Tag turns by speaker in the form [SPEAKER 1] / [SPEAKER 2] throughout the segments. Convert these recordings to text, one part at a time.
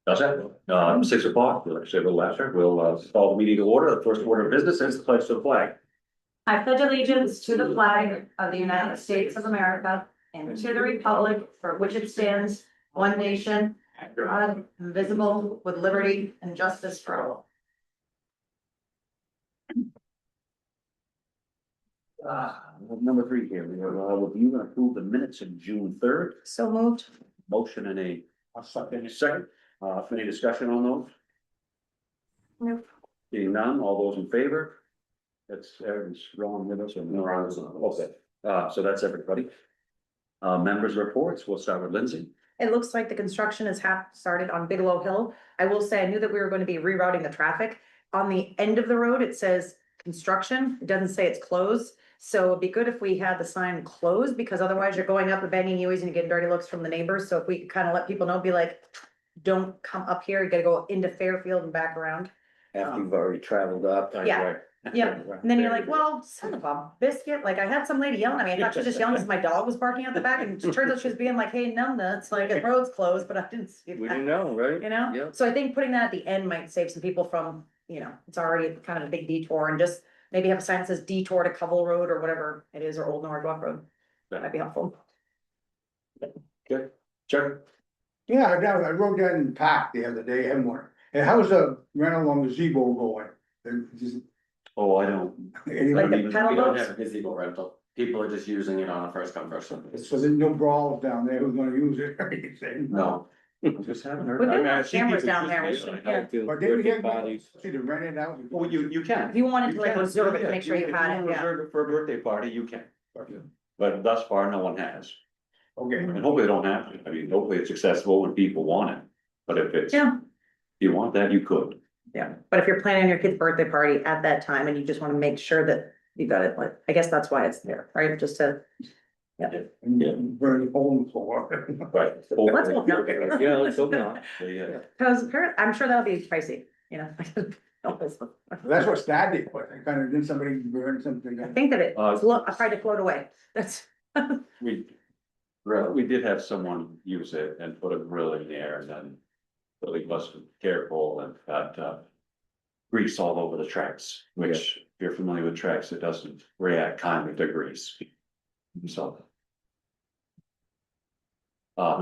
[SPEAKER 1] That's it. 6 o'clock, we'll actually a little after, we'll call the meeting to order. The first order of business is the pledge to the flag.
[SPEAKER 2] I pledge allegiance to the flag of the United States of America and to the republic for which it stands, one nation, God, invisible, with liberty and justice for all.
[SPEAKER 1] Number 3 here, we will review and approve the minutes of June 3rd.
[SPEAKER 2] So moved.
[SPEAKER 1] Motion and a second. Any discussion on those?
[SPEAKER 2] Nope.
[SPEAKER 1] Being none, all those in favor? That's everyone's wrong with us or no wrong? Okay, so that's everybody. Members' reports, we'll start with Lindsay.
[SPEAKER 2] It looks like the construction is half started on Bigelow Hill. I will say, I knew that we were going to be rerouting the traffic. On the end of the road, it says construction. It doesn't say it's closed. So it'd be good if we had the sign closed, because otherwise you're going up and banging U's and you get dirty looks from the neighbors. So if we kind of let people know, be like, don't come up here, you gotta go into Fairfield and back around.
[SPEAKER 3] After you've already traveled up.
[SPEAKER 2] Yeah. Yeah, and then you're like, well, son of a biscuit, like I had some lady yelling at me, I thought she was just yelling because my dog was barking at the back, and it turns out she was being like, hey, numbnuts, like the road's closed, but I didn't see
[SPEAKER 3] We
[SPEAKER 2] that.
[SPEAKER 3] didn't know, right?
[SPEAKER 2] You know,
[SPEAKER 3] Yeah.
[SPEAKER 2] so I think putting that at the end might save some people from, it's already kind of a big detour, and just maybe have a sign that says detour to Covell Road or whatever it is, or Old Norridgewock Road. That might be helpful.
[SPEAKER 1] Good, Chuck.
[SPEAKER 4] Yeah, I rode that in Pack the other day, and one. And how's the rental on the Zebo going?
[SPEAKER 1] Oh, I don't.
[SPEAKER 2] Like the
[SPEAKER 1] even-
[SPEAKER 2] pedal
[SPEAKER 5] We don't
[SPEAKER 2] boats?
[SPEAKER 5] have a gazebo rental. People are just using it on a first come, first served.
[SPEAKER 4] So there's no brawls down there, who's gonna use it, or anything?
[SPEAKER 5] No,
[SPEAKER 1] Just haven't heard.
[SPEAKER 2] We've
[SPEAKER 1] I
[SPEAKER 2] got
[SPEAKER 1] mean, I see
[SPEAKER 2] cameras
[SPEAKER 1] people
[SPEAKER 2] down there, we
[SPEAKER 1] use
[SPEAKER 2] should,
[SPEAKER 1] it.
[SPEAKER 2] yeah.
[SPEAKER 4] But then we
[SPEAKER 3] Birthday
[SPEAKER 4] have,
[SPEAKER 3] parties.
[SPEAKER 4] see, to rent it out.
[SPEAKER 1] Well, you can.
[SPEAKER 2] If you wanted to like
[SPEAKER 1] can.
[SPEAKER 2] reserve it to
[SPEAKER 1] Yeah,
[SPEAKER 2] make sure you
[SPEAKER 1] if
[SPEAKER 2] had it,
[SPEAKER 1] wanna
[SPEAKER 2] yeah.
[SPEAKER 1] reserve it for a birthday party, you can,
[SPEAKER 4] Okay,
[SPEAKER 1] but thus far, no one has.
[SPEAKER 4] okay,
[SPEAKER 1] And hopefully they don't have to. I mean, hopefully it's accessible when people want it. But if it's, if
[SPEAKER 2] Yeah,
[SPEAKER 1] you want that, you could.
[SPEAKER 2] yeah, but if you're planning your kid's birthday party at that time and you just wanna make sure that you got it, like, I guess that's why it's there, right? Just to.
[SPEAKER 4] and burn the hole for.
[SPEAKER 1] Right.
[SPEAKER 2] Let's hope not.
[SPEAKER 3] Yeah, let's hope not.
[SPEAKER 1] Yeah.
[SPEAKER 2] Cause I'm sure that'll be pricey,
[SPEAKER 4] That's what started it, but I kind of, then somebody burned something.
[SPEAKER 2] I think that it,
[SPEAKER 1] Uh,
[SPEAKER 2] I tried to float away, that's.
[SPEAKER 1] We did have someone use it and put a grill in there and then really wasn't careful and got grease all over the tracks, which if you're familiar with tracks, it doesn't react kindly to grease. So.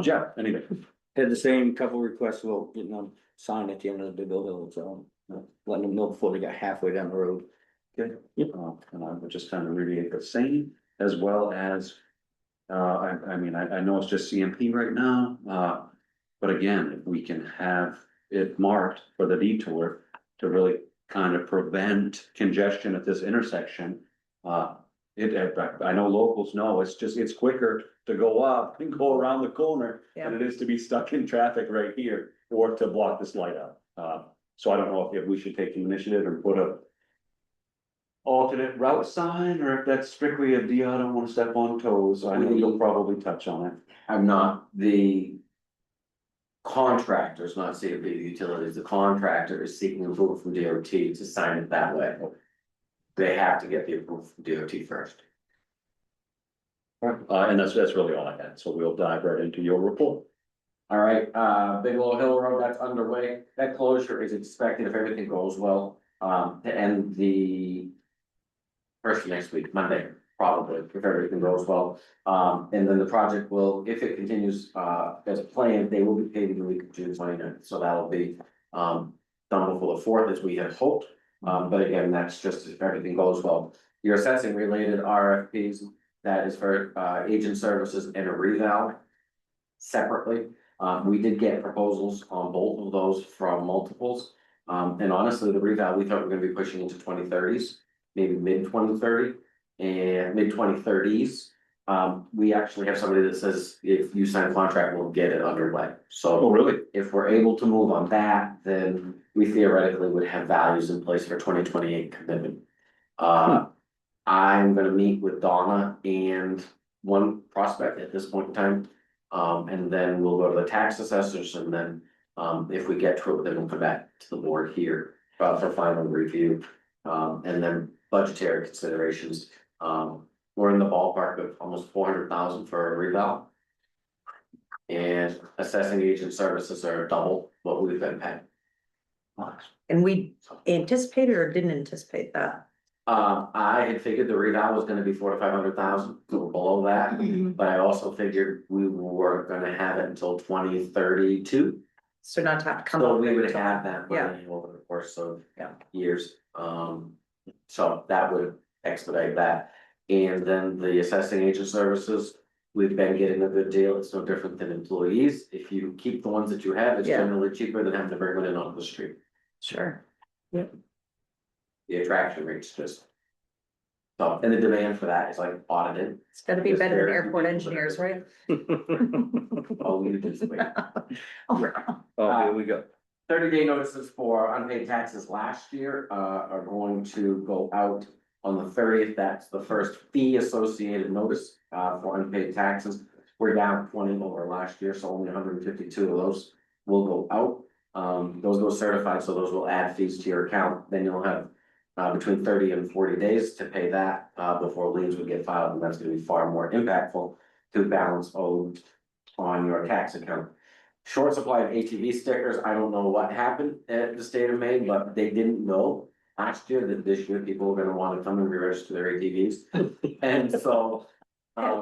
[SPEAKER 1] Jeff, anything?
[SPEAKER 3] Had the same couple requests, well, getting them signed at the end of the Bigelow Hill, so letting them know before they got halfway down the road.
[SPEAKER 1] Good. And I would just kind of reiterate the same, as well as, I mean, I know it's just CMP right now, but again, if we can have it marked for the detour to really kind of prevent congestion at this intersection. I know locals know, it's quicker to go up and go around the corner than it is to be stuck in traffic right here or to block this light out. So I don't know if we should take the initiative and put a alternate route sign, or if that's strictly a deal, I don't wanna step on toes, I know you'll probably touch on it.
[SPEAKER 5] I'm not the contractors, not CFP Utilities, the contractor is seeking approval from DOT to sign it that way. They have to get the approval from DOT first.
[SPEAKER 1] And that's really all I had, so we'll dive right into your report.
[SPEAKER 5] All right, Bigelow Hill Road, that's underway. That closure is expected, if everything goes well, to end the first of next week, Monday, probably, if everything goes well. And then the project will, if it continues, as planned, they will be paid in the week of June 29th. So that'll be, done before the 4th, as we had hoped. But again, that's just if everything goes well. Your assessing related RFPs, that is for, agent services and a reval separately. We did get proposals on both of those from multiples. And honestly, the reval, we thought we were gonna be pushing into 2030s, maybe mid-2030 and mid-2030s. We actually have somebody that says if you sign a contract, we'll get it underway. So
[SPEAKER 1] Oh, really?
[SPEAKER 5] if we're able to move on that, then we theoretically would have values in place for 2028 commitment. I'm gonna meet with Donna and one prospect at this point in time. And then we'll go to the tax assessors, and then, if we get to it, then we'll come back to the board here, for final review. And then budgetary considerations, we're in the ballpark of almost 400,000 for a reval. And assessing agent services are double what we've been paying.
[SPEAKER 2] And we anticipated or didn't anticipate that?
[SPEAKER 5] I had figured the reval was gonna be 400,000 to 500,000, so we're below that, but I also figured we were gonna have it until 2032.
[SPEAKER 2] So not to have to come.
[SPEAKER 5] So
[SPEAKER 2] up
[SPEAKER 5] we would
[SPEAKER 2] with-
[SPEAKER 5] have that
[SPEAKER 2] Yeah.
[SPEAKER 5] money over the course of
[SPEAKER 2] Yeah.
[SPEAKER 5] years, so that would expedite that. And then the assessing agent services, we've been getting a good deal, it's no different than employees, if you keep the ones that you have, it's
[SPEAKER 2] Yeah.
[SPEAKER 5] generally cheaper than having to bring one in off the street.
[SPEAKER 2] Sure.
[SPEAKER 5] The attraction rate's just. So, and the demand for that is like audited.
[SPEAKER 2] It's gotta be
[SPEAKER 5] Yes,
[SPEAKER 2] better than
[SPEAKER 5] there-
[SPEAKER 2] airport engineers, right?
[SPEAKER 5] Oh, you just wait.
[SPEAKER 3] Oh, here we go.
[SPEAKER 5] 30-day notices for unpaid taxes last year are going to go out on the 30th. That's the first fee associated notice for unpaid taxes. We're down 20 over last year, so only 152 of those will go out. Those go certified, so those will add fees to your account. Then you'll have between 30 and 40 days to pay that before liens would get filed, and that's gonna be far more impactful to balance owed on your tax account. Short supply of ATV stickers, I don't know what happened at the state of Maine, but they didn't know last year that this year people were gonna wanna come and re-register their ATVs. And so,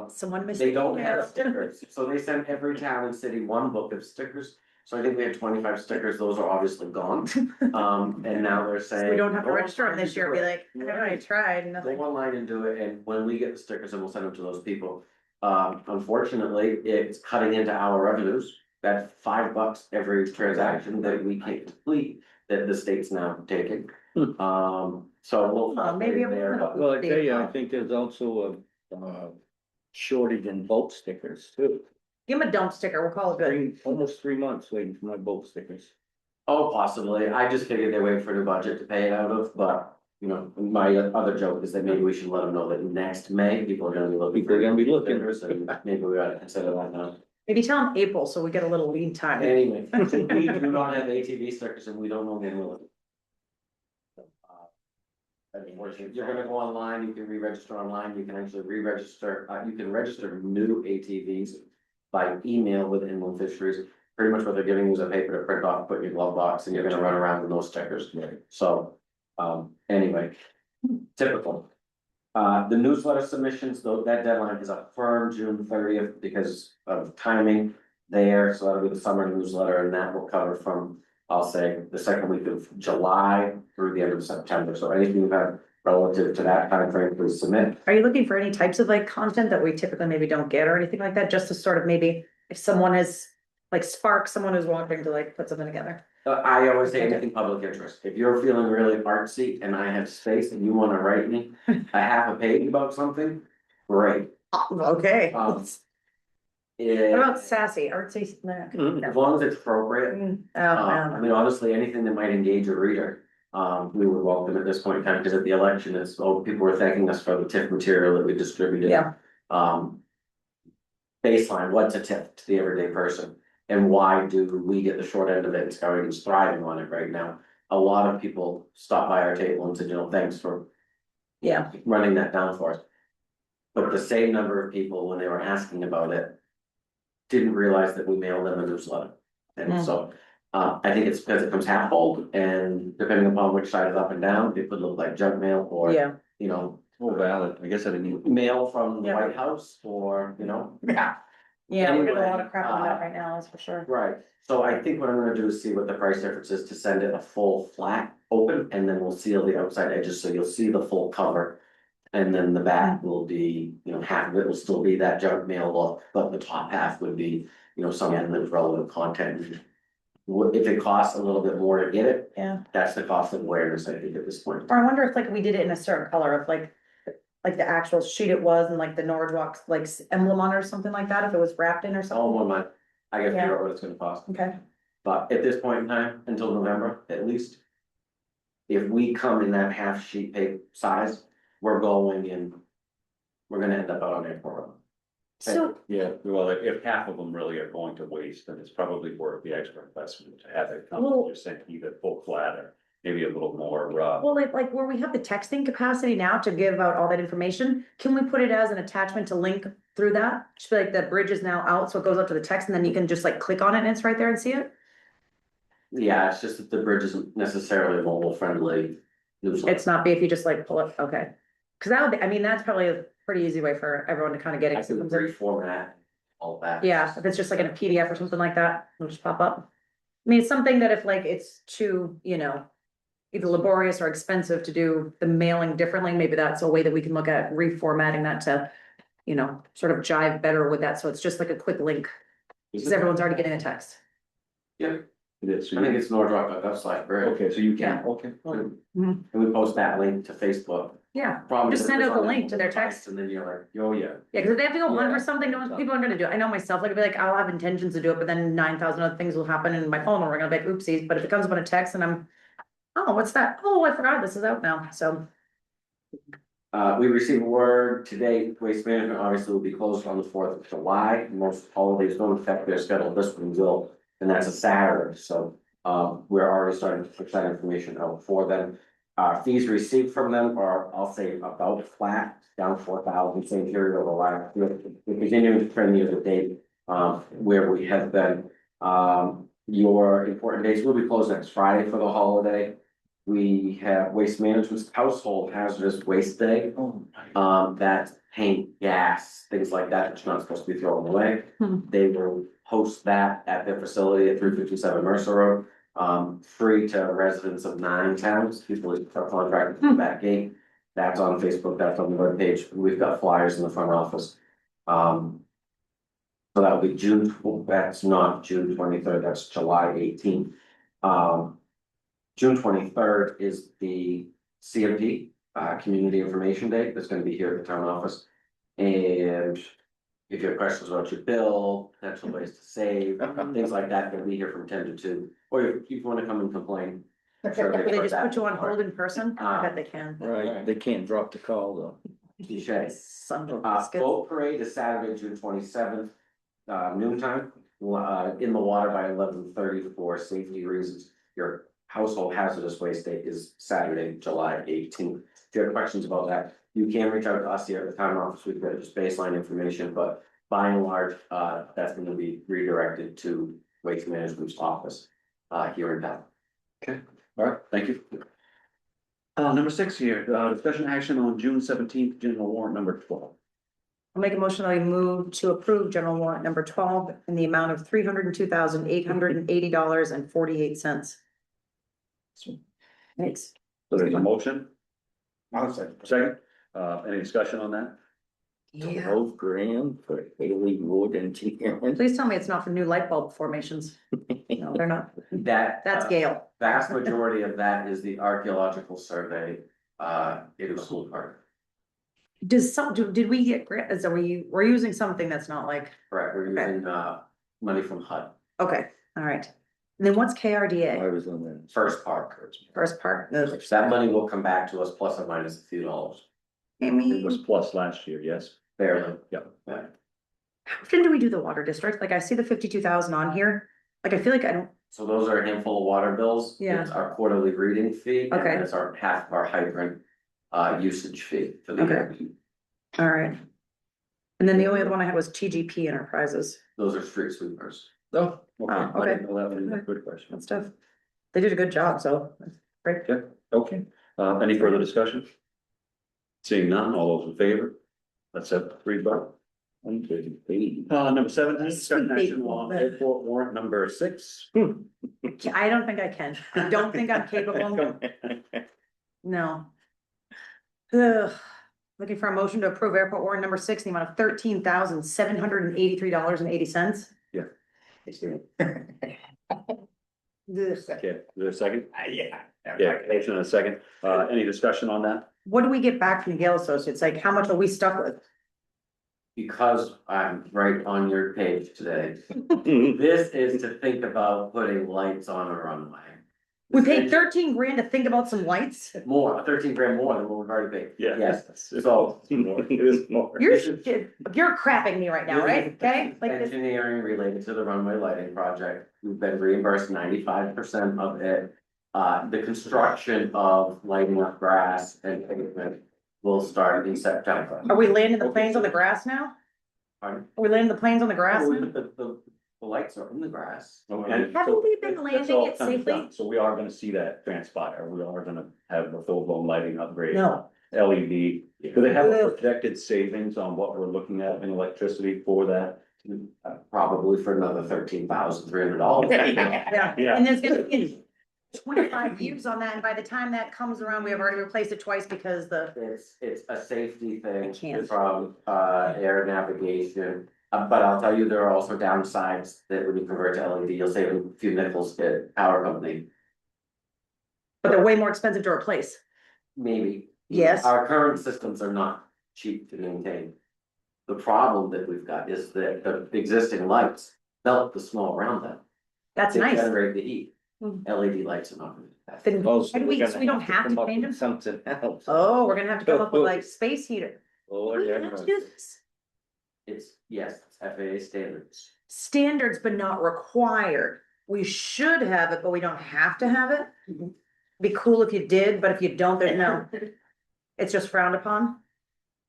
[SPEAKER 2] Someone missed.
[SPEAKER 5] they don't have stickers, so they sent every town and city one book of stickers. So I think we had 25 stickers, those are obviously gone, and now they're saying.
[SPEAKER 2] We don't have to
[SPEAKER 5] "Go
[SPEAKER 2] register them
[SPEAKER 5] online
[SPEAKER 2] this
[SPEAKER 5] and
[SPEAKER 2] year,
[SPEAKER 5] do
[SPEAKER 2] be
[SPEAKER 5] it."
[SPEAKER 2] like, I don't know, I tried,
[SPEAKER 5] Go
[SPEAKER 2] nothing.
[SPEAKER 5] online and do it, and when we get the stickers, then we'll send them to those people. Unfortunately, it's cutting into our revenues. That's $5 every transaction that we can't complete, that the state's now taking. So we'll.
[SPEAKER 2] Maybe it
[SPEAKER 5] there,
[SPEAKER 2] will.
[SPEAKER 5] but-
[SPEAKER 3] Well, I tell you, I think there's also a shortage in boat stickers too.
[SPEAKER 2] Give them a dump sticker, we'll call it good.
[SPEAKER 3] Almost 3 months waiting for my boat stickers.
[SPEAKER 5] Oh, possibly. I just figured they're waiting for a new budget to pay it out of, but, you know, my other joke is that maybe we should let them know that next May, people are gonna be looking.
[SPEAKER 3] People are gonna be looking.
[SPEAKER 5] stickers, and maybe we ought to consider that now.
[SPEAKER 2] Maybe tell them April, so we get a little lead time.
[SPEAKER 5] Anyway, we do not have ATV stickers and we don't know when we'll. You're gonna go online, you can re-register online, you can actually re-register, you can register new ATVs by email with Inland Fisheries. Pretty much what they're giving you is a paper to print off, put in your glove box, and you're gonna run around with those stickers. So, anyway, typical. The newsletter submissions, though, that deadline is a firm June 30th because of timing there, so that'll be the summer newsletter, and that will cover from, I'll say, the second week of July through the end of September, so anything you have relative to that time frame, please submit.
[SPEAKER 2] Are you looking for any types of like content that we typically maybe don't get or anything like that, just to sort of maybe, if someone is like spark someone who's wanting to like put something together?
[SPEAKER 5] I always say anything public interest, if you're feeling really artsy and I have space and you wanna write me a half a page about something, great.
[SPEAKER 2] Okay.
[SPEAKER 5] Um,
[SPEAKER 2] What
[SPEAKER 5] Yeah,
[SPEAKER 2] about sassy, artsy?
[SPEAKER 5] as long as it's appropriate. I mean, honestly, anything that might engage a reader, we would welcome at this point in time, because at the election, it's, oh, people were thanking us for the TIF material that we distributed.
[SPEAKER 2] Yeah.
[SPEAKER 5] Baseline, what's a TIF to the everyday person? And why do we get the short end of it? It's Scouting's thriving on it right now. A lot of people stop by our table and said, you know, thanks for
[SPEAKER 2] Yeah,
[SPEAKER 5] running that down for us. But the same number of people, when they were asking about it, didn't realize that we mailed them a newsletter. And
[SPEAKER 2] Mm.
[SPEAKER 5] so, I think it's because it comes half fold, and depending upon which side is up and down, it could look like junk mail or,
[SPEAKER 2] yeah,
[SPEAKER 5] you know,
[SPEAKER 1] Oh, valid, I guess I didn't.
[SPEAKER 5] mail from the
[SPEAKER 2] Yeah.
[SPEAKER 5] White House, or, you know.
[SPEAKER 2] yeah, we're getting a lot
[SPEAKER 5] Anyway,
[SPEAKER 2] of crap on that right now, that's for sure.
[SPEAKER 5] Right, so I think what I'm gonna do is see what the price difference is to send it a full flat open, and then we'll seal the outside edges, so you'll see the full cover. And then the back will be, you know, half of it will still be that junk mail look, but the top half would be, you know, something that's relevant content. If it costs a little bit more to get it,
[SPEAKER 2] Yeah,
[SPEAKER 5] that's the cost of awareness, I think, at this point.
[SPEAKER 2] or I wonder if like we did it in a certain color of like the actual sheet it was and like the Norridgewock like emblem on it or something like that, if it was wrapped in or
[SPEAKER 5] Oh,
[SPEAKER 2] something.
[SPEAKER 5] one month, I gotta figure out what it's gonna cost,
[SPEAKER 2] Okay,
[SPEAKER 5] but at this point in time, until November at least. If we come in that half sheet paper size, we're going in. We're gonna end up out on airport road.
[SPEAKER 2] so,
[SPEAKER 1] Yeah, well, if half of them really are going to waste, then it's probably worth the extra investment to have it come,
[SPEAKER 2] Well-
[SPEAKER 1] you're saying either full flat or maybe a little more,
[SPEAKER 2] well, like where we have the texting capacity now to give out all that information, can we put it as an attachment to link through that? Should be like the bridge is now out, so it goes up to the text and then you can just like click on it and it's right there and see it?
[SPEAKER 5] Yeah, it's just that the bridge isn't necessarily mobile friendly. newsletter.
[SPEAKER 2] It's not be if you just like pull it, okay. Cause that would be, I mean, that's probably a pretty easy way for everyone to kind of get
[SPEAKER 5] I
[SPEAKER 2] it.
[SPEAKER 5] can reformat all that.
[SPEAKER 2] Yeah, if it's just like in a PDF or something like that, it'll just pop up. I mean, it's something that if like it's too, you know, either laborious or expensive to do the mailing differently, maybe that's a way that we can look at reformatting that to, you know, sort of jive better with that. So it's just like a quick link, because everyone's already getting a text.
[SPEAKER 5] Yeah,
[SPEAKER 1] It is, so
[SPEAKER 5] I think
[SPEAKER 1] you-
[SPEAKER 5] it's Norridgewock.gov/bridge.
[SPEAKER 1] okay, so you can, okay.
[SPEAKER 5] And we post that link to Facebook.
[SPEAKER 2] Yeah,
[SPEAKER 5] Probably
[SPEAKER 2] Just send
[SPEAKER 5] it's
[SPEAKER 2] out the
[SPEAKER 5] on
[SPEAKER 2] link to their
[SPEAKER 5] device,
[SPEAKER 2] text.
[SPEAKER 5] And then you're like, oh, yeah.
[SPEAKER 2] yeah, because if they have to go hunt for
[SPEAKER 1] Yeah.
[SPEAKER 2] something, no people aren't gonna do it. I know myself, like, I'd be like, I'll have intentions to do it, but then 9,000 other things will happen and my phone will ring, I'll be like, oopsies, but if it comes up on a text and I'm, oh, what's that? Oh, I forgot this is out now, so.
[SPEAKER 5] We received word today, Waste Management obviously will be closed on the 4th of July. Most holidays don't affect their schedule, this one will, and that's a Saturday, so. We're already starting to push that information out for them. Fees received from them are, I'll say, about flat, down 4,000, same period over last year. We're continuing to trend year to date, where we have been. Your important dates will be closed next Friday for the holiday. We have Waste Management's Household Hazardous Waste Day. That's paint, gas, things like that, that you're not supposed to be throwing away.
[SPEAKER 2] Hmm.
[SPEAKER 5] They will host that at their facility at 357 Mercer Road. Free to residents of 9 towns, people who are contracted from that gate. That's on Facebook, that's on the webpage, we've got flyers in the front office. So that will be that's not June 23rd, that's July 18th. June 23rd is the CMP, Community Information Day, that's gonna be here at the town office. And if you have questions about your bill, potential ways to save, things like that, they'll be here from 10 to 2. Or if you wanna come and complain. Sure,
[SPEAKER 2] Will they
[SPEAKER 5] heard
[SPEAKER 2] just
[SPEAKER 5] that
[SPEAKER 2] put you on
[SPEAKER 5] before.
[SPEAKER 2] hold in person? I bet they can.
[SPEAKER 3] Right, they can't drop the call though.
[SPEAKER 5] Touche.
[SPEAKER 2] Son of a biscuit.
[SPEAKER 5] Boat parade is Saturday, June 27th, noontime, in the water by 11:30 for safety reasons. Your household hazardous waste day is Saturday, July 18th. If you have questions about that, you can reach out to us here at the town office. We've got just baseline information, but by and large, that's gonna be redirected to Waste Management's office, here in town.
[SPEAKER 1] Okay, all right, thank you. Number 6 here, discussion action on June 17th, general warrant number 12.
[SPEAKER 2] I'll make a motion that we move to approve general warrant number 12 in the amount of $302,880.48. Thanks.
[SPEAKER 1] So there's a motion,
[SPEAKER 4] I'll say.
[SPEAKER 1] second, any discussion on that?
[SPEAKER 2] Yeah,
[SPEAKER 3] 12 grand for Haley Wood Engineering.
[SPEAKER 2] please tell me it's not for new light bulb formations. No, they're not.
[SPEAKER 5] That.
[SPEAKER 2] That's Gail.
[SPEAKER 5] Vast majority of that is the archaeological survey, it was school park.
[SPEAKER 2] Does did we get grant, so we're using something that's not like,
[SPEAKER 5] Correct, we're
[SPEAKER 2] Okay.
[SPEAKER 5] using, money from HUD,
[SPEAKER 2] okay, all right. And then what's
[SPEAKER 3] I
[SPEAKER 2] KRDA?
[SPEAKER 3] was on that.
[SPEAKER 5] first park.
[SPEAKER 2] First part, ugh.
[SPEAKER 5] That money will come back to us plus or minus a few dollars,
[SPEAKER 2] I
[SPEAKER 1] It
[SPEAKER 2] mean,
[SPEAKER 1] was plus last year, yes?
[SPEAKER 5] barely.
[SPEAKER 1] Yeah.
[SPEAKER 5] Yeah.
[SPEAKER 2] how often do we do the water district? Like I see the 52,000 on here. Like I feel like I don't,
[SPEAKER 5] So those are a handful of water bills.
[SPEAKER 2] Yeah.
[SPEAKER 5] It's our quarterly reading fee.
[SPEAKER 2] Okay.
[SPEAKER 5] And it's our half of our hydrant, usage fee for the
[SPEAKER 2] Okay.
[SPEAKER 5] year.
[SPEAKER 2] all right. And then the only other one I had was TGP Enterprises.
[SPEAKER 5] Those are street sweepers.
[SPEAKER 1] Oh,
[SPEAKER 2] Oh,
[SPEAKER 1] okay, I
[SPEAKER 2] okay.
[SPEAKER 1] didn't know that one, good question.
[SPEAKER 2] That stuff. They did a good job, so. Great.
[SPEAKER 1] Yeah, okay, any further discussion? Seeing none, all those in favor? Let's have 3 vote. Number 17, discussion action on airport warrant number 6.
[SPEAKER 2] I don't think I can. I don't think I'm capable. No. Ugh. Looking for a motion to approve airport warrant number 6, in the amount of $13,783.80.
[SPEAKER 1] Yeah.
[SPEAKER 2] Ugh.
[SPEAKER 1] Okay, is there a second?
[SPEAKER 4] Yeah.
[SPEAKER 1] Yeah, motion and a second, any discussion on that?
[SPEAKER 2] What do we get back from the Gale Associates? Like, how much are we stuck with?
[SPEAKER 5] Because I'm right on your page today, this is to think about putting lights on a runway.
[SPEAKER 2] We paid 13 grand to think about some lights?
[SPEAKER 5] More, 13 grand more than what we've already paid. Yes,
[SPEAKER 1] So.
[SPEAKER 5] so.
[SPEAKER 1] It is more.
[SPEAKER 2] You're crapping me right now, right? Okay, like this,
[SPEAKER 5] Engineering related to the runway lighting project, we've been reimbursed 95% of it. The construction of lighting up grass and pavement will start in September.
[SPEAKER 2] are we landing the planes on the grass now?
[SPEAKER 5] Pardon?
[SPEAKER 2] Are we landing the planes on the grass?
[SPEAKER 5] Oh,
[SPEAKER 2] now?
[SPEAKER 5] The lights are in the grass.
[SPEAKER 1] And
[SPEAKER 2] Haven't we been
[SPEAKER 1] that's
[SPEAKER 2] landing
[SPEAKER 1] all
[SPEAKER 2] it
[SPEAKER 1] kind of
[SPEAKER 2] safely?
[SPEAKER 1] done. So we are gonna see that transpire, we are gonna have the full blown lighting upgrade.
[SPEAKER 2] No.
[SPEAKER 1] LED, do they have a
[SPEAKER 2] Ugh.
[SPEAKER 1] projected savings on what we're looking at in electricity for that?
[SPEAKER 5] Probably for another $13,300.
[SPEAKER 2] Yeah,
[SPEAKER 1] Yeah.
[SPEAKER 2] and there's gonna be 25 years on that, and by the time that comes around, we have already replaced it twice because the,
[SPEAKER 5] It's a safety thing
[SPEAKER 2] I can't.
[SPEAKER 5] from air navigation. But I'll tell you, there are also downsides that when you convert to LED, you'll save a few nickels at power company,
[SPEAKER 2] but they're way more expensive to replace.
[SPEAKER 5] maybe.
[SPEAKER 2] Yes.
[SPEAKER 5] Our current systems are not cheap to maintain. The problem that we've got is that the existing lights melt the snow around them.
[SPEAKER 2] That's
[SPEAKER 5] They
[SPEAKER 2] nice.
[SPEAKER 5] generate the heat.
[SPEAKER 2] Hmm.
[SPEAKER 5] LED lights are not gonna do that.
[SPEAKER 2] Then
[SPEAKER 3] Oh,
[SPEAKER 2] why do we,
[SPEAKER 3] we're
[SPEAKER 2] so we don't
[SPEAKER 3] gonna
[SPEAKER 2] have to
[SPEAKER 3] come up
[SPEAKER 2] change
[SPEAKER 3] with
[SPEAKER 2] them?
[SPEAKER 3] Something else.
[SPEAKER 2] Oh, we're gonna have to come up with like space heater.
[SPEAKER 3] Oh,
[SPEAKER 2] We
[SPEAKER 3] yeah.
[SPEAKER 2] have to do this.
[SPEAKER 5] Yes, it's FAA standards.
[SPEAKER 2] Standards, but not required. We should have it, but we don't have to have it. Be cool if you did, but if you don't, then no. It's just frowned upon.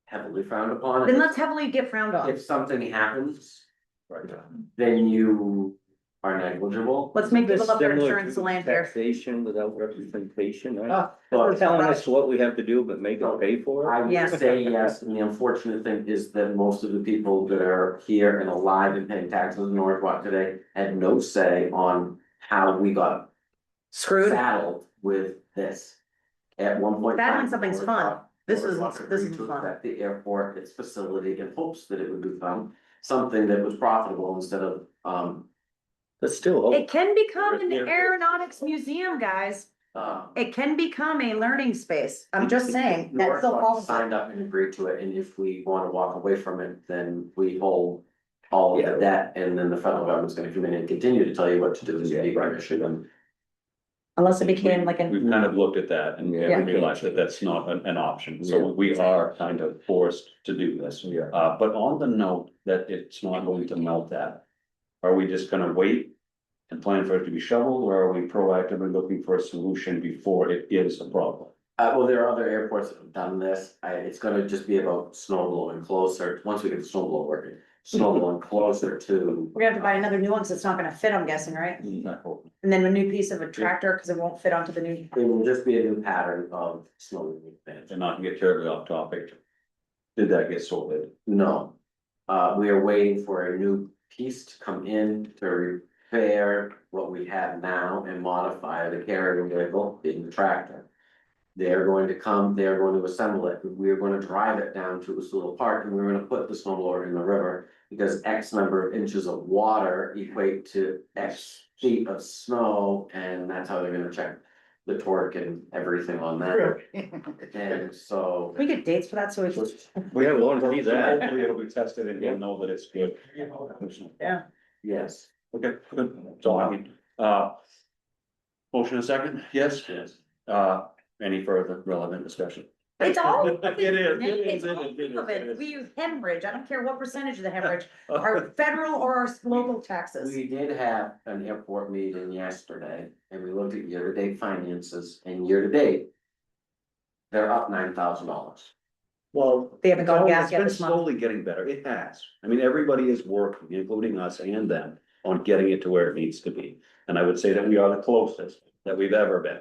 [SPEAKER 5] Heavily frowned upon.
[SPEAKER 2] Then let's heavily get frowned on.
[SPEAKER 5] If something happens,
[SPEAKER 1] Right.
[SPEAKER 5] then you are negligible.
[SPEAKER 2] Let's make people up their
[SPEAKER 3] Similar
[SPEAKER 2] insurance
[SPEAKER 3] to
[SPEAKER 2] to land here.
[SPEAKER 3] Taxation without representation, right?
[SPEAKER 2] Oh,
[SPEAKER 5] Well,
[SPEAKER 3] Telling us what we have to do, but make us pay for
[SPEAKER 5] I
[SPEAKER 3] it.
[SPEAKER 2] Yeah.
[SPEAKER 5] would say yes, and the unfortunate thing is that most of the people that are here and alive and paying taxes in Norridgewock today had no say on how we got
[SPEAKER 2] Screwed.
[SPEAKER 5] saddled with this. At one point. in
[SPEAKER 2] Saddling
[SPEAKER 5] time,
[SPEAKER 2] something's fun. This is
[SPEAKER 5] Norridgewock
[SPEAKER 2] this
[SPEAKER 5] agreed
[SPEAKER 2] is
[SPEAKER 5] to
[SPEAKER 2] fun.
[SPEAKER 5] accept the airport, its facility, in hopes that it would become something that was profitable instead of,
[SPEAKER 3] But still.
[SPEAKER 2] It can become an
[SPEAKER 3] Yeah.
[SPEAKER 2] aeronautics museum, guys.
[SPEAKER 5] uh.
[SPEAKER 2] It can become a learning space. I'm just saying, that still
[SPEAKER 5] Norridgewock
[SPEAKER 2] falls.
[SPEAKER 5] signed up and agreed to it, and if we wanna walk away from it, then we hold all of
[SPEAKER 3] Yeah.
[SPEAKER 5] the debt, and then the federal government's gonna come in and continue to tell you what to do as you
[SPEAKER 3] Yeah, right.
[SPEAKER 5] decommission them.
[SPEAKER 2] Unless it became like
[SPEAKER 1] We've
[SPEAKER 2] an,
[SPEAKER 1] kind of looked at that and
[SPEAKER 3] Yeah.
[SPEAKER 1] realized that that's not an option, so
[SPEAKER 3] Yeah.
[SPEAKER 1] we are kind of forced to do this.
[SPEAKER 3] Yeah.
[SPEAKER 1] But on the note that it's not going to melt that, are we just gonna wait and plan for it to be shoveled, or are we proactively looking for a solution before it is a problem?
[SPEAKER 5] Well, there are other airports that have done this, it's gonna just be about snow blowing closer, once we get the snow blower working, snow blowing closer to.
[SPEAKER 2] we're gonna have to buy another new one, cause it's not gonna fit, I'm guessing, right? And then a new piece of a tractor, cause it won't fit onto the new.
[SPEAKER 5] It will just be a new pattern of snow removal bans.
[SPEAKER 1] And not to get terribly off topic, did that get sorted?
[SPEAKER 5] No, we are waiting for a new piece to come in to repair what we have now and modify the carrier vehicle in the tractor. They're going to come, they're going to assemble it, we're gonna drive it down to Usula Park and we're gonna put the snow blower in the river. Because X number of inches of water equate to X feet of snow, and that's how they're gonna check the torque and everything on that. And so.
[SPEAKER 2] We get dates for that, so we can.
[SPEAKER 3] We have one to see that.
[SPEAKER 1] Hopefully it'll be tested and you'll know that it's good.
[SPEAKER 2] Yeah.
[SPEAKER 5] Yes.
[SPEAKER 1] Okay, good, that's all I need. Motion a second, yes?
[SPEAKER 5] Yes.
[SPEAKER 1] Any further relevant discussion?
[SPEAKER 2] It's all.
[SPEAKER 1] It is,
[SPEAKER 2] It's all of it. We use hemorrhage. I don't care what percentage of the hemorrhage, our federal or our local taxes.
[SPEAKER 5] We did have an airport meeting yesterday, and we looked at year-to-date finances, and year-to-date. They're up $9,000.
[SPEAKER 1] Well.
[SPEAKER 2] They haven't gone gas
[SPEAKER 1] It's
[SPEAKER 2] yet
[SPEAKER 1] been
[SPEAKER 2] this month.
[SPEAKER 1] slowly getting better, it has. I mean, everybody is working, including us and them, on getting it to where it needs to be. And I would say that we are the closest that we've ever been.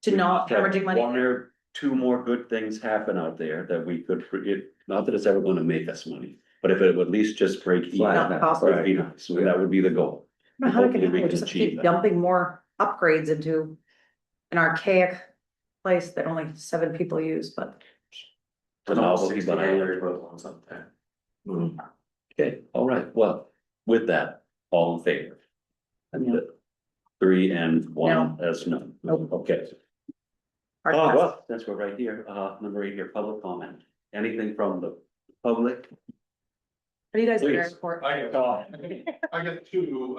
[SPEAKER 2] To not
[SPEAKER 1] We have
[SPEAKER 2] hemorrhaging money.
[SPEAKER 1] One or two more good things happen out there that we could, not that it's ever gonna make us money, but if it would at least just break even.
[SPEAKER 3] Flat,
[SPEAKER 2] Not possible.
[SPEAKER 1] That'd be nice, and that would be the goal.
[SPEAKER 2] I don't know how we
[SPEAKER 1] Hopefully
[SPEAKER 2] can,
[SPEAKER 1] we
[SPEAKER 2] we
[SPEAKER 1] can
[SPEAKER 2] just
[SPEAKER 1] achieve
[SPEAKER 2] keep
[SPEAKER 1] that.
[SPEAKER 2] dumping more upgrades into an archaic place that only 7 people use, but.
[SPEAKER 1] But I'll be
[SPEAKER 5] 60
[SPEAKER 1] behind.
[SPEAKER 5] annual equivalents up there.
[SPEAKER 1] Okay, all right, well, with that, all in favor? And 3 and 1 as none.
[SPEAKER 2] Nope.
[SPEAKER 1] Okay.
[SPEAKER 2] our
[SPEAKER 1] Oh,
[SPEAKER 2] tax-
[SPEAKER 1] well, since we're right here, number 8 here, public comment. Anything from the public?
[SPEAKER 2] What do you guys think,
[SPEAKER 1] Please.
[SPEAKER 2] report?
[SPEAKER 6] I got two,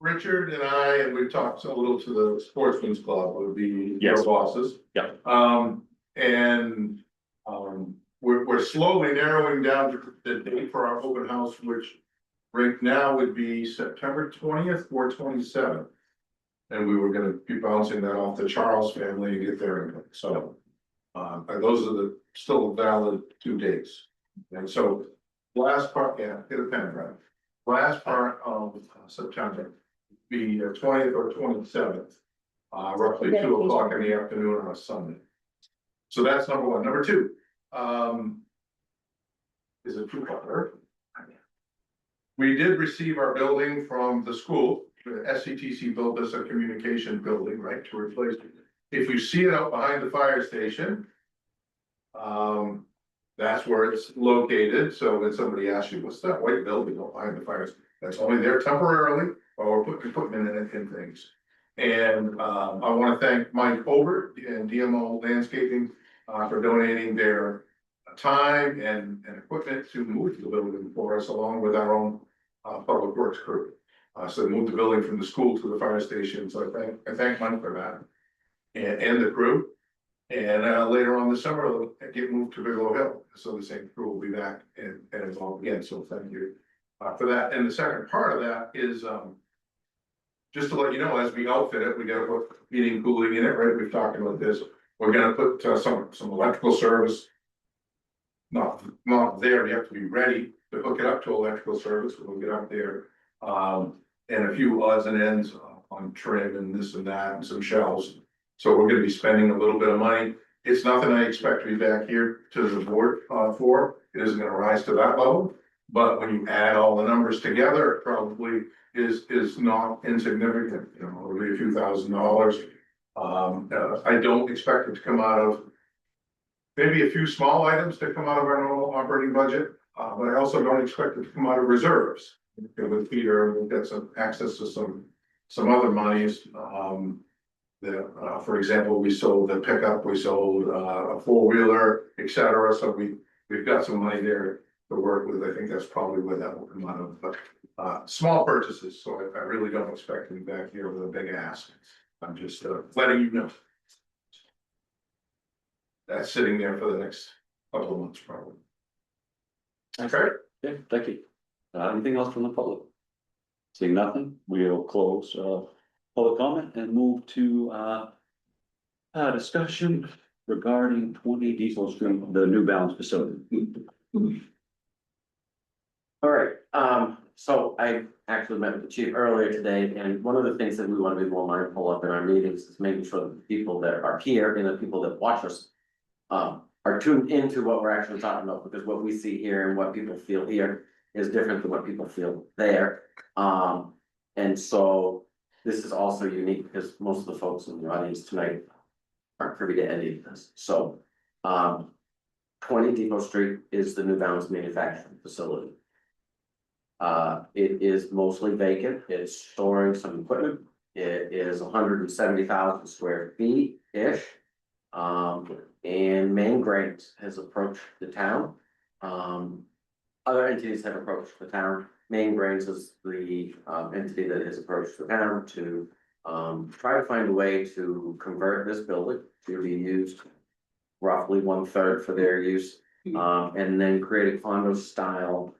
[SPEAKER 6] Richard and I, and we've talked a little to the Sportsman's Club, would be your
[SPEAKER 1] Yes.
[SPEAKER 6] bosses.
[SPEAKER 1] Yeah.
[SPEAKER 6] We're slowly narrowing down the date for our open house, which right now would be September 20th or 27th. And we were gonna be bouncing that off the Charles family and get their input, so. And those are the still valid 2 dates. And so last part, yeah, get a pen, right? Last part of September, be 20th or 27th. Roughly 2 o'clock in the afternoon on a Sunday. So that's number one. Number two, is a two-parter. We did receive our building from the school, the SCTC built us a communication building, right, to replace it. If you see it out behind the fire station. That's where it's located, so when somebody asks you, what's that white building behind the fire? That's only there temporarily, or we're putting equipment in it and things. And I wanna thank Mike Over and DMO Landscaping for donating their time and equipment to move the building for us, along with our own public works crew. So move the building from the school to the fire station, so I thank Mike for that. And the crew. And later on this summer, it'll get moved to Bigelow Hill, so the same crew will be back and involved again, so thank you for that. And the second part of that is just to let you know, as we outfit it, we gotta put heating, cooling in it, right? We've talked about this. We're gonna put some electrical service. Not there, you have to be ready to hook it up to electrical service, we'll get up there. And a few odds and ends on trim and this and that, and some shelves. So we're gonna be spending a little bit of money. It's nothing I expect to be back here to the board for. It isn't gonna rise to that level. But when you add all the numbers together, it probably is not insignificant, you know, it'll be a few $1,000s. I don't expect it to come out of. Maybe a few small items that come out of our normal operating budget, but I also don't expect it to come out of reserves. With Peter, we'll get some access to some other monies, for example, we sold the pickup, we sold a four-wheeler, etc. So we've got some money there to work with. I think that's probably where that will come out of, but small purchases, so I really don't expect to be back here with a big ask. I'm just letting you know. That's sitting there for the next couple of months, probably. Okay.
[SPEAKER 1] Okay, thank you. Anything else from the public? Seeing nothing, we'll close public comment and move to discussion regarding 20 Depot Street, the New Balance facility.
[SPEAKER 5] All right, so I actually met with the chief earlier today, and one of the things that we want to be more mindful of in our meetings is making sure that the people that are here and the people that watch us are tuned into what we're actually talking about, because what we see here and what people feel here is different than what people feel there. And so this is also unique because most of the folks in the audience tonight aren't privy to any of this. So 20 Depot Street is the New Balance manufacturing facility. It is mostly vacant. It's storing some equipment. It is 170,000 square feet-ish. And Main Grains has approached the town. Other entities have approached the town. Main Grains is the entity that has approached the town to try to find a way to convert this building to be used roughly 1/3 for their use. And then create a condo style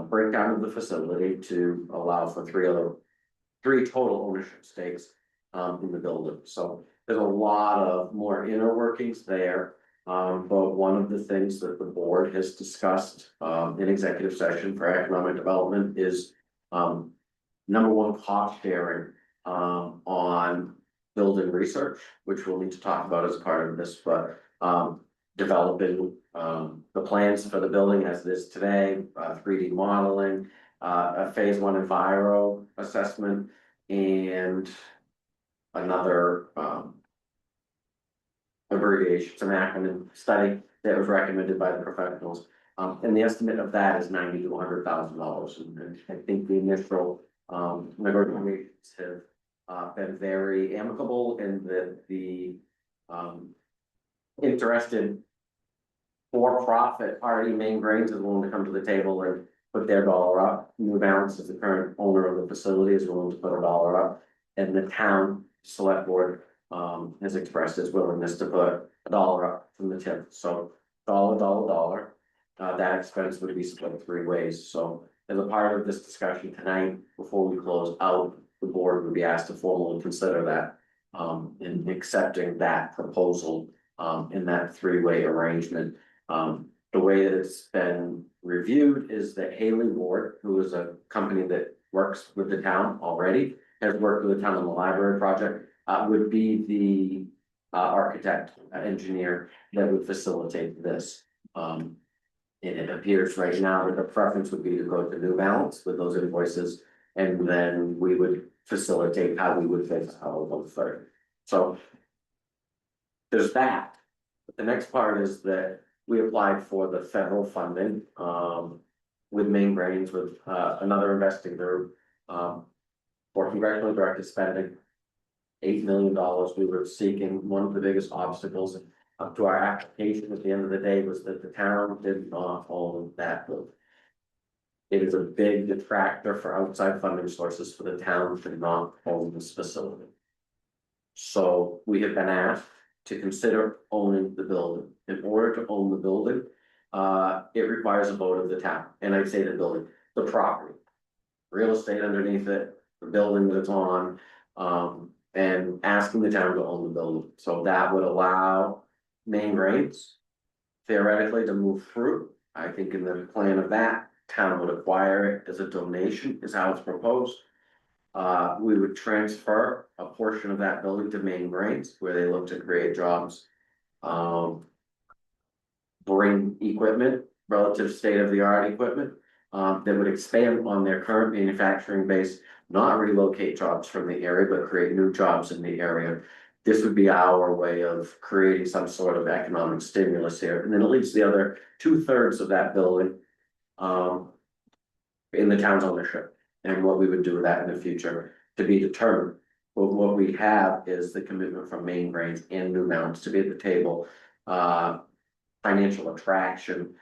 [SPEAKER 5] breakdown of the facility to allow for three total ownership stakes in the building. So there's a lot of more inner workings there. But one of the things that the board has discussed in executive session for economic development is number one, cost sharing on building research, which we'll need to talk about as part of this, but developing the plans for the building as it is today, 3D modeling, a phase 1 enviro assessment, and another abbreviation, some acronym study that was recommended by the professionals. And the estimate of that is $90,000 to $100,000. And I think the initial negotiations have been very amicable, and that the interested for-profit party, Main Grains, is willing to come to the table and put their dollar up. New Balance, is the current owner of the facility, is willing to put a dollar up, and the town select board has expressed its willingness to put a dollar up from the tip. So dollar. That expense would be split 3 ways. So as a part of this discussion tonight, before we close out, the board would be asked to formally consider that in accepting that proposal in that 3-way arrangement. The way that it's been reviewed is that Haley Ward, who is a company that works with the town already, has worked with the town on the library project, would be the architect, engineer that would facilitate this. And it appears right now that the preference would be to go to New Balance with those invoices, and then we would facilitate how we would fix how on third. So there's that. But the next part is that we applied for the federal funding, with Main Grains, with, another investing group, for congressionally directed spending. $8 million we were seeking. One of the biggest obstacles up to our application at the end of the day was that the town did not own that building. It is a big detractor for outside funding sources for the town to not own this facility. So we have been asked to consider owning the building. In order to own the building, it requires a vote of the town, and I'd say the building, the property. Real estate underneath it, the building that it's on, and asking the town to own the building. So that would allow Main Grains theoretically to move through. I think in the plan of that, town would acquire it as a donation, is how it's proposed. We would transfer a portion of that building to Main Grains, where they look to create jobs. Bring equipment, relative state-of-the-art equipment, that would expand on their current manufacturing base, not relocate jobs from the area, but create new jobs in the area. This would be our way of creating some sort of economic stimulus here, and then it leaves the other 2/3 of that building. In the town's ownership, and what we would do with that in the future to be determined. But what we have is the commitment from Main Grains and New Mountains to be at the table. Financial attraction,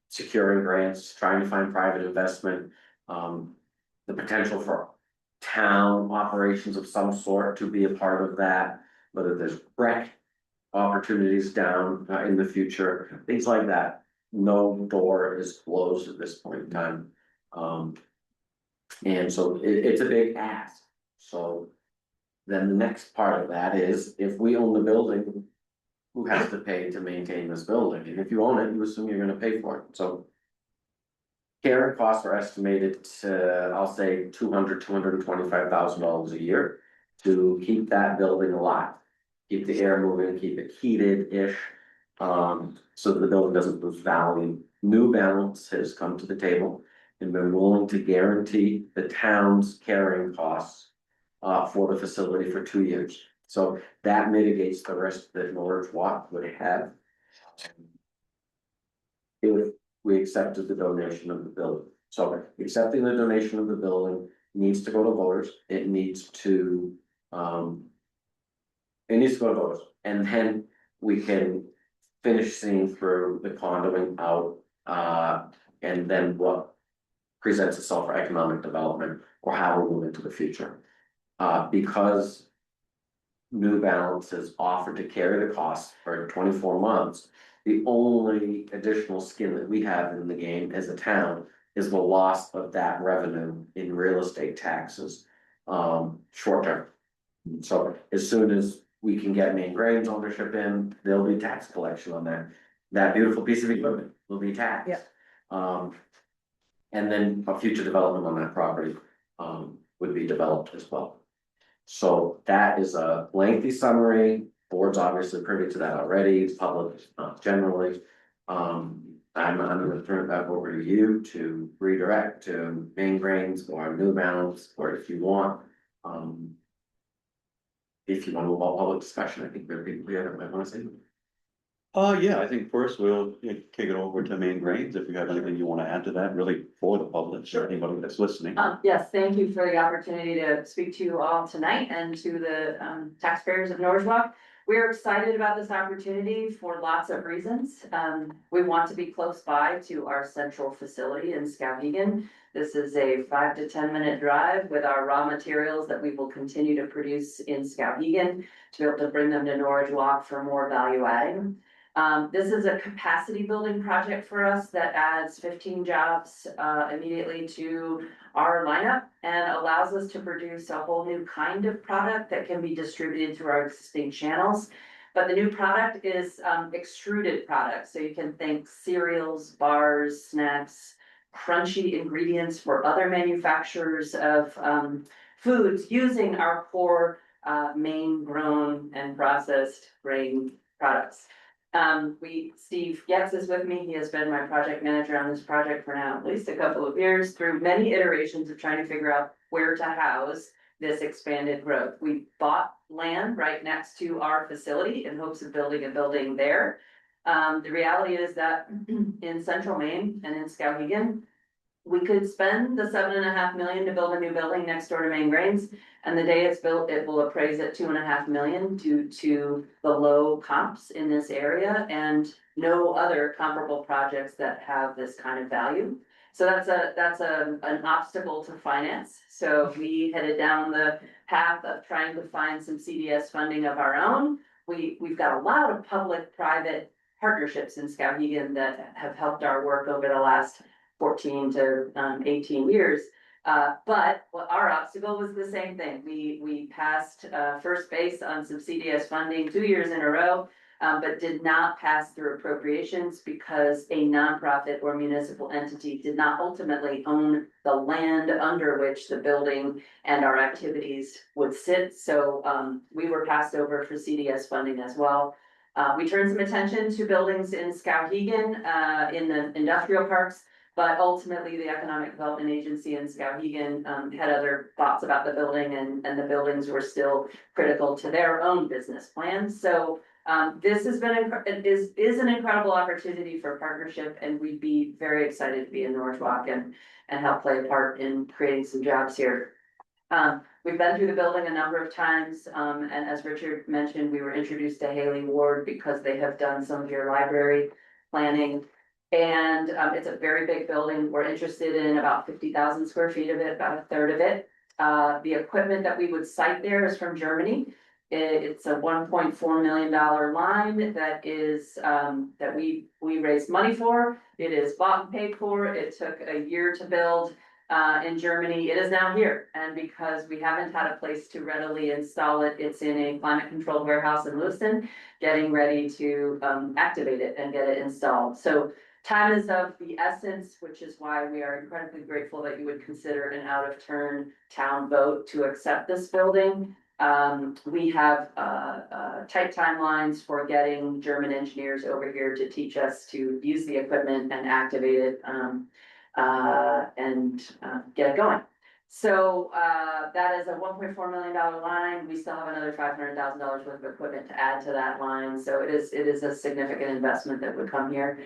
[SPEAKER 5] securing grants, trying to find private investment, the potential for town operations of some sort to be a part of that, whether there's rec opportunities down in the future, things like that. No door is closed at this point in time. And so it's a big ask. So then the next part of that is, if we own the building, who has to pay to maintain this building? And if you own it, you assume you're gonna pay for it, so. Carrying costs are estimated to, I'll say, $225,000 a year to keep that building alive. Keep the air moving, keep it heated-ish, so that the building doesn't lose value. New Balance has come to the table and been willing to guarantee the town's carrying costs for the facility for 2 years. So that mitigates the risk that Norridgewock would have if we accepted the donation of the building. So accepting the donation of the building needs to go to voters. It needs to go to voters, and then we can finish seeing through the conduit out, and then what presents itself for economic development or how we move into the future. Because New Balance has offered to carry the cost for 24 months. The only additional skin that we have in the game as a town is the loss of that revenue in real estate taxes, short term. So as soon as we can get Main Grains ownership in, there'll be tax collection on that. That beautiful piece of equipment will be taxed.
[SPEAKER 2] Yeah.
[SPEAKER 5] And then a future development on that property, would be developed as well. So that is a lengthy summary. Board's obviously privy to that already, it's public, generally. I'm gonna turn it back over to you to redirect to Main Grains or New Balance, or if you want. If you want to move all public discussion, I think there are people here that might wanna say.
[SPEAKER 1] Yeah, I think first we'll kick it over to Main Grains, if you have anything you wanna add to that, really for the public, or anybody that's listening.
[SPEAKER 7] Yes, thank you for the opportunity to speak to you all tonight and to the taxpayers of Norridgewock. We're excited about this opportunity for lots of reasons. We want to be close by to our central facility in Skowhegan. This is a 5 to 10 minute drive with our raw materials that we will continue to produce in Skowhegan to be able to bring them to Norridgewock for more value adding. This is a capacity building project for us that adds 15 jobs immediately to our lineup and allows us to produce a whole new kind of product that can be distributed through our existing channels. But the new product is extruded product, so you can think cereals, bars, snacks, crunchy ingredients for other manufacturers of foods using our core main grown and processed grain products. Steve Getz is with me. He has been my project manager on this project for now at least a couple of years, through many iterations of trying to figure out where to house this expanded growth. We bought land right next to our facility in hopes of building a building there. The reality is that in central Maine and in Skowhegan, we could spend the $7.5 million to build a new building next door to Maine Grains. And the day it's built, it will appraise at $2.5 million due to the low comps in this area and no other comparable projects that have this kind of value. So that's an obstacle to finance. So we headed down the path of trying to find some CDS funding of our own. We've got a lot of public-private partnerships in Skowhegan that have helped our work over the last 14 to 18 years. But our obstacle was the same thing. We passed first base on some CDS funding 2 years in a row, but did not pass through appropriations because a nonprofit or municipal entity did not ultimately own the land under which the building and our activities would sit. So we were passed over for CDS funding as well. We turned some attention to buildings in Skowhegan, in the industrial parks. But ultimately, the Economic Development Agency in Skowhegan had other thoughts about the building, and the buildings were still critical to their own business plans. So this has been is an incredible opportunity for partnership, and we'd be very excited to be in Norridgewock and help play a part in creating some jobs here. We've been through the building a number of times, and as Richard mentioned, we were introduced to Haley Ward because they have done some of your library planning. And it's a very big building. We're interested in about 50,000 square feet of it, about a third of it. The equipment that we would site there is from Germany. It's a $1.4 million line that is that we raised money for. It is bought and paid for. It took a year to build in Germany. It is now here, and because we haven't had a place to readily install it, it's in a climate controlled warehouse in Lewiston, getting ready to activate it and get it installed. So time is of the essence, which is why we are incredibly grateful that you would consider an out of turn town vote to accept this building. We have tight timelines for getting German engineers over here to teach us to use the equipment and activate it and get it going. So that is a $1.4 million line. We still have another $500,000 worth of equipment to add to that line. So it is a significant investment that would come here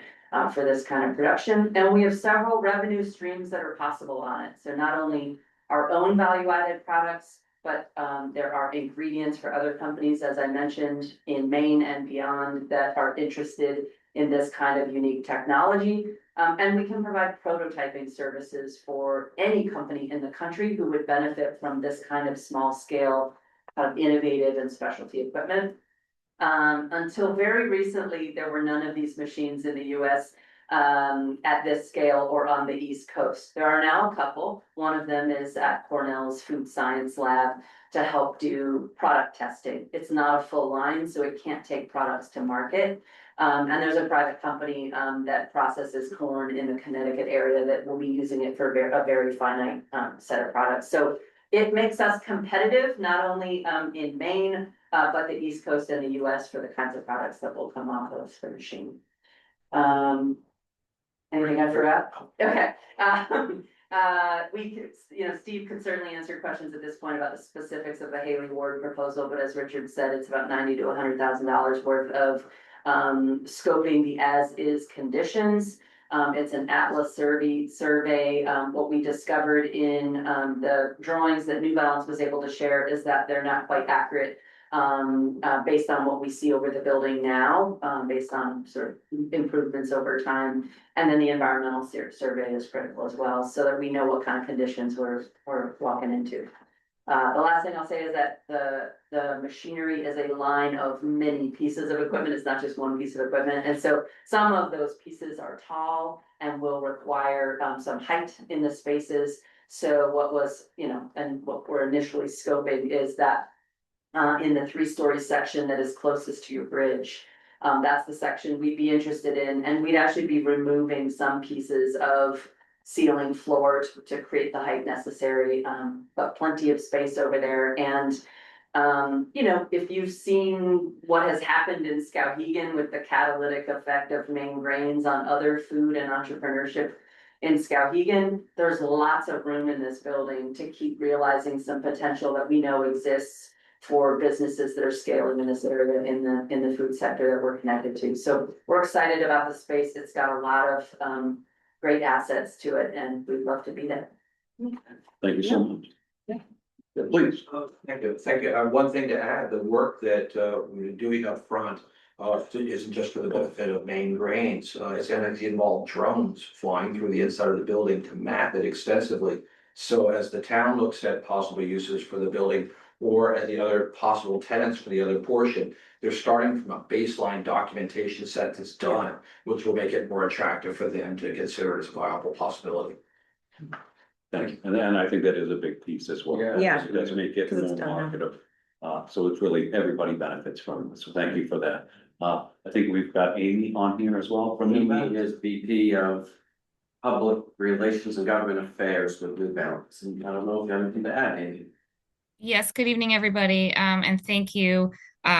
[SPEAKER 7] for this kind of production. And we have several revenue streams that are possible on it. So not only our own value added products, but there are ingredients for other companies, as I mentioned, in Maine and beyond that are interested in this kind of unique technology. And we can provide prototyping services for any company in the country who would benefit from this kind of small scale of innovative and specialty equipment. Until very recently, there were none of these machines in the US at this scale or on the East Coast. There are now a couple. One of them is at Cornell's Food Science Lab to help do product testing. It's not a full line, so it can't take products to market. And there's a private company that processes corn in the Connecticut area that will be using it for a very finite set of products. So it makes us competitive, not only in Maine, but the East Coast and the US for the kinds of products that will come off of the machine. Anything I forgot? Okay. We could, Steve could certainly answer questions at this point about the specifics of the Haley Ward proposal, but as Richard said, it's about $90,000 to $100,000 worth of scoping the as-is conditions. It's an Atlas survey. What we discovered in the drawings that New Balance was able to share is that they're not quite accurate based on what we see over the building now, based on sort of improvements over time. And then the environmental survey is critical as well, so that we know what kind of conditions we're walking into. The last thing I'll say is that the machinery is a line of many pieces of equipment. It's not just one piece of equipment. And so some of those pieces are tall and will require some height in the spaces. So what was, and what we're initially scoping is that in the 3-story section that is closest to your bridge. That's the section we'd be interested in, and we'd actually be removing some pieces of ceiling floor to create the height necessary, but plenty of space over there. And you know, if you've seen what has happened in Skowhegan with the catalytic effect of Maine grains on other food and entrepreneurship in Skowhegan, there's lots of room in this building to keep realizing some potential that we know exists for businesses that are scaling in this area in the food sector that we're connected to. So we're excited about the space. It's got a lot of great assets to it, and we'd love to be there.
[SPEAKER 1] Thank you so much.
[SPEAKER 7] Yeah.
[SPEAKER 1] Yeah, please.
[SPEAKER 8] Thank you, thank you. One thing to add, the work that we're doing up front isn't just for the benefit of Maine Grains. It's gonna involve drones flying through the inside of the building to map it extensively. So as the town looks at possible uses for the building or at the other possible tenants for the other portion, they're starting from a baseline documentation set that's done, which will make it more attractive for them to consider as a viable possibility.
[SPEAKER 1] Thank you. And then I think that is a big piece as well.
[SPEAKER 2] Yeah.
[SPEAKER 1] It does make it
[SPEAKER 2] 'Cause it's
[SPEAKER 1] more
[SPEAKER 2] done now.
[SPEAKER 1] marketable. So it's really, everybody benefits from it. So thank you for that. I think we've got Amy on here as well from
[SPEAKER 5] Amy
[SPEAKER 1] Newman.
[SPEAKER 5] is VP of Public Relations and Government Affairs with New Balance, and I don't know if you have anything to add, Amy.
[SPEAKER 9] Yes, good evening, everybody, and thank you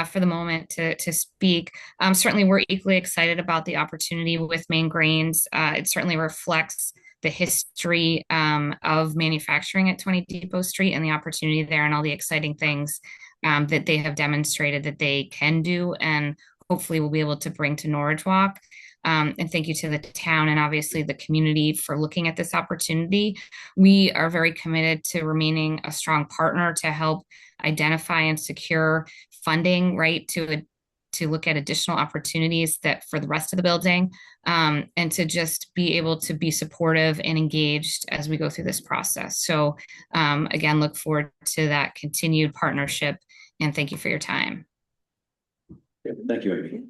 [SPEAKER 9] for the moment to speak. Certainly, we're equally excited about the opportunity with Maine Grains. It certainly reflects the history of manufacturing at 20 Depot Street and the opportunity there and all the exciting things that they have demonstrated that they can do and hopefully will be able to bring to Norridgewock. And thank you to the town and obviously the community for looking at this opportunity. We are very committed to remaining a strong partner to help identify and secure funding, right, to look at additional opportunities that for the rest of the building, and to just be able to be supportive and engaged as we go through this process. So again, look forward to that continued partnership and thank you for your time.
[SPEAKER 1] Thank you, Amy.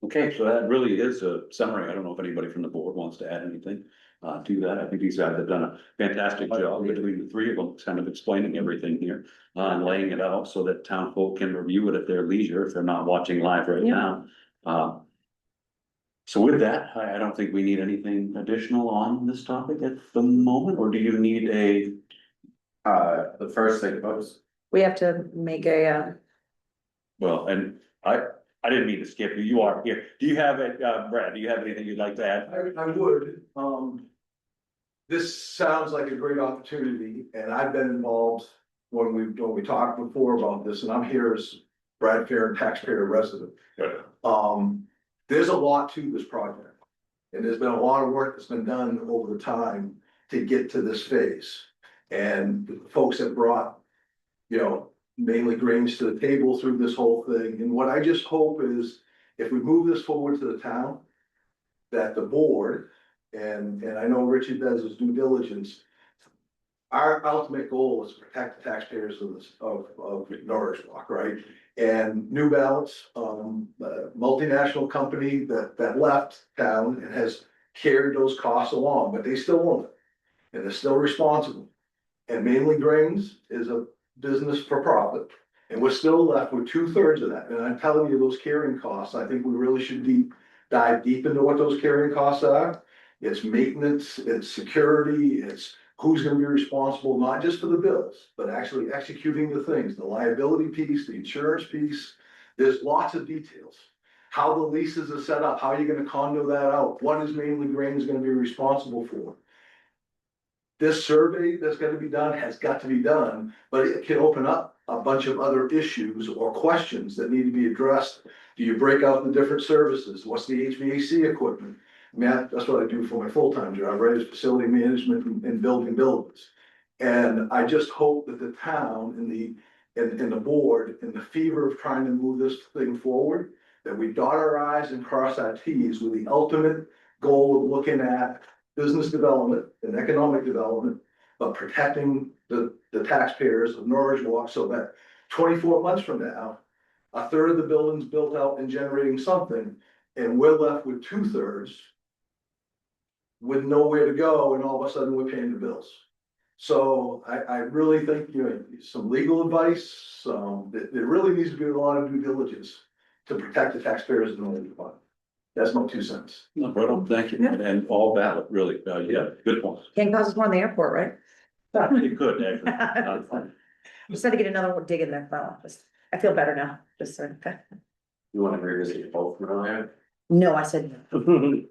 [SPEAKER 1] Okay, so that really is a summary. I don't know if anybody from the board wants to add anything to that. I think these guys have done a fantastic job between the three of them, kind of explaining everything here. And laying it out so that town folk can review it at their leisure if they're not watching live right
[SPEAKER 2] Yeah.
[SPEAKER 1] now. So with that, I don't think we need anything additional on this topic at the moment, or do you need a?
[SPEAKER 5] The first thing was,
[SPEAKER 2] We have to make a,
[SPEAKER 1] Well, and I didn't mean to skip you. You are here. Do you have it, Brad, do you have anything you'd like to add?
[SPEAKER 10] I would, this sounds like a great opportunity, and I've been involved when we talked before about this, and I'm here as Brad Fair, taxpayer resident.
[SPEAKER 1] Good.
[SPEAKER 10] There's a lot to this project, and there's been a lot of work that's been done over the time to get to this phase. And folks have brought, you know, mainly Grains to the table through this whole thing, and what I just hope is, if we move this forward to the town, that the board, and I know Richie does his due diligence. Our ultimate goal is to protect the taxpayers of this, of Norridgewock, right? And New Balance, a multinational company that left town and has carried those costs along, but they still own it. And they're still responsible. And Mainly Grains is a business for profit. And we're still left with 2/3 of that. And I'm telling you, those carrying costs, I think we really should dive deep into what those carrying costs are. It's maintenance, it's security, it's who's gonna be responsible, not just for the bills, but actually executing the things, the liability piece, the insurance piece. There's lots of details. How the leases are set up, how you're gonna condo that out, what is Mainly Grains gonna be responsible for? This survey that's gonna be done has got to be done, but it can open up a bunch of other issues or questions that need to be addressed. Do you break out the different services? What's the HVAC equipment? I mean, that's what I do for my full-time job, right, is facility management and building buildings. And I just hope that the town and the board, in the fever of trying to move this thing forward, that we dot our i's and cross our t's with the ultimate goal of looking at business development and economic development, but protecting the taxpayers of Norridgewock, so that 24 months from now, 1/3 of the building's built out and generating something, and we're left with 2/3 with nowhere to go, and all of a sudden we're paying the bills. So I really think, you know, some legal advice, there really needs to be a lot of due diligence to protect the taxpayers in the fund. That's my 2 cents.
[SPEAKER 1] No problem, thank you, and all valid, really, yeah, good point.
[SPEAKER 2] Can't cause us more in the airport, right?
[SPEAKER 1] You could, actually.
[SPEAKER 2] Just had to get another one dig in there, but I feel better now, just so, okay.
[SPEAKER 5] You wanna revisit both from earlier?
[SPEAKER 2] No, I said, no.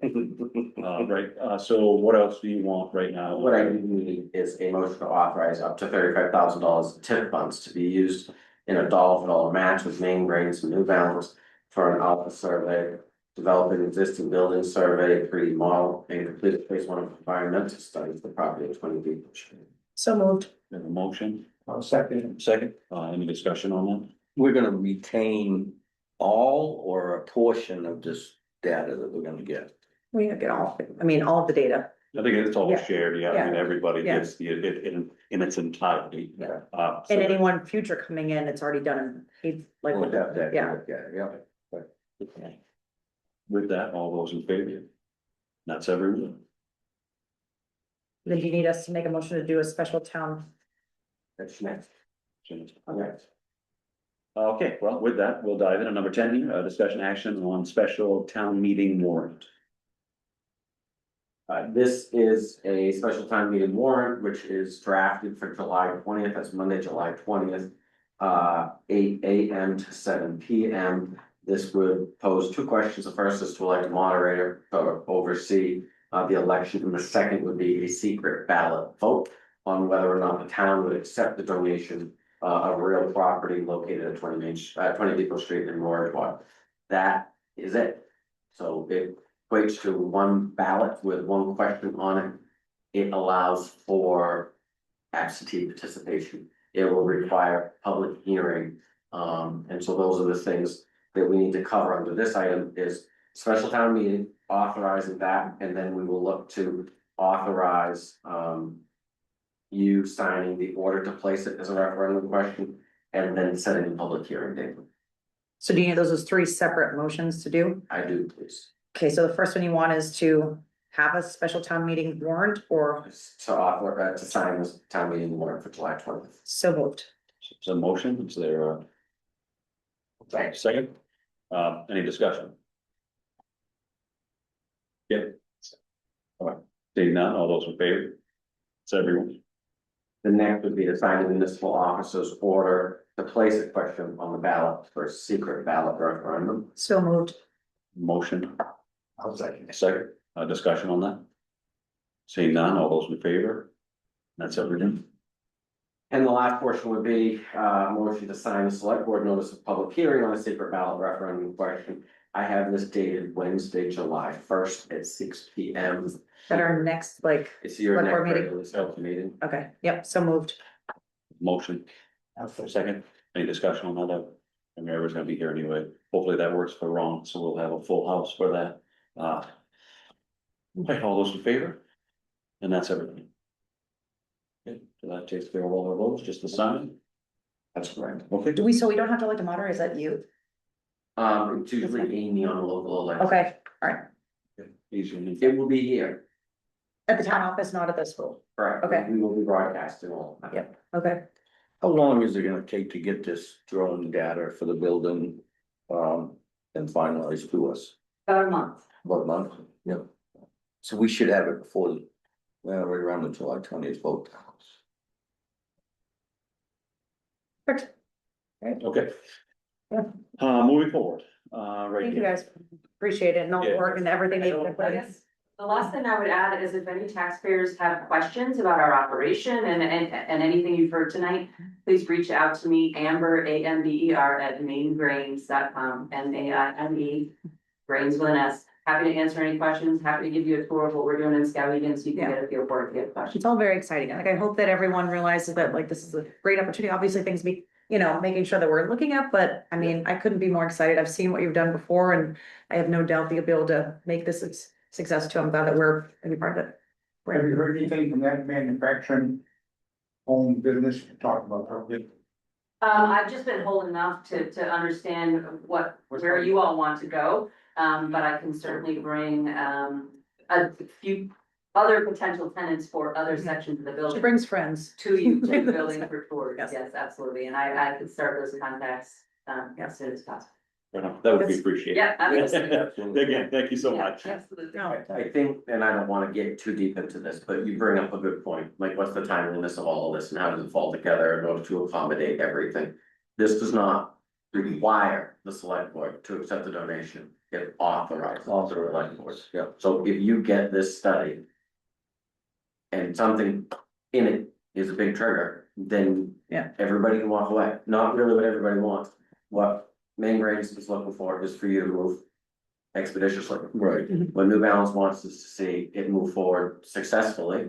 [SPEAKER 1] Right, so what else do you want right now?
[SPEAKER 5] What I need is a motion to authorize up to $35,000 in TIP funds to be used in a dollar for dollar match with Main Grains and New Balance for an office survey, develop an existing building survey, 3D model, and complete a phase 1 of environmental study for the property of 20 Depot Street.
[SPEAKER 2] So moved.
[SPEAKER 1] We have a motion,
[SPEAKER 3] Second,
[SPEAKER 1] second, any discussion on that?
[SPEAKER 3] we're gonna retain all or a portion of this data that we're gonna get.
[SPEAKER 2] We gonna get all, I mean, all of the data.
[SPEAKER 1] I think it's all
[SPEAKER 2] Yeah.
[SPEAKER 1] shared, yeah, I mean, everybody
[SPEAKER 2] Yeah.
[SPEAKER 1] gets it in its entirety.
[SPEAKER 2] Yeah.
[SPEAKER 1] So-
[SPEAKER 2] And anyone future coming in, it's already done, he's like,
[SPEAKER 3] We'll have that,
[SPEAKER 2] yeah.
[SPEAKER 3] yeah.
[SPEAKER 1] With that, all those in favor? That's everyone.
[SPEAKER 2] Then do you need us to make a motion to do a special town?
[SPEAKER 5] That's next.
[SPEAKER 2] Okay.
[SPEAKER 1] Okay, well, with that, we'll dive into number 10 here, discussion action on special town meeting warrant.
[SPEAKER 5] This is a special time meeting warrant, which is drafted for July 20th, that's Monday, July 20th. 8 AM to 7 PM. This would pose 2 questions. The first is to elect a moderator to oversee the election, and the second would be a secret ballot vote on whether or not the town would accept the donation of real property located at 20 Depot Street in Norridgewock. That is it. So it equates to 1 ballot with 1 question on it. It allows for absentee participation. It will require public hearing. And so those are the things that we need to cover under this item is special town meeting, authorizing that, and then we will look to authorize you signing the order to place it as a referendum question, and then setting a public hearing date.
[SPEAKER 2] So do you need those as 3 separate motions to do?
[SPEAKER 5] I do, please.
[SPEAKER 2] Okay, so the first one you want is to have a special town meeting warrant or
[SPEAKER 5] To author, to sign this town meeting warrant for July 20th.
[SPEAKER 2] so moved.
[SPEAKER 1] Is there a motion, is there a second? Any discussion? Yep. All right, seeing none, all those in favor? It's everyone.
[SPEAKER 5] The next would be to sign the municipal officer's order to place a question on the ballot for a secret ballot referendum.
[SPEAKER 2] So moved.
[SPEAKER 1] Motion,
[SPEAKER 3] I'll second.
[SPEAKER 1] second, discussion on that? Seeing none, all those in favor? That's everything.
[SPEAKER 5] And the last portion would be motion to sign the select board notice of public hearing on a secret ballot referendum question. I have this dated Wednesday, July 1st at 6 PM.
[SPEAKER 2] At our next, like,
[SPEAKER 5] It's your
[SPEAKER 2] Select
[SPEAKER 5] next
[SPEAKER 2] board meeting.
[SPEAKER 5] regularly scheduled meeting.
[SPEAKER 2] okay, yep, so moved.
[SPEAKER 1] Motion, second, any discussion on all that? I mean, everyone's gonna be here anyway, hopefully that works for Ron, so we'll have a full house for that. Okay, all those in favor? And that's everything. Okay, so that takes care of all of those, just the sign,
[SPEAKER 5] That's correct.
[SPEAKER 1] okay?
[SPEAKER 2] Do we, so we don't have to elect a moderator, is that you?
[SPEAKER 5] It's usually Amy on the local election.
[SPEAKER 2] Okay, all right,
[SPEAKER 1] Easy.
[SPEAKER 5] It will be here,
[SPEAKER 2] at the town office, not at the school,
[SPEAKER 5] correct?
[SPEAKER 2] Okay.
[SPEAKER 5] We will be broadcasting all. of that.
[SPEAKER 2] Yep. okay.
[SPEAKER 3] How long is it gonna take to get this drone data for the building, and finalized to us?
[SPEAKER 7] About a month.
[SPEAKER 3] About a month? Yep. So we should have it before, right around the July 20th vote.
[SPEAKER 2] Perfect.
[SPEAKER 1] Okay.
[SPEAKER 2] Yeah.
[SPEAKER 1] Moving forward, right
[SPEAKER 2] Thank you
[SPEAKER 1] here.
[SPEAKER 2] guys, appreciate it, and all the
[SPEAKER 1] Yeah.
[SPEAKER 2] work and everything that you put
[SPEAKER 7] I
[SPEAKER 2] in.
[SPEAKER 7] guess the last thing I would add is if any taxpayers have questions about our operation and anything you've heard tonight, please reach out to me, Amber, AMBER @maingrains.com, MAIME, grains with an S. Happy to answer any questions, happy to give you a tour of what we're doing in Skowhegan, so you can get a feel for it if you have questions.
[SPEAKER 2] It's all very exciting, like, I hope that everyone realizes that, like, this is a great opportunity, obviously things be, you know, making sure that we're looking at, but I mean, I couldn't be more excited, I've seen what you've done before, and I have no doubt that you'll be able to make this a success too, I'm glad that we're gonna be part of it.
[SPEAKER 4] Have you heard anything from that manufacturing home business you talked about earlier?
[SPEAKER 7] I've just been holding enough to understand where you all want to go. But I can certainly bring, a few other potential tenants for other sections of the
[SPEAKER 2] She
[SPEAKER 7] building.
[SPEAKER 2] brings friends.
[SPEAKER 7] To you, to the building for tours,
[SPEAKER 2] Yes.
[SPEAKER 7] yes, absolutely, and I could start those contacts, as soon as possible.
[SPEAKER 1] That would be appreciated.
[SPEAKER 7] Yeah, absolutely.
[SPEAKER 1] Again, thank you so
[SPEAKER 7] Yeah,
[SPEAKER 1] much.
[SPEAKER 7] Absolutely.
[SPEAKER 2] No,
[SPEAKER 5] I think, and I don't wanna get too deep into this, but you bring up a good point, like what's the timeliness of all of this and how does it fall together in order to accommodate everything? This does not require the select board to accept the donation, it authorizes the select board.
[SPEAKER 3] Yeah.
[SPEAKER 5] So if you get this study. And something in it is a big trigger, then.
[SPEAKER 2] Yeah.
[SPEAKER 5] Everybody can walk away, not really what everybody wants, what Main Grains is looking for is for you to move expeditiously.
[SPEAKER 3] Right.
[SPEAKER 5] What New Balance wants is to see it move forward successfully.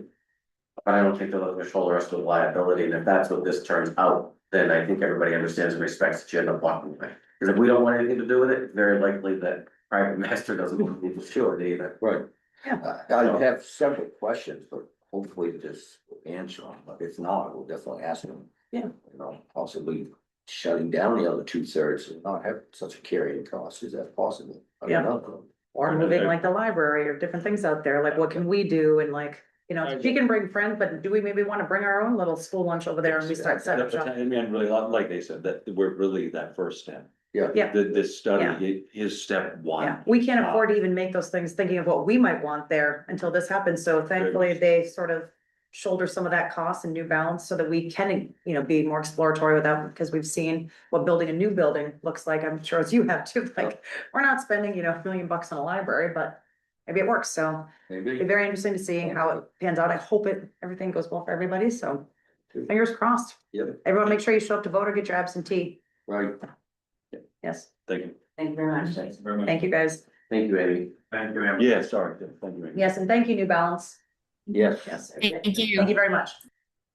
[SPEAKER 5] But I don't think they're looking to shoulder us with liability, and if that's what this turns out, then I think everybody understands and respects that you end up walking away. Because if we don't want anything to do with it, it's very likely that private master doesn't want to be secured either.
[SPEAKER 3] Right.
[SPEAKER 2] Yeah.
[SPEAKER 3] I have several questions, but hopefully this will answer them, but if not, we'll definitely ask them.
[SPEAKER 2] Yeah.
[SPEAKER 3] You know, possibly shutting down the other 2/3 and not have such a carrying cost, is that possible? I don't
[SPEAKER 2] Yeah.
[SPEAKER 3] know.
[SPEAKER 2] Or moving like the library or different things out there, like what can we do and like, you know, she can bring friends, but do we maybe wanna bring our own little school lunch over there and we start setting up shop?
[SPEAKER 1] And really, like they said, that we're really that first step.
[SPEAKER 3] Yeah.
[SPEAKER 2] Yeah.
[SPEAKER 1] This study is step one.
[SPEAKER 2] Yeah, we can't afford to even make those things thinking of what we might want there until this happens, so thankfully they sort of shoulder some of that cost in New Balance so that we can, you know, be more exploratory with them, because we've seen what building a new building looks like, I'm sure as you have too, like, we're not spending, you know, $1 million on a library, but maybe it works, so it'd be
[SPEAKER 3] Maybe.
[SPEAKER 2] very interesting to see how it pans out. I hope everything goes well for everybody, so fingers crossed.
[SPEAKER 3] Yep.
[SPEAKER 2] Everyone, make sure you show up to vote or get your absentee.
[SPEAKER 3] Right.
[SPEAKER 2] Yes,
[SPEAKER 1] Thank you.
[SPEAKER 7] Thank you very much.
[SPEAKER 2] thank you, guys.
[SPEAKER 5] Thank you, Amy.
[SPEAKER 6] Thank you, Amber.
[SPEAKER 1] Yeah, sorry, thank you. Amy.
[SPEAKER 2] Yes, and thank you, New Balance.
[SPEAKER 3] Yes.
[SPEAKER 2] Yes.
[SPEAKER 9] Thank
[SPEAKER 2] Thank
[SPEAKER 9] you.
[SPEAKER 2] you very much.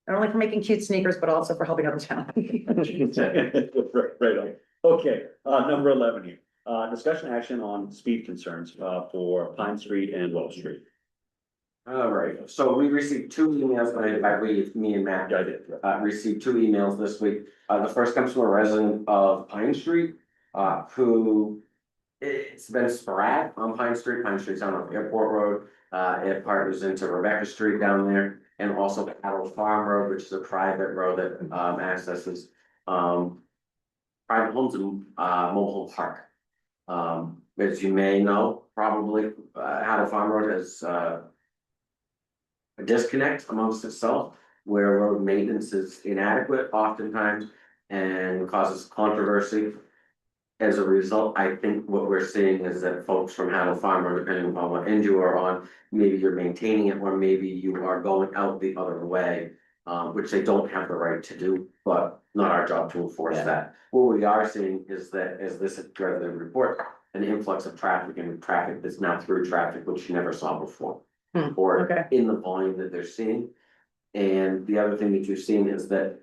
[SPEAKER 2] Not only for making cute sneakers, but also for helping out the town.
[SPEAKER 1] Right on. Okay, number 11 here, discussion action on speed concerns, for Pine Street and Willow Street.
[SPEAKER 5] All right, so we received two emails, me and Matt.
[SPEAKER 1] Yeah, I did.
[SPEAKER 5] Received two emails this week. The first comes from a resident of Pine Street, who. It's been sporadic on Pine Street. Pine Street's on Airport Road. It partners into Rebecca Street down there, and also Cattle Farm Road, which is a private road that accesses private homes in mobile home park. As you may know, probably Cattle Farm Road has a disconnect amongst itself, where road maintenance is inadequate oftentimes and causes controversy. As a result, I think what we're seeing is that folks from Hattle Farm, or depending upon what end you are on, maybe you're maintaining it, or maybe you are going out the other way. Which they don't have the right to do, but not our job to enforce
[SPEAKER 2] Yeah.
[SPEAKER 5] that. What we are seeing is that, as this resident report, an influx of traffic, and traffic that's now through traffic, which you never saw before. Or
[SPEAKER 2] okay.
[SPEAKER 5] in the volume that they're seeing. And the other thing that you've seen is that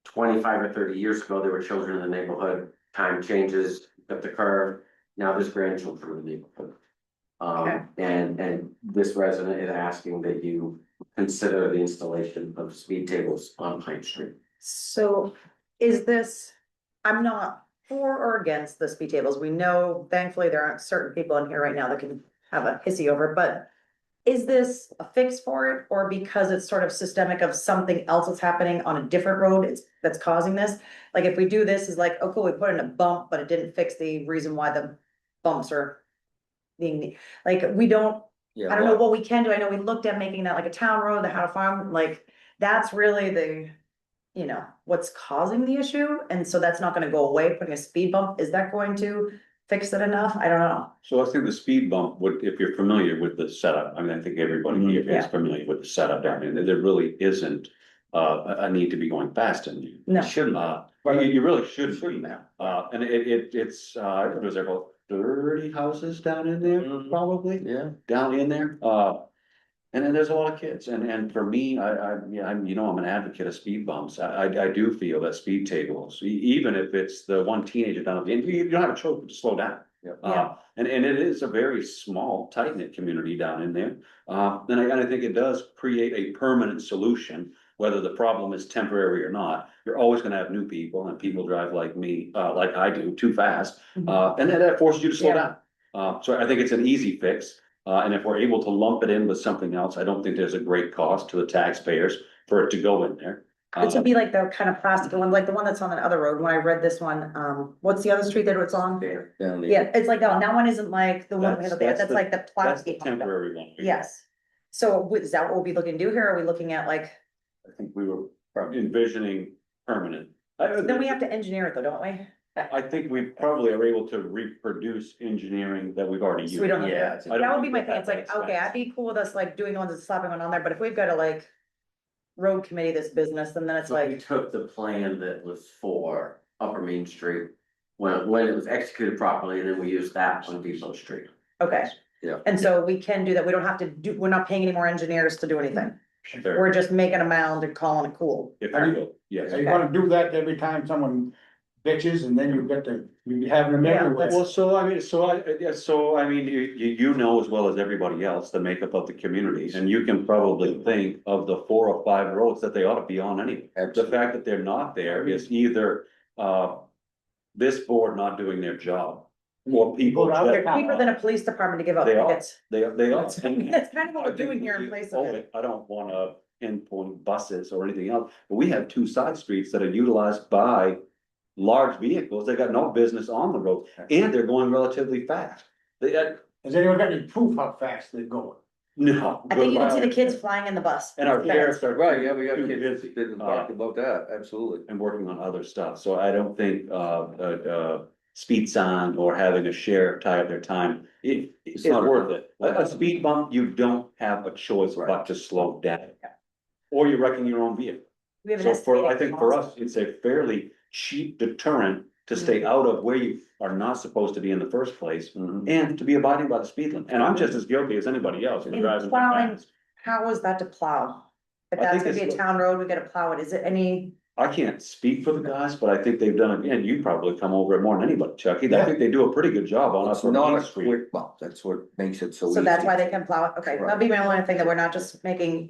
[SPEAKER 5] 25 or 30 years ago, there were children in the neighborhood, time changes, got the curve, now there's grandchildren in the neighborhood.
[SPEAKER 2] Okay.
[SPEAKER 5] And this resident is asking that you consider the installation of speed tables on Pine Street.
[SPEAKER 2] So is this, I'm not for or against the speed tables. We know thankfully there aren't certain people in here right now that can have a hissy over, but is this a fix for it, or because it's sort of systemic of something else that's happening on a different road that's causing this? Like if we do this is like, oh cool, we put in a bump, but it didn't fix the reason why the bumps are being, like, we don't, I don't know what we can do. I know we looked at making that like a town road, the How to Farm, like, that's really the, you know, what's causing the issue, and so that's not gonna go away, putting a speed bump, is that going to fix it enough? I don't know.
[SPEAKER 1] So I think the speed bump would, if you're familiar with the setup, I mean, I think everybody here
[SPEAKER 2] Yeah.
[SPEAKER 1] is familiar with the setup. I mean, there really isn't a need to be going fast in there.
[SPEAKER 2] No.
[SPEAKER 3] Shouldn't.
[SPEAKER 1] But you really shouldn't be.
[SPEAKER 3] Shouldn't have.
[SPEAKER 1] And it's, was there about 30 houses down in there,
[SPEAKER 3] Mhm.
[SPEAKER 1] probably?
[SPEAKER 3] Yeah.
[SPEAKER 1] Down in there, and then there's a lot of kids, and for me, I'm, you know, I'm an advocate of speed bumps, I do feel that speed tables, even if it's the one teenager down at the end, you don't have a choice but to slow down.
[SPEAKER 3] Yeah.
[SPEAKER 1] And it is a very small, tight-knit community down in there, and I think it does create a permanent solution, whether the problem is temporary or not. You're always gonna have new people, and people drive like me, like I do, too fast, and then that forces you to slow
[SPEAKER 2] Yeah.
[SPEAKER 1] down. So I think it's an easy fix. And if we're able to lump it in with something else, I don't think there's a great cost to the taxpayers for it to go in there.
[SPEAKER 2] This would be like the kind of plastic one, like the one that's on the other road. When I read this one, what's the other street that it's on?
[SPEAKER 3] Down there.
[SPEAKER 2] Yeah, it's like that one. That one isn't like the one, that's like the
[SPEAKER 1] That's the
[SPEAKER 2] plastic.
[SPEAKER 1] temporary one.
[SPEAKER 2] Yes. So is that what we'll be looking to do here? Are we looking at like,
[SPEAKER 1] I think we were envisioning permanent.
[SPEAKER 2] then we have to engineer it though, don't we?
[SPEAKER 1] I think we probably are able to reproduce engineering that we've already used.
[SPEAKER 2] So we don't have
[SPEAKER 3] Yeah.
[SPEAKER 2] to, that would be my thing. It's like, okay, I'd be cool with us like doing the ones that's slapping one on there, but if we've got to like road committee this business, and then it's
[SPEAKER 5] So we
[SPEAKER 2] like,
[SPEAKER 5] took the plan that was for Upper Main Street, when it was executed properly, and then we used that on Depot Street.
[SPEAKER 2] okay.
[SPEAKER 3] Yeah.
[SPEAKER 2] And so we can do that. We don't have to do, we're not paying any more engineers to do anything.
[SPEAKER 1] Sure.
[SPEAKER 2] We're just making a mound and calling it cool.
[SPEAKER 1] If you will, yes.
[SPEAKER 4] Are you gonna do that every time someone bitches and then you get to, you having them
[SPEAKER 2] Yeah,
[SPEAKER 4] everywhere?
[SPEAKER 1] Well, so I mean, you know as well as everybody else, the makeup of the community, and you can probably think of the 4 or 5 roads that they ought to be on anyway. The fact that they're not there is either, this board not doing their job, or people
[SPEAKER 4] Well, I'll
[SPEAKER 1] that,
[SPEAKER 4] take-
[SPEAKER 2] Cheaper than a police department to give out
[SPEAKER 1] They are.
[SPEAKER 2] tickets.
[SPEAKER 1] they are.
[SPEAKER 2] That's kind of what we're doing here in place of it.
[SPEAKER 1] I don't wanna pinpoint buses or anything else, but we have 2 side streets that are utilized by large vehicles. They got no business on the road, and they're going relatively fast. They,
[SPEAKER 4] Has anyone got any proof how fast they're going?
[SPEAKER 1] no.
[SPEAKER 2] I think you can see the kids flying in the bus.
[SPEAKER 1] And our sheriffs are.
[SPEAKER 3] Right, yeah, we got
[SPEAKER 1] too
[SPEAKER 3] kids
[SPEAKER 1] busy,
[SPEAKER 3] that talk about that, absolutely.
[SPEAKER 1] and working on other stuff, so I don't think, speed sign or having a sheriff tie up their time, it's not worth it. A speed bump, you don't have a choice but to slow down. Or you're wrecking your own vehicle.
[SPEAKER 2] We have an
[SPEAKER 1] So for, I
[SPEAKER 2] estimated
[SPEAKER 1] think for
[SPEAKER 2] cost.
[SPEAKER 1] us, it's a fairly cheap deterrent to
[SPEAKER 2] Mm-hmm.
[SPEAKER 1] stay out of where you are not supposed to be in the first place.
[SPEAKER 3] Mhm.
[SPEAKER 1] And to be abiding by the speed limit, and I'm just as guilty as anybody else who
[SPEAKER 2] In
[SPEAKER 1] drives.
[SPEAKER 2] plowing, how is that to plow? If
[SPEAKER 1] I
[SPEAKER 2] that's
[SPEAKER 1] think
[SPEAKER 2] gonna be a
[SPEAKER 1] it's-
[SPEAKER 2] town road, we gotta plow it. Is it any,
[SPEAKER 1] I can't speak for the guys, but I think they've done it, and you probably come over it more than anybody, Chucky, I
[SPEAKER 4] Yeah.
[SPEAKER 1] think they do a pretty good job on
[SPEAKER 3] It's
[SPEAKER 1] Upper
[SPEAKER 3] not
[SPEAKER 1] Main
[SPEAKER 3] a
[SPEAKER 1] Street.
[SPEAKER 3] quick, well, that's what makes it so easy.
[SPEAKER 2] so that's why they can plow it? Okay, that'll
[SPEAKER 3] Right.
[SPEAKER 2] be my only thing, that we're not just making,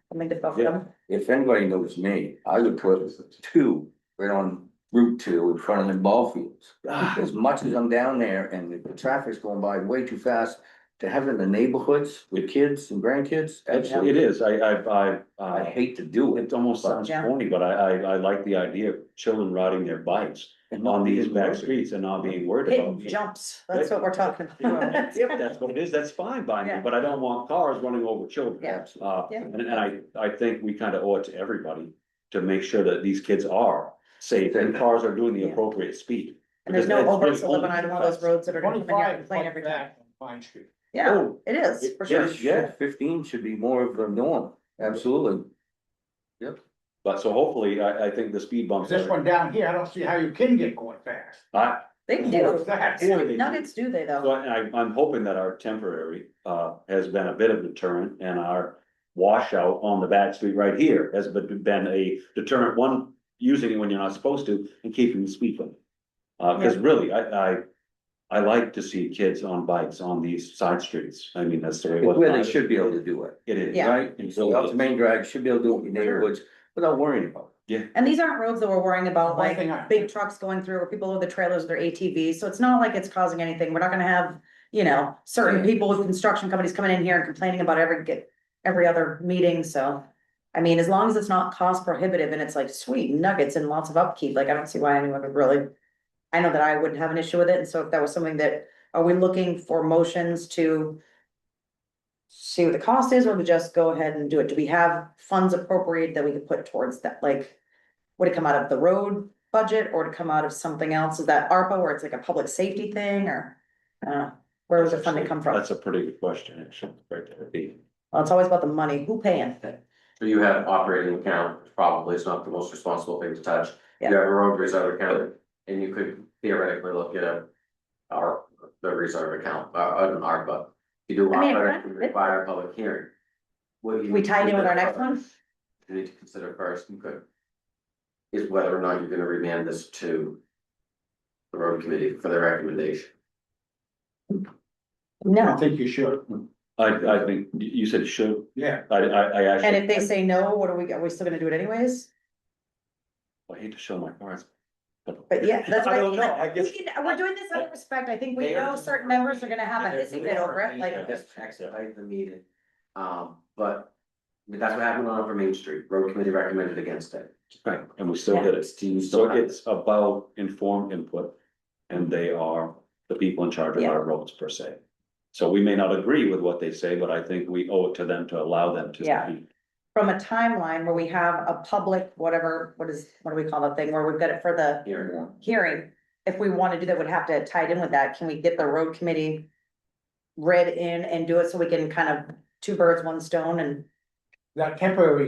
[SPEAKER 2] something difficult for them.
[SPEAKER 3] If anybody knows me, I would put 2 right on Route 2 in front of the ball fields. As much as I'm down there and the traffic's going by way too fast, to have it in the neighborhoods with kids and grandkids,
[SPEAKER 1] It
[SPEAKER 3] absolutely.
[SPEAKER 1] is,
[SPEAKER 3] I hate to do it.
[SPEAKER 1] it almost sounds
[SPEAKER 2] Yeah.
[SPEAKER 1] corny, but I like the idea of children riding their bikes
[SPEAKER 3] And
[SPEAKER 1] on
[SPEAKER 3] not
[SPEAKER 1] these
[SPEAKER 3] being
[SPEAKER 1] back
[SPEAKER 3] worried.
[SPEAKER 1] streets and not being worried
[SPEAKER 2] Hitting
[SPEAKER 1] about.
[SPEAKER 2] jumps, that's what we're talking about.
[SPEAKER 1] If that's what it is, that's fine by me,
[SPEAKER 2] Yeah.
[SPEAKER 1] but I don't want cars running over children.
[SPEAKER 2] Yeah. Yeah.
[SPEAKER 1] And I think we kind of owe it to everybody to make sure that these kids are safe and cars are doing the
[SPEAKER 2] Yeah.
[SPEAKER 1] appropriate speed.
[SPEAKER 2] And there's no
[SPEAKER 1] Because
[SPEAKER 2] over
[SPEAKER 1] it's
[SPEAKER 2] to live on
[SPEAKER 1] really
[SPEAKER 2] either one of those roads that are gonna come in here and complain every time.
[SPEAKER 4] Back on Pine Street.
[SPEAKER 2] Yeah,
[SPEAKER 1] Oh,
[SPEAKER 2] it is, for sure.
[SPEAKER 3] Yes, yeah, 15 should be more of the norm, absolutely.
[SPEAKER 1] But so hopefully, I think the speed bumps.
[SPEAKER 4] This one down here, I don't see how you can get going fast.
[SPEAKER 2] They
[SPEAKER 4] What
[SPEAKER 2] do.
[SPEAKER 4] is that?
[SPEAKER 1] Yeah, they do.
[SPEAKER 2] Nuggets do they
[SPEAKER 1] So
[SPEAKER 2] though?
[SPEAKER 1] I'm hoping that our temporary, has been a bit of deterrent and our washout on the back street right here has been a deterrent, one, using it when you're not supposed to and keeping the speed limit. Cause really, I like to see kids on bikes on these side streets. I mean, that's the way. it
[SPEAKER 3] It's
[SPEAKER 1] was.
[SPEAKER 3] where they should be able to do it,
[SPEAKER 1] It is.
[SPEAKER 2] Yeah.
[SPEAKER 3] right? And so out the main drag, should be able to do it in your neighborhoods without worrying about
[SPEAKER 2] And these aren't roads that we're worrying about,
[SPEAKER 4] One
[SPEAKER 2] like
[SPEAKER 4] thing I-
[SPEAKER 2] big trucks going through, or people with the trailers, with their ATVs, so it's not like it's causing anything. We're not gonna have, certain people with construction companies coming in here and complaining about every other meeting, so. I mean, as long as it's not cost prohibitive and it's like sweet nuggets and lots of upkeep, like I don't see why anyone would really. I know that I wouldn't have an issue with it, and so if that was something that, are we looking for motions to? See what the cost is, or to just go ahead and do it? Do we have funds appropriate that we could put towards that, like? Would it come out of the road budget or to come out of something else? Is that ARPA where it's like a public safety thing or? Where would the funding come from?
[SPEAKER 1] That's a pretty good question, actually, right there.
[SPEAKER 2] Well, it's always about the money. Who paying?
[SPEAKER 5] So you have operating account, which probably is not the most responsible thing to touch. You
[SPEAKER 2] Yeah.
[SPEAKER 5] have a road reserve account, and you could theoretically look at the reserve account, an ARPA. You do
[SPEAKER 2] I mean,
[SPEAKER 5] ARPA, it require a public hearing. What you
[SPEAKER 2] We tie it in with our next one?
[SPEAKER 5] You need to consider first, you could. Is whether or not you're gonna remand this to the road committee for their recommendation.
[SPEAKER 4] I
[SPEAKER 2] No.
[SPEAKER 4] think you should,
[SPEAKER 1] I think, you said should,
[SPEAKER 4] yeah.
[SPEAKER 1] I
[SPEAKER 2] And
[SPEAKER 1] actually,
[SPEAKER 2] if they say no, what are we still gonna do it anyways?
[SPEAKER 1] I hate to show my cards.
[SPEAKER 2] But yeah, that's what
[SPEAKER 1] I don't know, I
[SPEAKER 2] we
[SPEAKER 1] guess.
[SPEAKER 2] we're doing this out of respect. I think we
[SPEAKER 5] They are-
[SPEAKER 2] know certain members are gonna have a hissy fit over it, like.
[SPEAKER 5] Just expedite the meeting, but that's what happened on Upper Main Street, road committee recommended against it.
[SPEAKER 1] Right, and we still did it.
[SPEAKER 5] Do you
[SPEAKER 1] So
[SPEAKER 5] still have
[SPEAKER 1] it's about informed input, and they are the people in charge of our roads per se. So we may not agree with what they say, but I think we owe it to them to allow them to
[SPEAKER 2] Yeah.
[SPEAKER 1] speak.
[SPEAKER 2] From a timeline where we have a public, whatever, what do we call that thing, where we've got it for the
[SPEAKER 5] here?
[SPEAKER 2] hearing. If we wanna do that, would have to tie it in with that. Can we get the road committee read in and do it so we can kind of two birds, one stone and,
[SPEAKER 4] That temporary,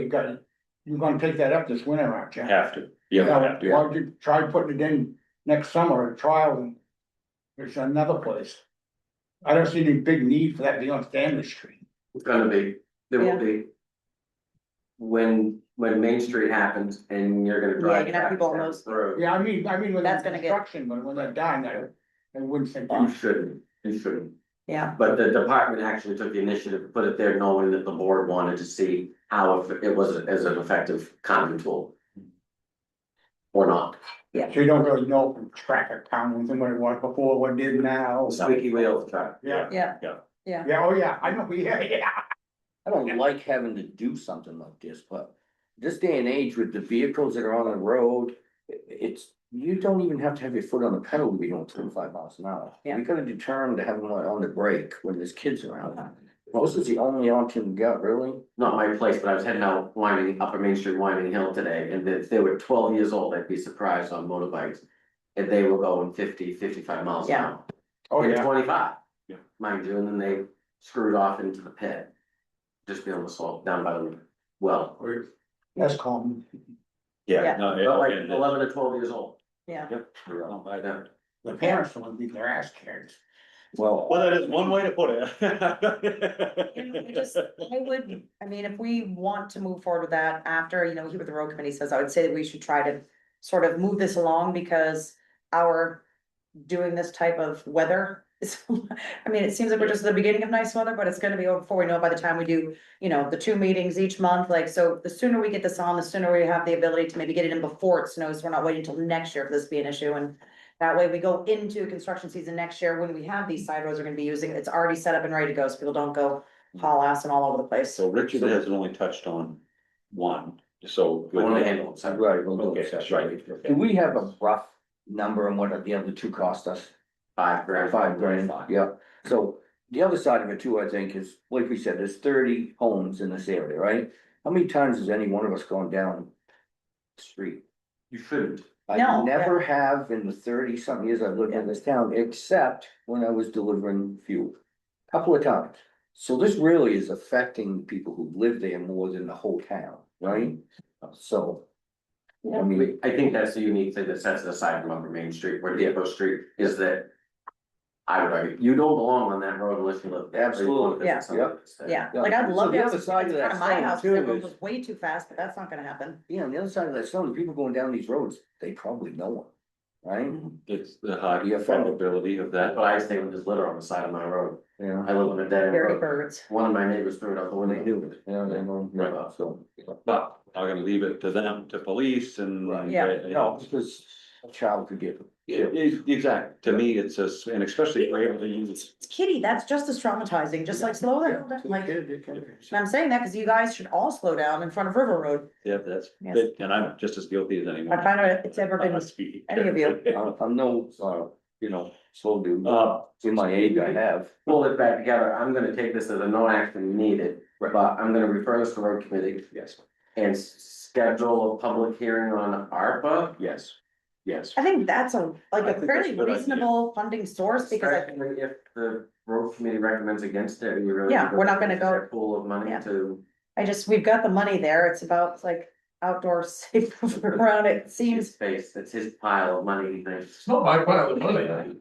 [SPEAKER 4] you're gonna take that up this winter, aren't you?
[SPEAKER 1] Have to, yeah, we have to.
[SPEAKER 4] Why don't you try putting it in next summer, a trial, and there's another place. I don't see any big need for that being on Stanley Street.
[SPEAKER 5] It's gonna be, there
[SPEAKER 2] Yeah.
[SPEAKER 5] will be. When Main Street happens and you're gonna drive.
[SPEAKER 2] you're gonna have
[SPEAKER 5] back
[SPEAKER 2] people on
[SPEAKER 5] down
[SPEAKER 2] those-
[SPEAKER 5] the road,
[SPEAKER 4] Yeah, I mean, with
[SPEAKER 2] That's
[SPEAKER 4] the
[SPEAKER 2] gonna get-
[SPEAKER 4] construction, but when they're done, I wouldn't think.
[SPEAKER 5] You shouldn't.
[SPEAKER 2] yeah.
[SPEAKER 5] But the department actually took the initiative to put it there knowing that the board wanted to see how it was as an effective counting tool. Or not,
[SPEAKER 4] So you don't really know from traffic counting and what it was before, what it is now.
[SPEAKER 5] squeaky wheel of the truck.
[SPEAKER 4] Yeah,
[SPEAKER 2] Yeah,
[SPEAKER 4] yeah, oh yeah, I know, yeah.
[SPEAKER 3] I don't like having to do something like this, but this day and age with the vehicles that are on the road, it's, you don't even have to have your foot on the pedal to be going 25 miles an hour.
[SPEAKER 2] Yeah.
[SPEAKER 3] You gotta determine to have them on the brake when there's kids around. Well, this is the only option we got, really.
[SPEAKER 5] Not my place, but I was heading out winding, Upper Main Street winding hill today, and if they were 12 years old, I'd be surprised on motorbikes. And they were going 50, 55 miles an
[SPEAKER 2] Yeah.
[SPEAKER 5] hour.
[SPEAKER 4] Oh,
[SPEAKER 5] And
[SPEAKER 4] yeah.
[SPEAKER 5] 25.
[SPEAKER 1] Yeah.
[SPEAKER 5] Mind you, and then they screwed off into the pit. Just be able to slow down by the well,
[SPEAKER 4] That's common.
[SPEAKER 1] Yeah, no,
[SPEAKER 5] but like
[SPEAKER 1] and-
[SPEAKER 5] 11 or 12 years old.
[SPEAKER 2] yeah.
[SPEAKER 1] Yep, we're all by that.
[SPEAKER 4] The parents don't beat their ass kicked.
[SPEAKER 3] Well,
[SPEAKER 1] Well, that is one way to put
[SPEAKER 2] And
[SPEAKER 1] it.
[SPEAKER 2] I just, I mean, if we want to move forward with that after, you know, hear what the road committee says, I would say that we should try to sort of move this along because our doing this type of weather is, I mean, it seems like we're just at the beginning of nice weather, but it's gonna be over before we know it by the time we do, you know, the 2 meetings each month, like, so the sooner we get this on, the sooner we have the ability to maybe get it in before it snows, we're not waiting until next year for this to be an issue, and that way we go into construction season next year, when we have these side roads we're gonna be using, it's already set up and ready to go, so people don't go haul ass and all over the place.
[SPEAKER 1] So Richard has only touched on one, so.
[SPEAKER 5] I wanna handle it.
[SPEAKER 3] right, we'll do
[SPEAKER 1] Okay,
[SPEAKER 3] it
[SPEAKER 1] that's
[SPEAKER 3] separately.
[SPEAKER 1] right.
[SPEAKER 3] Do we have a rough number on what the other two cost us?
[SPEAKER 5] $5,000.
[SPEAKER 3] 5 grand, yeah. So the other side of it too, I think, is, like we said, there's 30 homes in this area, right? How many times has any one of us gone down the street?
[SPEAKER 5] You shouldn't.
[SPEAKER 3] I
[SPEAKER 2] No,
[SPEAKER 3] never have in the 30-something years I've lived in this town, except when I was delivering fuel. Couple of times. So this really is affecting people who live there more than the whole town, right? So. I mean,
[SPEAKER 5] I think that's the unique thing that sets it aside from Upper Main Street, where Depot Street is that. I would argue, you don't belong on that road unless you live there.
[SPEAKER 3] Absolutely.
[SPEAKER 2] Yeah. Yeah,
[SPEAKER 3] Yeah.
[SPEAKER 2] like I'd
[SPEAKER 3] So
[SPEAKER 2] love
[SPEAKER 3] the
[SPEAKER 2] to have
[SPEAKER 3] other
[SPEAKER 2] some
[SPEAKER 3] side
[SPEAKER 2] kids
[SPEAKER 3] of
[SPEAKER 2] in
[SPEAKER 3] that
[SPEAKER 2] front of my
[SPEAKER 3] stone
[SPEAKER 2] house,
[SPEAKER 3] too
[SPEAKER 2] that
[SPEAKER 3] is-
[SPEAKER 2] goes way too fast, but that's not gonna happen.
[SPEAKER 3] yeah, on the other side of that stone, the people going down these roads, they probably know them, right?
[SPEAKER 1] It's the high
[SPEAKER 3] Yeah,
[SPEAKER 1] probability of
[SPEAKER 5] That's
[SPEAKER 1] that.
[SPEAKER 5] what I stay with this litter on the side of my road.
[SPEAKER 3] Yeah.
[SPEAKER 5] I live on a dead end
[SPEAKER 2] Dirty
[SPEAKER 5] road.
[SPEAKER 2] birds.
[SPEAKER 5] One of my neighbors threw it out the
[SPEAKER 3] When
[SPEAKER 5] window.
[SPEAKER 3] they do it, yeah, they know,
[SPEAKER 1] Right.
[SPEAKER 3] so.
[SPEAKER 1] But I'm gonna leave it to them, to police and.
[SPEAKER 3] Right.
[SPEAKER 2] Yeah.
[SPEAKER 3] No, because a child could get.
[SPEAKER 1] Exactly, to me, it's and especially if we're able to use.
[SPEAKER 2] It's kitty, that's just as traumatizing, just like slow down, like, and I'm saying that because you guys should all slow down in front of River Road.
[SPEAKER 1] Yeah, that's,
[SPEAKER 2] Yes.
[SPEAKER 1] and I'm just as guilty as anyone.
[SPEAKER 2] I find out it's ever been any of you.
[SPEAKER 3] I'm no, slow dude,
[SPEAKER 1] Uh,
[SPEAKER 3] in my age I have.
[SPEAKER 5] Pull it back together, I'm gonna take this as a no action needed, but I'm gonna refer this to road committee.
[SPEAKER 1] yes,
[SPEAKER 5] And schedule a public hearing on ARPA.
[SPEAKER 1] yes, yes.
[SPEAKER 2] I think that's a, like
[SPEAKER 1] I
[SPEAKER 2] a
[SPEAKER 1] think that's
[SPEAKER 2] fairly
[SPEAKER 1] a good idea.
[SPEAKER 2] reasonable funding source, because I,
[SPEAKER 5] Especially if the road committee recommends against it, you really.
[SPEAKER 2] Yeah, we're not gonna go-
[SPEAKER 5] Pool of money
[SPEAKER 2] Yeah.
[SPEAKER 5] to.
[SPEAKER 2] we've got the money there, it's about like outdoor safe around it,
[SPEAKER 5] His
[SPEAKER 2] seems.
[SPEAKER 5] space, it's his pile of money, he thinks.
[SPEAKER 6] It's not my pile of money.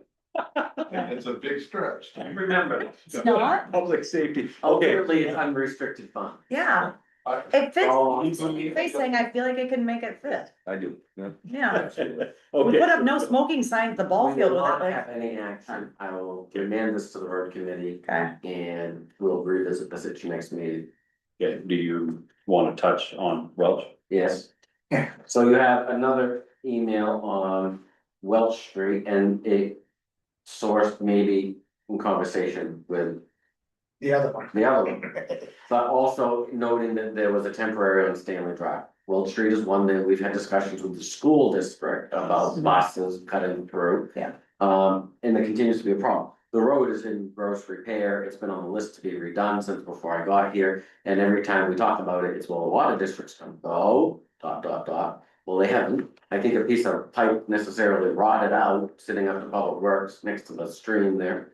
[SPEAKER 6] It's a big stretch.
[SPEAKER 5] Remember.
[SPEAKER 2] It's not,
[SPEAKER 1] Public safety, okay.
[SPEAKER 5] Ultimately, it's unrestricted fund.
[SPEAKER 2] yeah,
[SPEAKER 6] I-
[SPEAKER 2] it fits,
[SPEAKER 5] Oh,
[SPEAKER 2] facing, I feel like it can make it fit,
[SPEAKER 3] I do, yeah.
[SPEAKER 2] yeah. We
[SPEAKER 1] Okay.
[SPEAKER 2] put up no smoking signs at the ball
[SPEAKER 5] We
[SPEAKER 2] field
[SPEAKER 5] will
[SPEAKER 2] with it,
[SPEAKER 5] not
[SPEAKER 2] like,
[SPEAKER 5] have any action, I will demand this to the road committee
[SPEAKER 2] okay.
[SPEAKER 5] and we'll revisit this at your next meeting.
[SPEAKER 1] Yeah, do you wanna touch on Welch?
[SPEAKER 5] Yes. So you have another email on Welch Street and it sourced maybe in conversation with
[SPEAKER 4] The other one.
[SPEAKER 5] the other one. But also noting that there was a temporary on Stanley Drive. Welch Street is one that we've had discussions with the school district about buses cutting through.
[SPEAKER 2] Yeah.
[SPEAKER 5] And there continues to be a problem. The road is in gross repair. It's been on the list to be redone since before I got here. And every time we talk about it, it's, well, the water district's gonna go, dot, dot, dot. Well, they haven't. I think a piece of pipe necessarily rotted out, sitting up in Public Works next to the stream there.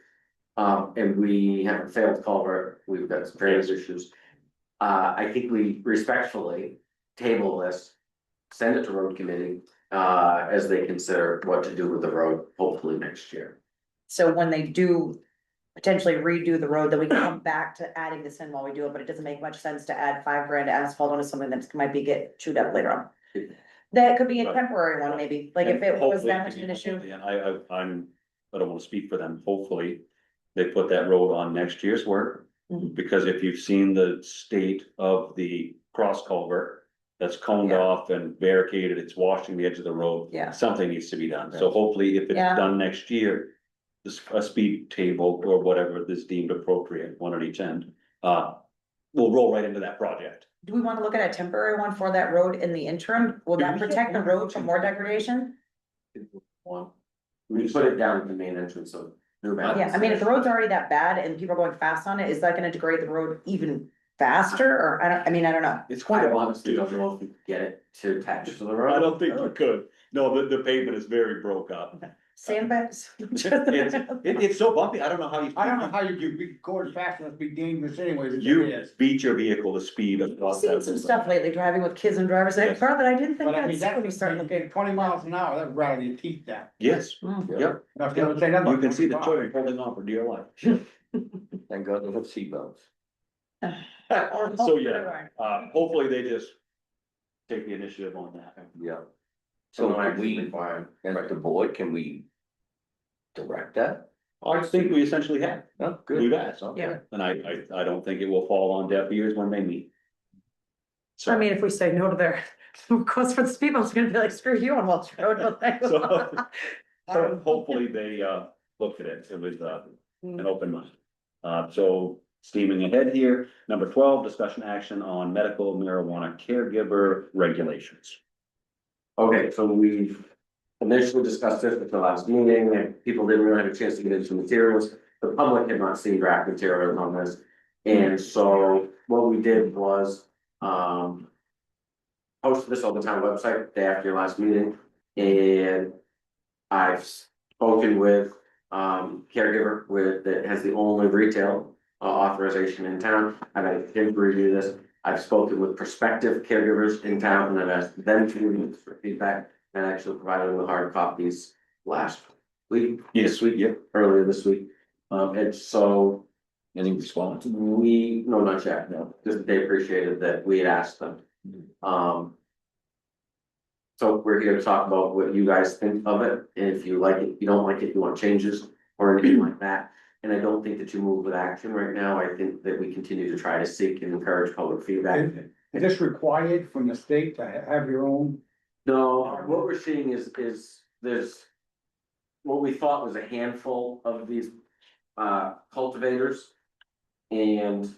[SPEAKER 5] And we have a failed culvert. We've got some drainage issues. I think we respectfully table this, send it to road committee, as they consider what to do with the road, hopefully next year.
[SPEAKER 2] So when they do potentially redo the road, then we can come back to adding this in while we do it, but it doesn't make much sense to add $5,000 asphalt onto something that might be get chewed up later on. That could be a temporary one, maybe, like if it was that much of an issue.
[SPEAKER 1] And I don't wanna speak for them, hopefully, they put that road on next year's work.
[SPEAKER 2] Mhm.
[SPEAKER 1] Because if you've seen the state of the cross culvert, that's coned
[SPEAKER 2] Yeah.
[SPEAKER 1] off and barricaded, it's washing the edge of the road.
[SPEAKER 2] Yeah.
[SPEAKER 1] Something needs to be done, so hopefully if it's
[SPEAKER 2] Yeah.
[SPEAKER 1] done next year, a speed table or whatever is deemed appropriate, one at each end, we'll roll right into that project.
[SPEAKER 2] Do we wanna look at a temporary one for that road in the interim? Will that protect the road from more degradation?
[SPEAKER 5] We put it down at the main entrance of New Balance.
[SPEAKER 2] Yeah, I mean, if the road's already that bad and people are going fast on it, is that gonna degrade the road even faster, or I don't know.
[SPEAKER 1] It's
[SPEAKER 5] I
[SPEAKER 1] quite a lot.
[SPEAKER 5] honestly don't know if we could get it to attach to the
[SPEAKER 1] I
[SPEAKER 5] road.
[SPEAKER 1] don't think you could, no, the pavement is very broke up.
[SPEAKER 2] Sandbags?
[SPEAKER 1] It's so bumpy, I don't know how you.
[SPEAKER 4] I don't know how you be going fast enough to be dangerous anyways. as it
[SPEAKER 1] You
[SPEAKER 4] is.
[SPEAKER 1] beat your vehicle to speed.
[SPEAKER 2] I've seen some stuff lately, driving with kids and drivers in the car that I didn't think
[SPEAKER 4] But I mean,
[SPEAKER 2] I'd see
[SPEAKER 4] that
[SPEAKER 2] when you start looking.
[SPEAKER 4] 20 miles an hour, that rattle your teeth down.
[SPEAKER 1] Yes,
[SPEAKER 2] Mm.
[SPEAKER 1] yep,
[SPEAKER 4] Now, if you ever say that
[SPEAKER 1] you
[SPEAKER 4] about
[SPEAKER 1] can see the
[SPEAKER 4] 25.
[SPEAKER 1] children holding on for dear life.
[SPEAKER 3] Thank God they have seatbelts.
[SPEAKER 1] So, yeah, hopefully they just take the initiative on that.
[SPEAKER 3] Yeah.
[SPEAKER 5] So
[SPEAKER 3] So
[SPEAKER 5] no
[SPEAKER 3] can
[SPEAKER 5] action
[SPEAKER 3] we,
[SPEAKER 5] required.
[SPEAKER 3] as the board, can we direct that?
[SPEAKER 1] I think we essentially have,
[SPEAKER 3] No,
[SPEAKER 1] we've asked,
[SPEAKER 2] Yeah.
[SPEAKER 1] and I don't think it will fall on deaf ears when they meet. So,
[SPEAKER 2] I mean, if we say no to their request for the speed bumps, it's gonna be like, screw you on Welch Road. no thanks.
[SPEAKER 1] so hopefully they, looked at it, with, an open mind. So steaming ahead here, number 12, discussion action on medical marijuana caregiver regulations.
[SPEAKER 5] Okay, so we've initially discussed this at the last meeting, and people didn't really have a chance to get into materials. The public had not seen draft materials on this, and so what we did was, posted this on the town website day after your last meeting, and I've spoken with, caregiver that has the only retail authorization in town, and I did review this. I've spoken with prospective caregivers in town, and I've asked them to review this for feedback, and actually provided them with hard copies last week.
[SPEAKER 1] Yes,
[SPEAKER 5] Earlier this week, and so
[SPEAKER 3] Any response?
[SPEAKER 5] no, not yet, no, just they appreciated that we had asked them. So we're here to talk about what you guys think of it, and if you like it, you don't like it, you want changes or anything like that. And I don't think that you move with action right now, I think that we continue to try to seek and encourage public feedback.
[SPEAKER 4] Is this required from the state to have your own?
[SPEAKER 5] No, what we're seeing is there's. What we thought was a handful of these cultivators. And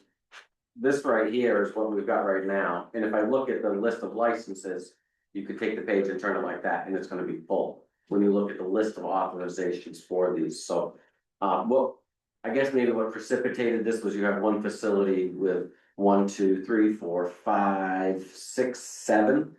[SPEAKER 5] this right here is what we've got right now, and if I look at the list of licenses. You could take the page and turn it like that, and it's gonna be full, when you look at the list of authorizations for these, so. Well, I guess maybe what precipitated this was you have one facility with 1, 2, 3, 4, 5, 6, 7.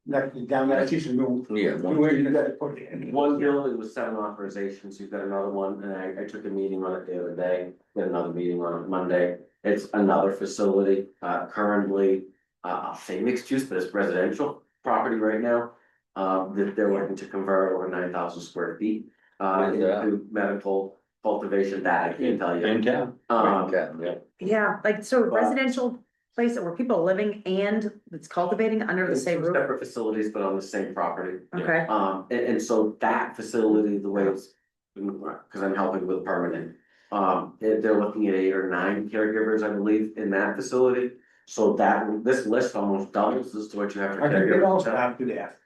[SPEAKER 4] That, down there, I see some new,
[SPEAKER 3] Yeah.
[SPEAKER 4] new ways you gotta put it in.
[SPEAKER 5] One building with 7 authorizations, you've got another one, and I took a meeting on it the other day, got another meeting on it Monday. It's another facility, currently, I'll say mixed use, but it's residential property right now. That they're looking to convert over 9,000 square feet,
[SPEAKER 3] Where's that?
[SPEAKER 5] into medical cultivation, that I can't tell you.
[SPEAKER 1] In town.
[SPEAKER 3] Yeah.
[SPEAKER 2] Yeah, like, so
[SPEAKER 5] But-
[SPEAKER 2] residential place where people are living and it's cultivating under the
[SPEAKER 5] It's
[SPEAKER 2] same
[SPEAKER 5] two
[SPEAKER 2] roof,
[SPEAKER 5] separate facilities, but on the same property.
[SPEAKER 2] okay?
[SPEAKER 5] And so that facility, the way it's, cause I'm helping with permitting. They're looking at 8 or 9 caregivers, I believe, in that facility. So that, this list almost doubles as to what you have for
[SPEAKER 4] I think they
[SPEAKER 5] caregivers.
[SPEAKER 4] also have to that.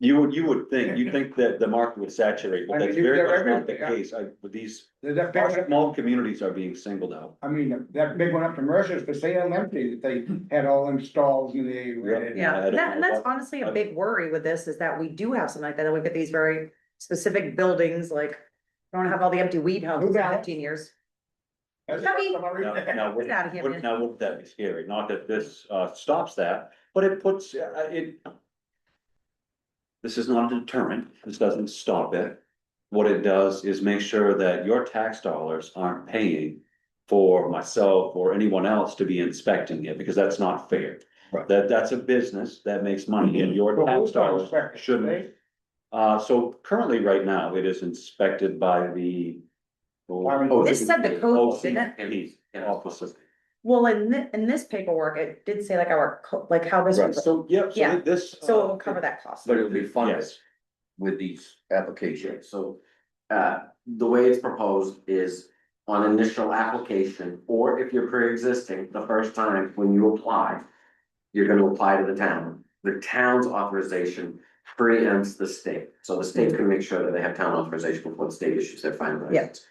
[SPEAKER 1] You would think, you think that the market would saturate, but
[SPEAKER 4] I mean,
[SPEAKER 1] that's very
[SPEAKER 4] they're
[SPEAKER 1] much not the
[SPEAKER 4] everywhere, yeah.
[SPEAKER 1] case, with these,
[SPEAKER 4] There's that big one,
[SPEAKER 1] small communities are being singled out.
[SPEAKER 4] I mean, that big one up to Mercer's for sale empty, that they had all them stalls and they rented.
[SPEAKER 2] Yeah,
[SPEAKER 1] I
[SPEAKER 2] and
[SPEAKER 1] don't
[SPEAKER 2] and
[SPEAKER 1] know
[SPEAKER 2] that's
[SPEAKER 1] what-
[SPEAKER 2] honestly a big worry with this, is that we do have something like that, and we've got these very specific buildings, like, don't have all the empty weed houses for 15 years.
[SPEAKER 4] That's
[SPEAKER 2] Happy.
[SPEAKER 4] what I'm
[SPEAKER 1] Now,
[SPEAKER 4] reading.
[SPEAKER 1] now,
[SPEAKER 2] Get out of here, man.
[SPEAKER 1] now, wouldn't that be scary? Not that this, stops that, but it puts, it. This is not a deterrent, this doesn't stop it. What it does is make sure that your tax dollars aren't paying for myself or anyone else to be inspecting it, because that's not fair.
[SPEAKER 3] Right.
[SPEAKER 1] That's a business that makes money, and your
[SPEAKER 4] But
[SPEAKER 1] tax
[SPEAKER 4] who's gonna
[SPEAKER 1] dollars
[SPEAKER 4] inspect it?
[SPEAKER 1] shouldn't.
[SPEAKER 4] They?
[SPEAKER 1] So currently, right now, it is inspected by the.
[SPEAKER 4] Oh,
[SPEAKER 2] This said the code, didn't it?
[SPEAKER 1] And he's officer.
[SPEAKER 2] Well, in this paperwork, it did say like like how this.
[SPEAKER 1] Right,
[SPEAKER 2] would-
[SPEAKER 1] so, yep,
[SPEAKER 2] Yeah.
[SPEAKER 1] so this.
[SPEAKER 2] So it'll cover that cost.
[SPEAKER 3] But it'll be funded
[SPEAKER 1] Yes.
[SPEAKER 3] with these applications.
[SPEAKER 5] So, the way it's proposed is on initial application, or if you're pre-existing, the first time when you apply, you're gonna apply to the town. The town's authorization preempts the state, so the state's gonna make sure that they have town authorization before the state issues their final
[SPEAKER 2] Yeah.
[SPEAKER 5] license.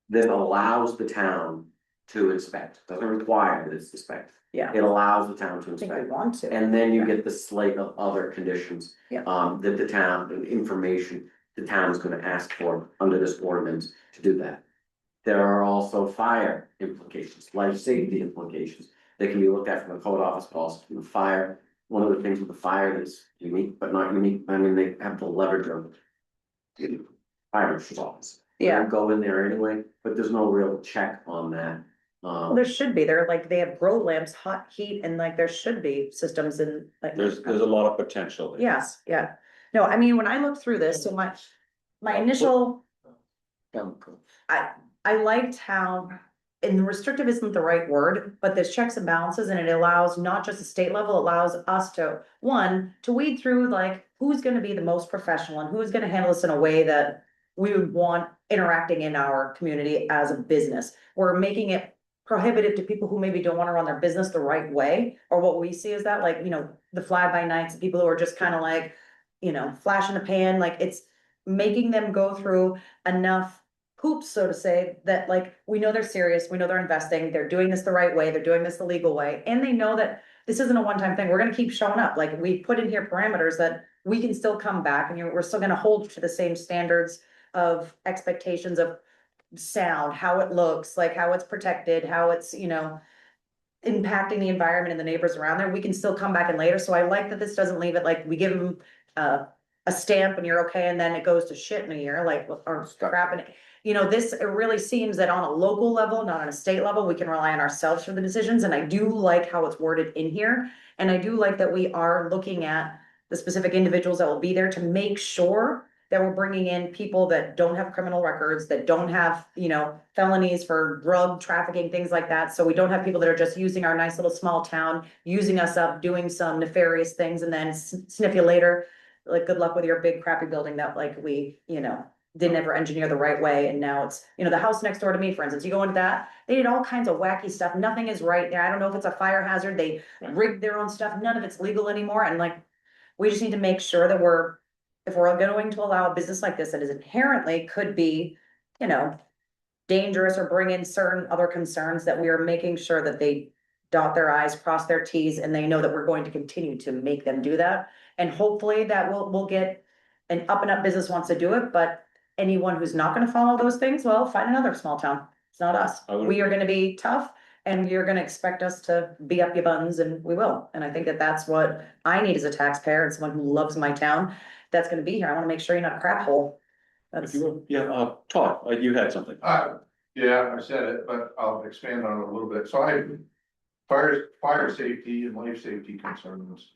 [SPEAKER 5] This allows the town to inspect, doesn't require that it's inspected.
[SPEAKER 2] Yeah.
[SPEAKER 5] It allows the town to
[SPEAKER 2] I think we
[SPEAKER 5] inspect.
[SPEAKER 2] want to.
[SPEAKER 5] And then you get the slate of other conditions.
[SPEAKER 2] Yeah.
[SPEAKER 5] That the town, and information the town is gonna ask for under this ordinance to do that. There are also fire implications, life safety implications, that can be looked at from the code office policy, from the fire. One of the things with the fire that's unique, but not unique, I mean, they have the leverage of. Fire marshal's office. They
[SPEAKER 2] Yeah.
[SPEAKER 5] Go in there anyway, but there's no real check on that.
[SPEAKER 2] Well, there should be, they're like, they have grow lamps, hot heat, and like, there should be systems in like.
[SPEAKER 1] There's a lot of potential there.
[SPEAKER 2] Yes, yeah. No, I mean, when I looked through this, so my initial,
[SPEAKER 3] Chemical.
[SPEAKER 2] I liked how, and restrictive isn't the right word, but there's checks and balances, and it allows not just the state level, it allows us to, one, to weed through like, who's gonna be the most professional and who's gonna handle this in a way that we would want interacting in our community as a business. We're making it prohibitive to people who maybe don't wanna run their business the right way, or what we see is that, like, the fly by nights, people who are just kind of like, flash in the pan, like, it's making them go through enough hoops, so to say, that like, we know they're serious, we know they're investing, they're doing this the right way, they're doing this the legal way, and they know that this isn't a one-time thing, we're gonna keep showing up, like, we put in here parameters that we can still come back, and we're still gonna hold to the same standards of expectations of sound, how it looks, like how it's protected, how it's, impacting the environment and the neighbors around there, we can still come back in later, so I like that this doesn't leave it like, we give them a stamp and you're okay, and then it goes to shit in a year, like, or crap, and this, it really seems that on a local level, not on a state level, we can rely on ourselves for the decisions, and I do like how it's worded in here. And I do like that we are looking at the specific individuals that will be there to make sure that we're bringing in people that don't have criminal records, that don't have, felonies for drug trafficking, things like that. So we don't have people that are just using our nice little small town, using us up, doing some nefarious things, and then sniff you later. Like, good luck with your big crappy building that like we, didn't ever engineer the right way, and now it's, the house next door to me, for instance, you go into that, they did all kinds of wacky stuff, nothing is right there, I don't know if it's a fire hazard, they rigged their own stuff, none of it's legal anymore, and like, we just need to make sure that if we're going to allow a business like this that is inherently could be, dangerous or bring in certain other concerns, that we are making sure that they dot their i's, cross their t's, and they know that we're going to continue to make them do that. And hopefully that we'll get an up and up business wants to do it, but anyone who's not gonna follow those things, well, find another small town. It's not us. We are gonna be tough, and you're gonna expect us to be up your buns, and we will. And I think that that's what I need as a taxpayer and someone who loves my town that's gonna be here. I wanna make sure you're not a crap hole. That's,
[SPEAKER 1] Yeah, Todd, you had something.
[SPEAKER 6] Yeah, I said it, but I'll expand on it a little bit. So I have fire safety and life safety concerns.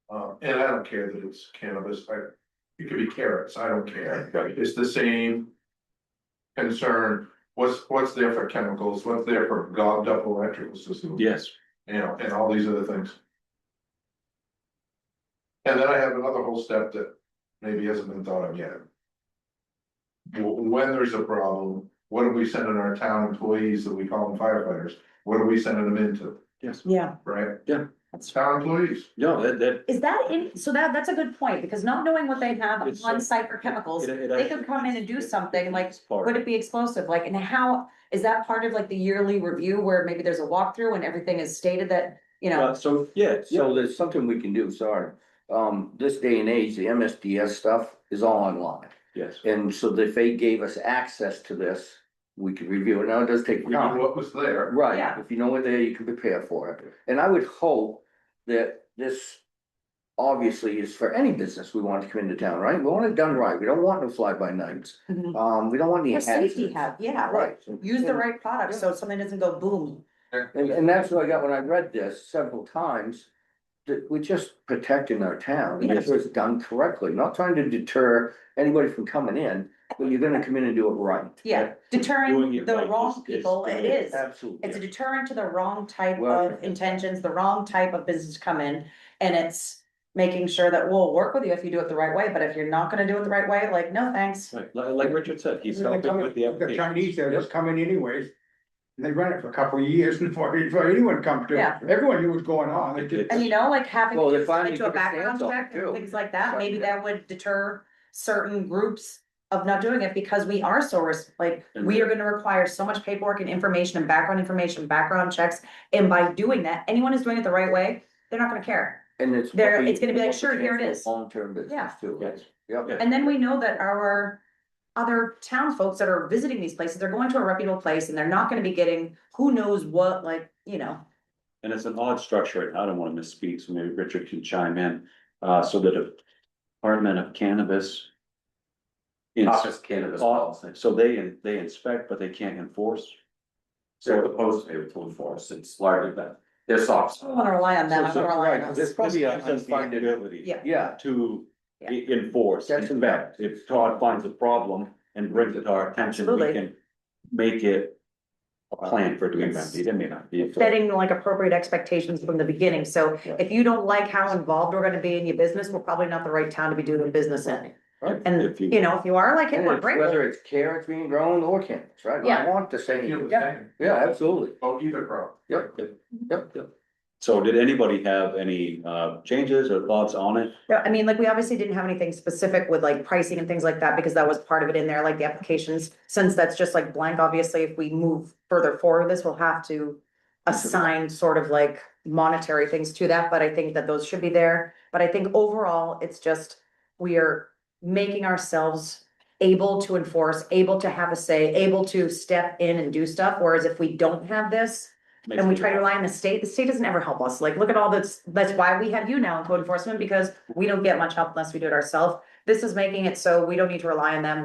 [SPEAKER 6] And I don't care that it's cannabis, it could be carrots, I don't care. It's the same concern. What's there for chemicals? What's there for gobbed up electrical systems?
[SPEAKER 1] Yes.
[SPEAKER 6] And all these other things. And then I have another whole step that maybe hasn't been thought of yet. When there's a problem, what are we sending our town employees that we call them firefighters? What are we sending them into,
[SPEAKER 1] Yes.
[SPEAKER 2] yeah,
[SPEAKER 6] right? town employees.
[SPEAKER 1] No, that.
[SPEAKER 2] Is that in, so that's a good point, because not knowing what they have
[SPEAKER 1] It's-
[SPEAKER 2] on site for chemicals,
[SPEAKER 1] it
[SPEAKER 2] they
[SPEAKER 1] actually-
[SPEAKER 2] could come in and do something like,
[SPEAKER 1] it's part-
[SPEAKER 2] would it be explosive, like, and how? Is that part of like the yearly review where maybe there's a walkthrough and everything is stated that, you know?
[SPEAKER 1] So, yeah,
[SPEAKER 3] So there's something we can do, sorry. This day and age, the MSDS stuff is all online.
[SPEAKER 1] yes.
[SPEAKER 3] And so if they gave us access to this, we could review it. Now, it does take
[SPEAKER 6] We knew
[SPEAKER 3] time.
[SPEAKER 6] what was there.
[SPEAKER 3] Right,
[SPEAKER 2] Yeah.
[SPEAKER 3] if you know what there, you can prepare for it. And I would hope that this obviously is for any business we want to come into town, right? We want it done right. We don't want no fly-by-nights.
[SPEAKER 2] Mhm.
[SPEAKER 3] We don't want any
[SPEAKER 2] Or safety
[SPEAKER 3] hazards.
[SPEAKER 2] have, yeah, like,
[SPEAKER 3] Right.
[SPEAKER 2] use the right product, so something doesn't go boom.
[SPEAKER 3] And that's what I got when I read this several times, that we're just protecting our town, and if it's done correctly, not trying to deter anybody from coming in, but you're gonna come in and do it right.
[SPEAKER 2] Yeah,
[SPEAKER 1] Doing
[SPEAKER 2] deterring
[SPEAKER 1] it
[SPEAKER 2] the
[SPEAKER 1] right
[SPEAKER 2] wrong
[SPEAKER 1] is-
[SPEAKER 2] people, it is.
[SPEAKER 3] Absolutely.
[SPEAKER 2] It's a deterrent to the wrong type
[SPEAKER 3] Well-
[SPEAKER 2] of intentions, the wrong type of business to come in, and it's making sure that we'll work with you if you do it the right way, but if you're not gonna do it the right way, like, no, thanks.
[SPEAKER 1] Right, like Richard said, he's
[SPEAKER 4] They
[SPEAKER 1] helping
[SPEAKER 4] come
[SPEAKER 1] with the
[SPEAKER 4] The
[SPEAKER 1] application.
[SPEAKER 4] Chinese, they're just coming anyways. And they run it for a couple of years before anyone comes to,
[SPEAKER 2] Yeah.
[SPEAKER 4] everyone knew what's going on. They just-
[SPEAKER 2] And you know, like having
[SPEAKER 3] Well,
[SPEAKER 2] to
[SPEAKER 3] they finally
[SPEAKER 2] into a
[SPEAKER 3] took a
[SPEAKER 2] background
[SPEAKER 3] stance on it,
[SPEAKER 2] check and
[SPEAKER 3] too.
[SPEAKER 2] things like that, maybe
[SPEAKER 3] Yeah.
[SPEAKER 2] that would deter certain groups of not doing it because we are so like, we are gonna require so much paperwork and information, background checks. And by doing that, anyone who's doing it the right way, they're not gonna care.
[SPEAKER 3] And it's.
[SPEAKER 2] There-
[SPEAKER 3] probably
[SPEAKER 2] it's gonna be like,
[SPEAKER 3] more
[SPEAKER 2] sure, here it
[SPEAKER 3] potential
[SPEAKER 2] is.
[SPEAKER 3] Long-term
[SPEAKER 2] Yeah.
[SPEAKER 3] business too.
[SPEAKER 1] Yes.
[SPEAKER 3] Yep.
[SPEAKER 1] Yeah.
[SPEAKER 2] And then we know that our other town folks that are visiting these places, they're going to a reputable place and they're not gonna be getting who knows what, like, you know.
[SPEAKER 1] And it's an odd structure, and I don't wanna misspeak, so maybe Richard can chime in, so the Department of Cannabis.
[SPEAKER 5] Office cannabis policy.
[SPEAKER 1] So they inspect, but they can't enforce.
[SPEAKER 5] They're supposed to be able to enforce, it's largely that, they're soft.
[SPEAKER 2] I don't wanna rely on them, I
[SPEAKER 1] So-
[SPEAKER 2] wanna rely on
[SPEAKER 3] right,
[SPEAKER 2] us.
[SPEAKER 3] there's probably a
[SPEAKER 1] This gives us the
[SPEAKER 3] unfunded-
[SPEAKER 1] ability
[SPEAKER 2] Yeah.
[SPEAKER 3] Yeah,
[SPEAKER 1] to
[SPEAKER 2] Yeah.
[SPEAKER 1] enforce,
[SPEAKER 3] That's
[SPEAKER 1] inspect. If Todd finds a problem and brings it to our attention, we
[SPEAKER 2] Absolutely.
[SPEAKER 1] can make it a plan for it to be remedied. It may not be.
[SPEAKER 2] Setting like appropriate expectations from the beginning, so if you don't like how involved we're gonna be in your business, we're probably not the right town to be doing business in.
[SPEAKER 3] right.
[SPEAKER 2] And,
[SPEAKER 1] If you-
[SPEAKER 2] you know, if you are like, hey,
[SPEAKER 3] And
[SPEAKER 2] we're
[SPEAKER 3] it's,
[SPEAKER 2] great.
[SPEAKER 3] whether it's carrots being grown or cannabis, right?
[SPEAKER 2] Yeah.
[SPEAKER 3] I want the
[SPEAKER 6] Feel
[SPEAKER 3] same.
[SPEAKER 6] the same.
[SPEAKER 3] Yeah, absolutely.
[SPEAKER 6] Oh, either crop.
[SPEAKER 3] Yep, yep.
[SPEAKER 1] So did anybody have any changes or thoughts on it?
[SPEAKER 2] Yeah, I mean, like, we obviously didn't have anything specific with like pricing and things like that, because that was part of it in there, like the applications. Since that's just like blank, obviously, if we move further forward, this will have to assign sort of like monetary things to that, but I think that those should be there. But I think overall, it's just, we are making ourselves able to enforce, able to have a say, able to step in and do stuff, whereas if we don't have this, and we try to rely on the state doesn't ever help us, like, look at all this, that's why we have you now in code enforcement, because we don't get much help unless we do it ourselves. This is making it so we don't need to rely on them,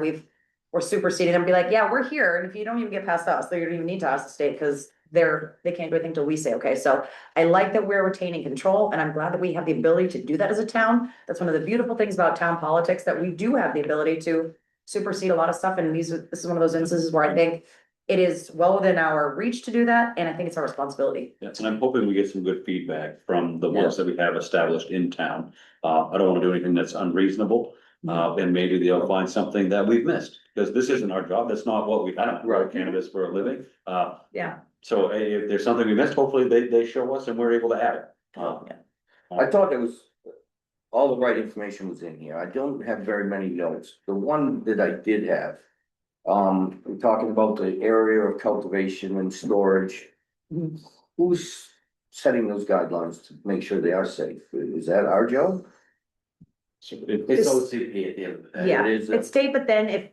[SPEAKER 2] we're superseding them, be like, yeah, we're here, and if you don't even get past us, then you don't even need to ask the state, cause they can't do anything till we say, okay, so I like that we're retaining control, and I'm glad that we have the ability to do that as a town. That's one of the beautiful things about town politics, that we do have the ability to supersede a lot of stuff, and this is one of those instances where I think it is well within our reach to do that, and I think it's our responsibility.
[SPEAKER 1] Yes, and I'm hoping we get some good feedback from the ones that we have established in town. I don't wanna do anything that's unreasonable, and maybe they'll find something that we've missed, because this isn't our job, that's not what we, I don't grow cannabis for a living.
[SPEAKER 2] Yeah.
[SPEAKER 1] So if there's something we missed, hopefully they show us and we're able to add it.
[SPEAKER 3] I thought it was, all the right information was in here. I don't have very many notes. The one that I did have. We're talking about the area of cultivation and storage.
[SPEAKER 2] Mhm.
[SPEAKER 3] Who's setting those guidelines to make sure they are safe? Is that our job?
[SPEAKER 1] So
[SPEAKER 5] It's
[SPEAKER 2] This-
[SPEAKER 5] OCP at the end of the day.
[SPEAKER 2] Yeah,
[SPEAKER 3] It is,
[SPEAKER 2] it's state, but then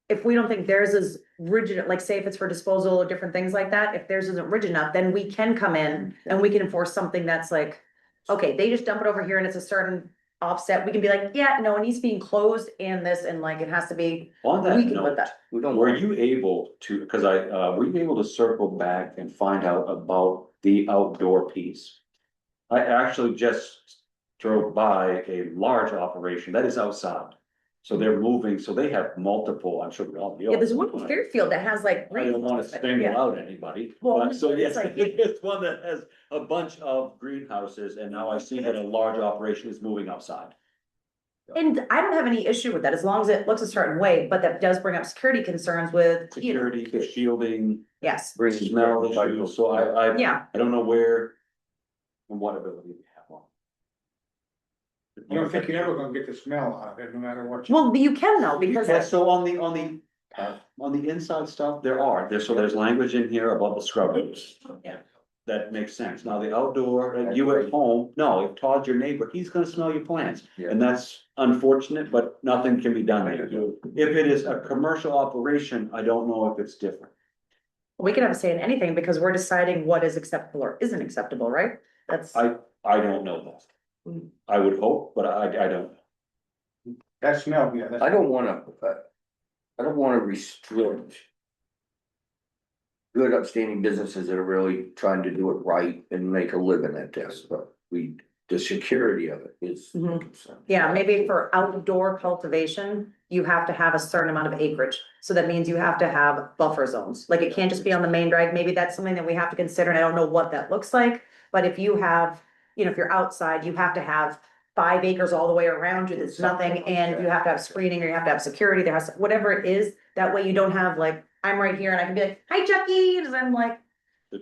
[SPEAKER 2] if we don't think theirs is rigid, like say if it's for disposal or different things like that, if theirs isn't rigid enough, then we can come in and we can enforce something that's like, okay, they just dump it over here and it's a certain offset, we can be like, yeah, no, it needs to be enclosed and this, and like, it has to be,
[SPEAKER 1] on that
[SPEAKER 2] we can with
[SPEAKER 1] note,
[SPEAKER 2] that.
[SPEAKER 3] we don't.
[SPEAKER 1] were you able to, cause were you able to circle back and find out about the outdoor piece? I actually just drove by a large operation that is outside. So they're moving, so they have multiple, I'm sure we all.
[SPEAKER 2] Yeah, there's one in Fairfield that has like.
[SPEAKER 1] I don't wanna single
[SPEAKER 2] Yeah.
[SPEAKER 1] out anybody,
[SPEAKER 2] Well,
[SPEAKER 1] but so yes,
[SPEAKER 2] it's like-
[SPEAKER 1] it's one that has a bunch of greenhouses, and now I see that a large operation is moving outside.
[SPEAKER 2] And I don't have any issue with that, as long as it looks a certain way, but that does bring up security concerns with, you know,
[SPEAKER 1] Security, shielding,
[SPEAKER 2] yes,
[SPEAKER 3] Bring
[SPEAKER 1] smell issues, so I
[SPEAKER 2] yeah.
[SPEAKER 1] don't know where. And what ability we have on.
[SPEAKER 4] I don't think you're ever gonna get the smell out of it, no matter what.
[SPEAKER 2] Well, you can though, because
[SPEAKER 1] Yeah, so on the inside stuff, there's language in here about the scrubbers.
[SPEAKER 2] Yeah.
[SPEAKER 1] That makes sense. Now, the outdoor, you at home, no, if Todd's your neighbor, he's gonna smell your plants.
[SPEAKER 3] Yeah.
[SPEAKER 1] And that's unfortunate, but nothing can be done there. If it is a commercial operation, I don't know if it's different.
[SPEAKER 2] we can have a say in anything because we're deciding what is acceptable or isn't acceptable, right? That's.
[SPEAKER 1] I don't know that.
[SPEAKER 2] Mm.
[SPEAKER 1] I would hope, but I don't.
[SPEAKER 4] That smell, yeah, that's.
[SPEAKER 3] I don't wanna restrict. Good upstanding businesses that are really trying to do it right and make a living at this, but the security of it is.
[SPEAKER 2] Mhm. Yeah, maybe for outdoor cultivation, you have to have a certain amount of acreage. So that means you have to have buffer zones. Like it can't just be on the main drag. Maybe that's something that we have to consider. And I don't know what that looks like. But if you have, if you're outside, you have to have 5 acres all the way around you. There's nothing and you have to have screening or you have to have security. There has, whatever it is, that way you don't have like, I'm right here and I can be like, hi Chucky, and I'm like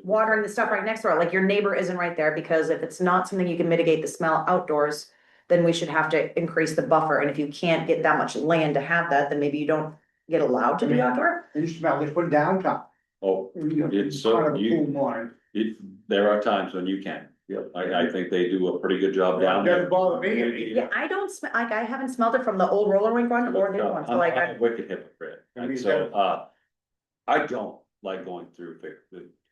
[SPEAKER 2] watering the stuff right next door. Like your neighbor isn't right there because if it's not something you can mitigate the smell outdoors, then we should have to increase the buffer. And if you can't get that much land to have that, then maybe you don't get allowed to be outdoor.
[SPEAKER 4] You smell this one downtown.
[SPEAKER 1] Oh, it's so,
[SPEAKER 4] Kind of a cool morning.
[SPEAKER 1] there are times when you can. Yep. I think they do a pretty good job down
[SPEAKER 4] Doesn't
[SPEAKER 1] there.
[SPEAKER 4] bother me.
[SPEAKER 2] Yeah, I don't smell, like, I haven't smelled it from the old roller rink one or the new one, so like,
[SPEAKER 1] I'm a wicked hypocrite, and so, I don't like going through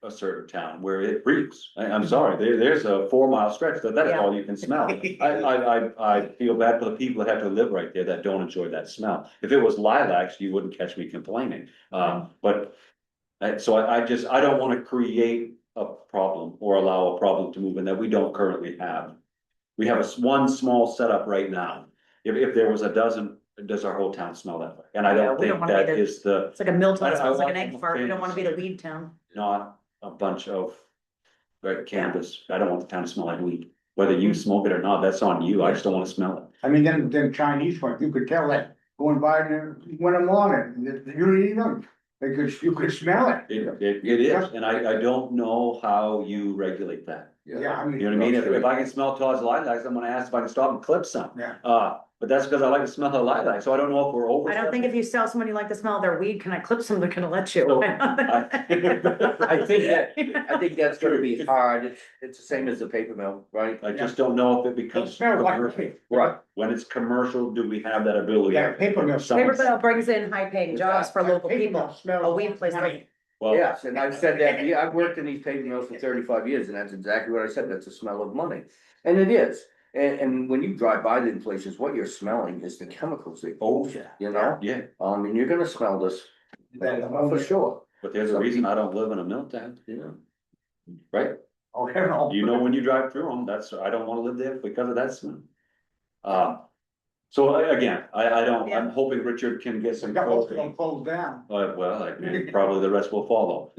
[SPEAKER 1] a certain town where it reeks. I'm sorry, there's a 4 mile stretch that's
[SPEAKER 2] Yeah.
[SPEAKER 1] all you can smell. I feel bad for the people that have to live right there that don't enjoy that smell. If it was lilacs, you wouldn't catch me complaining, but. So I don't wanna create a problem or allow a problem to move in that we don't currently have. We have one small setup right now. If there was a dozen, does our whole town smell that way? And I
[SPEAKER 2] Yeah,
[SPEAKER 1] don't
[SPEAKER 2] we don't
[SPEAKER 1] think
[SPEAKER 2] wanna
[SPEAKER 1] that
[SPEAKER 2] be the-
[SPEAKER 1] is
[SPEAKER 2] it's like a mill town,
[SPEAKER 1] I
[SPEAKER 2] smells like an
[SPEAKER 1] want
[SPEAKER 2] egg fart, we don't wanna be the weed town.
[SPEAKER 1] not a bunch of. Right, cannabis, I don't want the town to smell like weed, whether you smoke it or not, that's on you, I just don't wanna smell it.
[SPEAKER 4] I mean, them Chinese ones, you could tell that going by there when I'm on it, you eat them, you could smell it.
[SPEAKER 1] It is, and I don't know how you regulate that.
[SPEAKER 4] Yeah, I mean.
[SPEAKER 1] You know what I mean? If I can smell Todd's lilacs, I'm gonna ask if I can stop and clip some.
[SPEAKER 4] Yeah.
[SPEAKER 1] But that's because I like to smell the lilac, so I don't know if we're over.
[SPEAKER 2] I don't think if you sell someone you like the smell of their weed, can I clip some, they're gonna let you.
[SPEAKER 1] So,
[SPEAKER 3] I think that's gonna be hard, it's the same as the paper mill, right?
[SPEAKER 1] I just don't know if it becomes.
[SPEAKER 4] It smells like
[SPEAKER 1] commercial.
[SPEAKER 4] weed.
[SPEAKER 1] Right, when it's commercial, do we have that ability?
[SPEAKER 4] Yeah, paper mill.
[SPEAKER 2] Paper mill brings in high paying jobs for local
[SPEAKER 4] Paper mill
[SPEAKER 2] people,
[SPEAKER 4] smells
[SPEAKER 2] a weed place,
[SPEAKER 4] nice.
[SPEAKER 1] Well,
[SPEAKER 3] Yes, and I've said that, yeah, I've worked in these paper mills for 35 years, and that's exactly what I said, that's the smell of money. And it is, and when you drive by these places, what you're smelling is the chemicals they use, you know?
[SPEAKER 1] yeah,
[SPEAKER 3] And you're gonna smell this, for sure.
[SPEAKER 1] but there's a reason I don't live in a mill town, right?
[SPEAKER 4] Oh, hell
[SPEAKER 1] You know, when you drive through them, I don't wanna live there because of that smell. So again, I'm hoping Richard can get some.
[SPEAKER 4] Got most of
[SPEAKER 1] clarity.
[SPEAKER 4] them closed down.
[SPEAKER 1] Probably the rest will follow.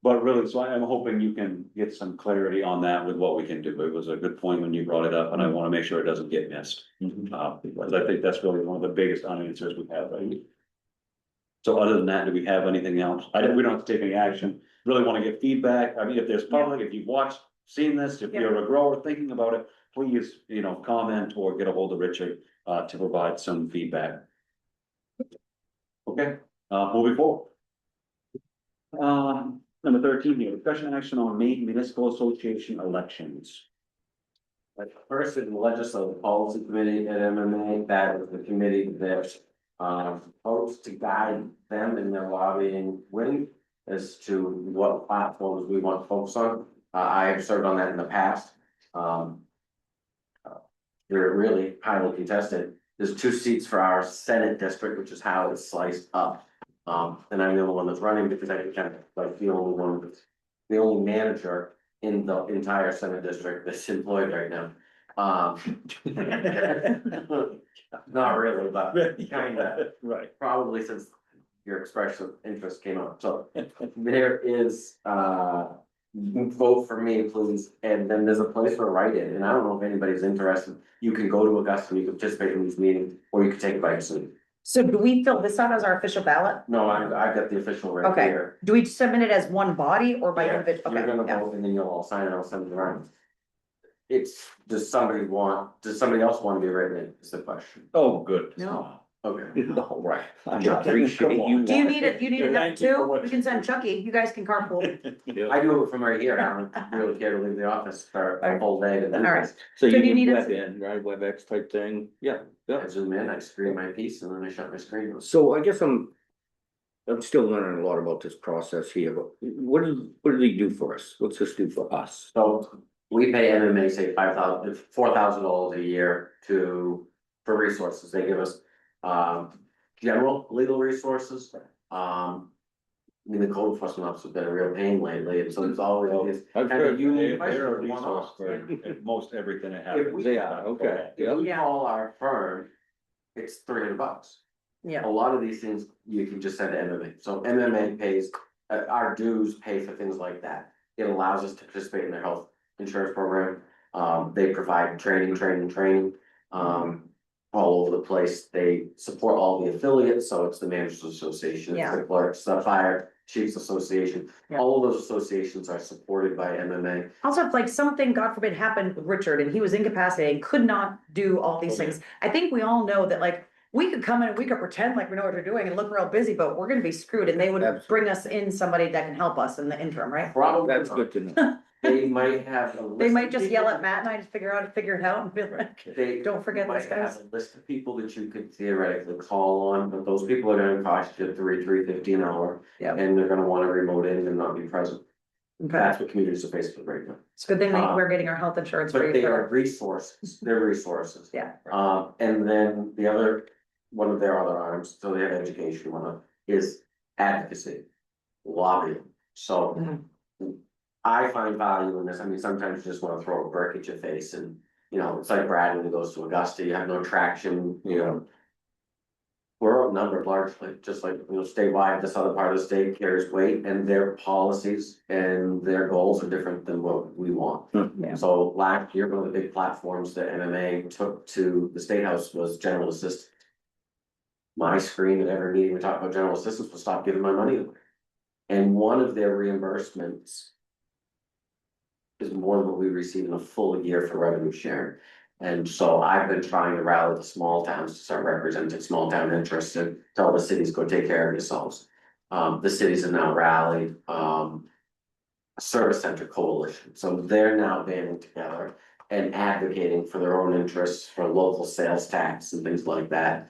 [SPEAKER 1] But really, so I'm hoping you can get some clarity on that with what we can do. It was a good point when you brought it up, and I wanna make sure it doesn't get missed. Because I think that's really one of the biggest unanswers we have, right? So other than that, do we have anything else? We don't have to take any action. Really wanna get feedback. I mean, if there's public, if you've watched, seen this, if you're a grower thinking about it, please, comment or get a hold of Richard, to provide some feedback. Okay, moving forward. Number 13 here, discussion action on Maine Municipal Association elections.
[SPEAKER 5] Like first in the legislative policy committee at MMA, that is the committee that hopes to guide them in their lobbying with as to what platforms we want to focus on. I have served on that in the past. They're really highly contested. There's 2 seats for our Senate district, which is how it's sliced up. And I'm the only one that's running because I kind of like the only one that's the only manager in the entire Senate district that's employed right now. Not really, but kinda,
[SPEAKER 1] Right.
[SPEAKER 5] probably since your expression of interest came up. So there is, vote for me, please. And then there's a place for a write-in. And I don't know if anybody's interested. You can go to Augusta, and you can participate in these meetings, or you can take it by yourself.
[SPEAKER 2] So do we fill this out as our official ballot?
[SPEAKER 5] No, I've got the official right
[SPEAKER 2] Okay.
[SPEAKER 5] here.
[SPEAKER 2] Do we submit it as one body or by
[SPEAKER 5] Yeah,
[SPEAKER 2] individual?
[SPEAKER 5] You're
[SPEAKER 2] Okay,
[SPEAKER 5] gonna
[SPEAKER 2] yeah.
[SPEAKER 5] vote and then you'll all sign it, I'll send it around. does somebody else want to be written in, is the question.
[SPEAKER 1] Oh, good.
[SPEAKER 2] No.
[SPEAKER 5] Okay.
[SPEAKER 3] No, right. I
[SPEAKER 1] Chucky,
[SPEAKER 3] appreciate
[SPEAKER 1] come on.
[SPEAKER 3] you.
[SPEAKER 2] Do you need it, you need it
[SPEAKER 1] Thank you for
[SPEAKER 2] too?
[SPEAKER 1] what
[SPEAKER 2] We can send Chucky, you guys can carpool.
[SPEAKER 5] I do it from right here, I don't really care to leave the office for a whole day to do
[SPEAKER 2] All right.
[SPEAKER 5] this.
[SPEAKER 3] So
[SPEAKER 2] So do you
[SPEAKER 3] you
[SPEAKER 2] need
[SPEAKER 3] can
[SPEAKER 2] us-
[SPEAKER 3] web in, right, WebEx type thing, yeah, yeah.
[SPEAKER 5] I zoom in, I screen my piece, and then I shut my screen.
[SPEAKER 3] So I guess I'm still learning a lot about this process here, but what do they do for us? What's this do for us?
[SPEAKER 5] So we pay MMA, say $4,000 a year for resources. They give us, general legal resources. I mean, the code enforcement officer's been a real pain lately, and so it's always.
[SPEAKER 3] I've
[SPEAKER 5] kind of
[SPEAKER 3] heard
[SPEAKER 5] unique
[SPEAKER 1] They're a
[SPEAKER 5] questions,
[SPEAKER 1] resource
[SPEAKER 5] one-offs.
[SPEAKER 1] for most everything that
[SPEAKER 5] If
[SPEAKER 1] happens.
[SPEAKER 5] we-
[SPEAKER 3] They are, okay,
[SPEAKER 5] If
[SPEAKER 3] yeah,
[SPEAKER 5] we
[SPEAKER 2] Yeah.
[SPEAKER 5] call our firm, it's $300.
[SPEAKER 2] Yeah,
[SPEAKER 5] A lot of these things you can just send to MMA. So MMA pays, our dues pay for things like that. It allows us to participate in their health insurance program. They provide training, all over the place. They support all the affiliates, so it's the managers association, it's the clerks, the fire chiefs association.
[SPEAKER 2] Yeah.
[SPEAKER 5] All of those associations are supported by MMA.
[SPEAKER 2] also if like something, God forbid, happened with Richard and he was incapacitated and could not do all these
[SPEAKER 1] Okay.
[SPEAKER 2] things. I think we all know that like, we could come in and we could pretend like we know what we're doing and look real busy, but we're gonna be screwed and they would
[SPEAKER 3] Absolutely.
[SPEAKER 2] bring us in somebody that can help us in the interim, right?
[SPEAKER 5] Probably
[SPEAKER 3] that's good to know.
[SPEAKER 5] They might have.
[SPEAKER 2] They might just yell at Matt and I to figure it out and be like,
[SPEAKER 5] They
[SPEAKER 2] don't forget
[SPEAKER 5] might
[SPEAKER 2] this, guys.
[SPEAKER 5] have a list of people that you could theoretically call on, but those people are gonna cost you $3.50 an hour.
[SPEAKER 2] Yeah.
[SPEAKER 5] And they're gonna wanna remote in and not be present.
[SPEAKER 2] Okay,
[SPEAKER 5] That's what communities are faced with right now.
[SPEAKER 2] it's a good thing that we're getting our health insurance
[SPEAKER 5] But
[SPEAKER 2] free.
[SPEAKER 5] they are resources, they're resources.
[SPEAKER 2] Yeah.
[SPEAKER 5] And then the other, one of their other arms, so they have education, is advocacy, lobbying. So I find value in this. I mean, sometimes you just wanna throw a brick at your face and, it's like Brad when he goes to Augusta, you have no traction, We're outnumbered largely, just like, statewide, this other part of the state carries weight and their policies and their goals are different than what we want.
[SPEAKER 2] Yeah.
[SPEAKER 5] So last year, one of the big platforms that MMA took to the State House was general assistance. My scream at every meeting we talk about general assistance will stop giving my money away. And one of their reimbursements is more than what we receive in a full year for revenue sharing. And so I've been trying to rally the small towns to start representing small town interests and tell the cities go take care of yourselves. The cities have now rallied, a service center coalition, so they're now banding together and advocating for their own interests for local sales tax and things like that.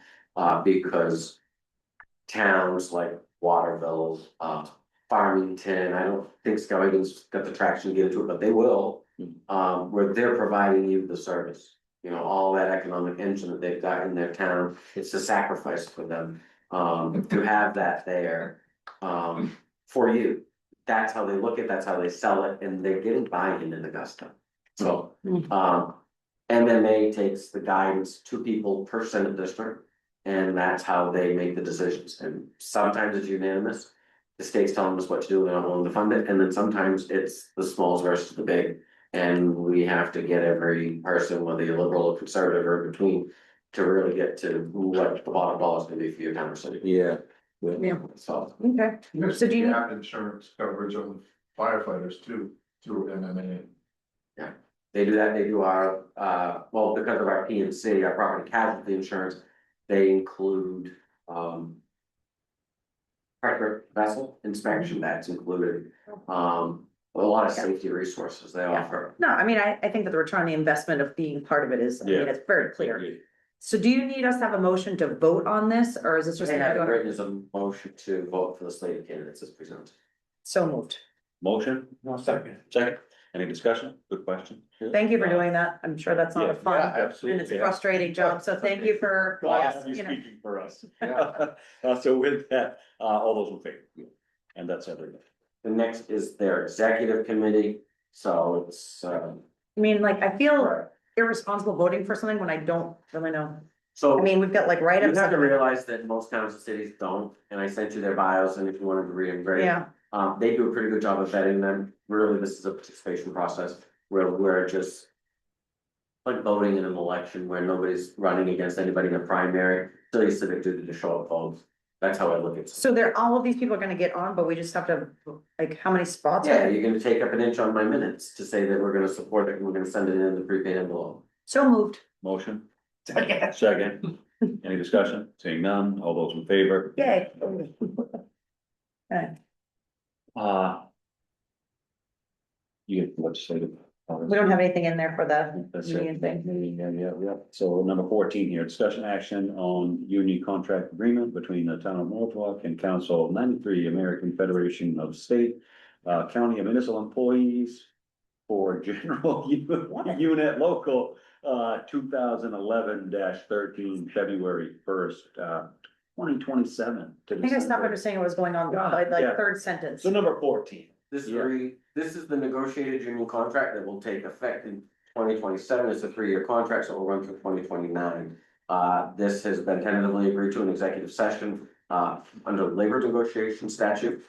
[SPEAKER 5] Because towns like Waterville, Farmington, I don't think Skowhegan's got the traction to get into it, but they will. Where they're providing you the service, all that economic engine that they've got in their town, it's a sacrifice for them. To have that there, for you, that's how they look at, that's how they sell it, and they're getting buy-in in Augusta. So, MMA takes the guidance, 2 people per Senate district. And that's how they make the decisions, and sometimes it's unanimous. The state's telling us what to do, and they're not willing to fund it, and then sometimes it's the smalls versus the big. And we have to get every person, whether you're liberal or conservative or in between, to really get to what the bottom dollar is gonna be for your town or city.
[SPEAKER 3] Yeah.
[SPEAKER 2] Yeah.
[SPEAKER 5] So,
[SPEAKER 2] Okay,
[SPEAKER 6] There's
[SPEAKER 2] So do you need-
[SPEAKER 6] gap insurance coverage on firefighters too, through MMA.
[SPEAKER 5] they do that, they do our, well, because of our PNC, our property casualty insurance, they include, private vessel inspection, that's included, a lot of safety resources they
[SPEAKER 2] Yeah.
[SPEAKER 5] offer.
[SPEAKER 2] no, I mean, I think that the return on the investment of being part of it is, I mean,
[SPEAKER 1] Yeah.
[SPEAKER 2] it's very clear. So do you need us to have a motion to vote on this, or is this just?
[SPEAKER 5] They have it written as a motion to vote for the slate of candidates as presented.
[SPEAKER 2] So moved.
[SPEAKER 1] Motion,
[SPEAKER 4] Second.
[SPEAKER 1] second, any discussion? Good question.
[SPEAKER 2] Thank you for doing that. I'm sure that's not a fun and it's a
[SPEAKER 1] Absolutely.
[SPEAKER 2] frustrating job, so thank you for,
[SPEAKER 1] Glad
[SPEAKER 2] you know,
[SPEAKER 1] speaking for us.
[SPEAKER 3] Yeah.
[SPEAKER 1] So with that, all those in favor? And that's everything.
[SPEAKER 5] The next is their executive committee, so it's,
[SPEAKER 2] I mean, like, I feel irresponsible voting for something when I don't really know. I
[SPEAKER 5] so.
[SPEAKER 2] mean, we've got like
[SPEAKER 5] You
[SPEAKER 2] write-ups.
[SPEAKER 5] have to realize that most towns and cities don't, and I sent you their bios, and if you wanted to read them, great.
[SPEAKER 2] Yeah,
[SPEAKER 5] They do a pretty good job of vetting them, really, this is a participation process, where we're just. Like voting in an election where nobody's running against anybody in a primary, still your civic duty to show up votes. That's how I look at it.
[SPEAKER 2] So all of these people are gonna get on, but we just have to, like, how many spots?
[SPEAKER 5] Yeah, you're gonna take up an inch on my minutes to say that we're gonna support it and we're gonna send it in the prepaid envelope.
[SPEAKER 2] So moved.
[SPEAKER 1] Motion, second, any discussion? Seeing none, all those in favor?
[SPEAKER 2] Yay.
[SPEAKER 1] You get legislative.
[SPEAKER 2] We don't have anything in there for the
[SPEAKER 1] That's
[SPEAKER 2] union
[SPEAKER 1] it.
[SPEAKER 2] thing.
[SPEAKER 1] Yeah. So number 14 here, discussion action on union contract agreement between the town of Norridgewock and Council 93 American Federation of State, County and Municipal Employees for general unit local, 2011-13, February 1st, 2027.
[SPEAKER 2] I think I stopped understanding what was going on, by like
[SPEAKER 1] Yeah.
[SPEAKER 2] third sentence.
[SPEAKER 1] So number 14.
[SPEAKER 5] This is the negotiated union contract that will take effect in 2027. It's a 3-year contract, so it will run through 2029. This has been tentatively agreed to in executive session, under labor negotiation statute,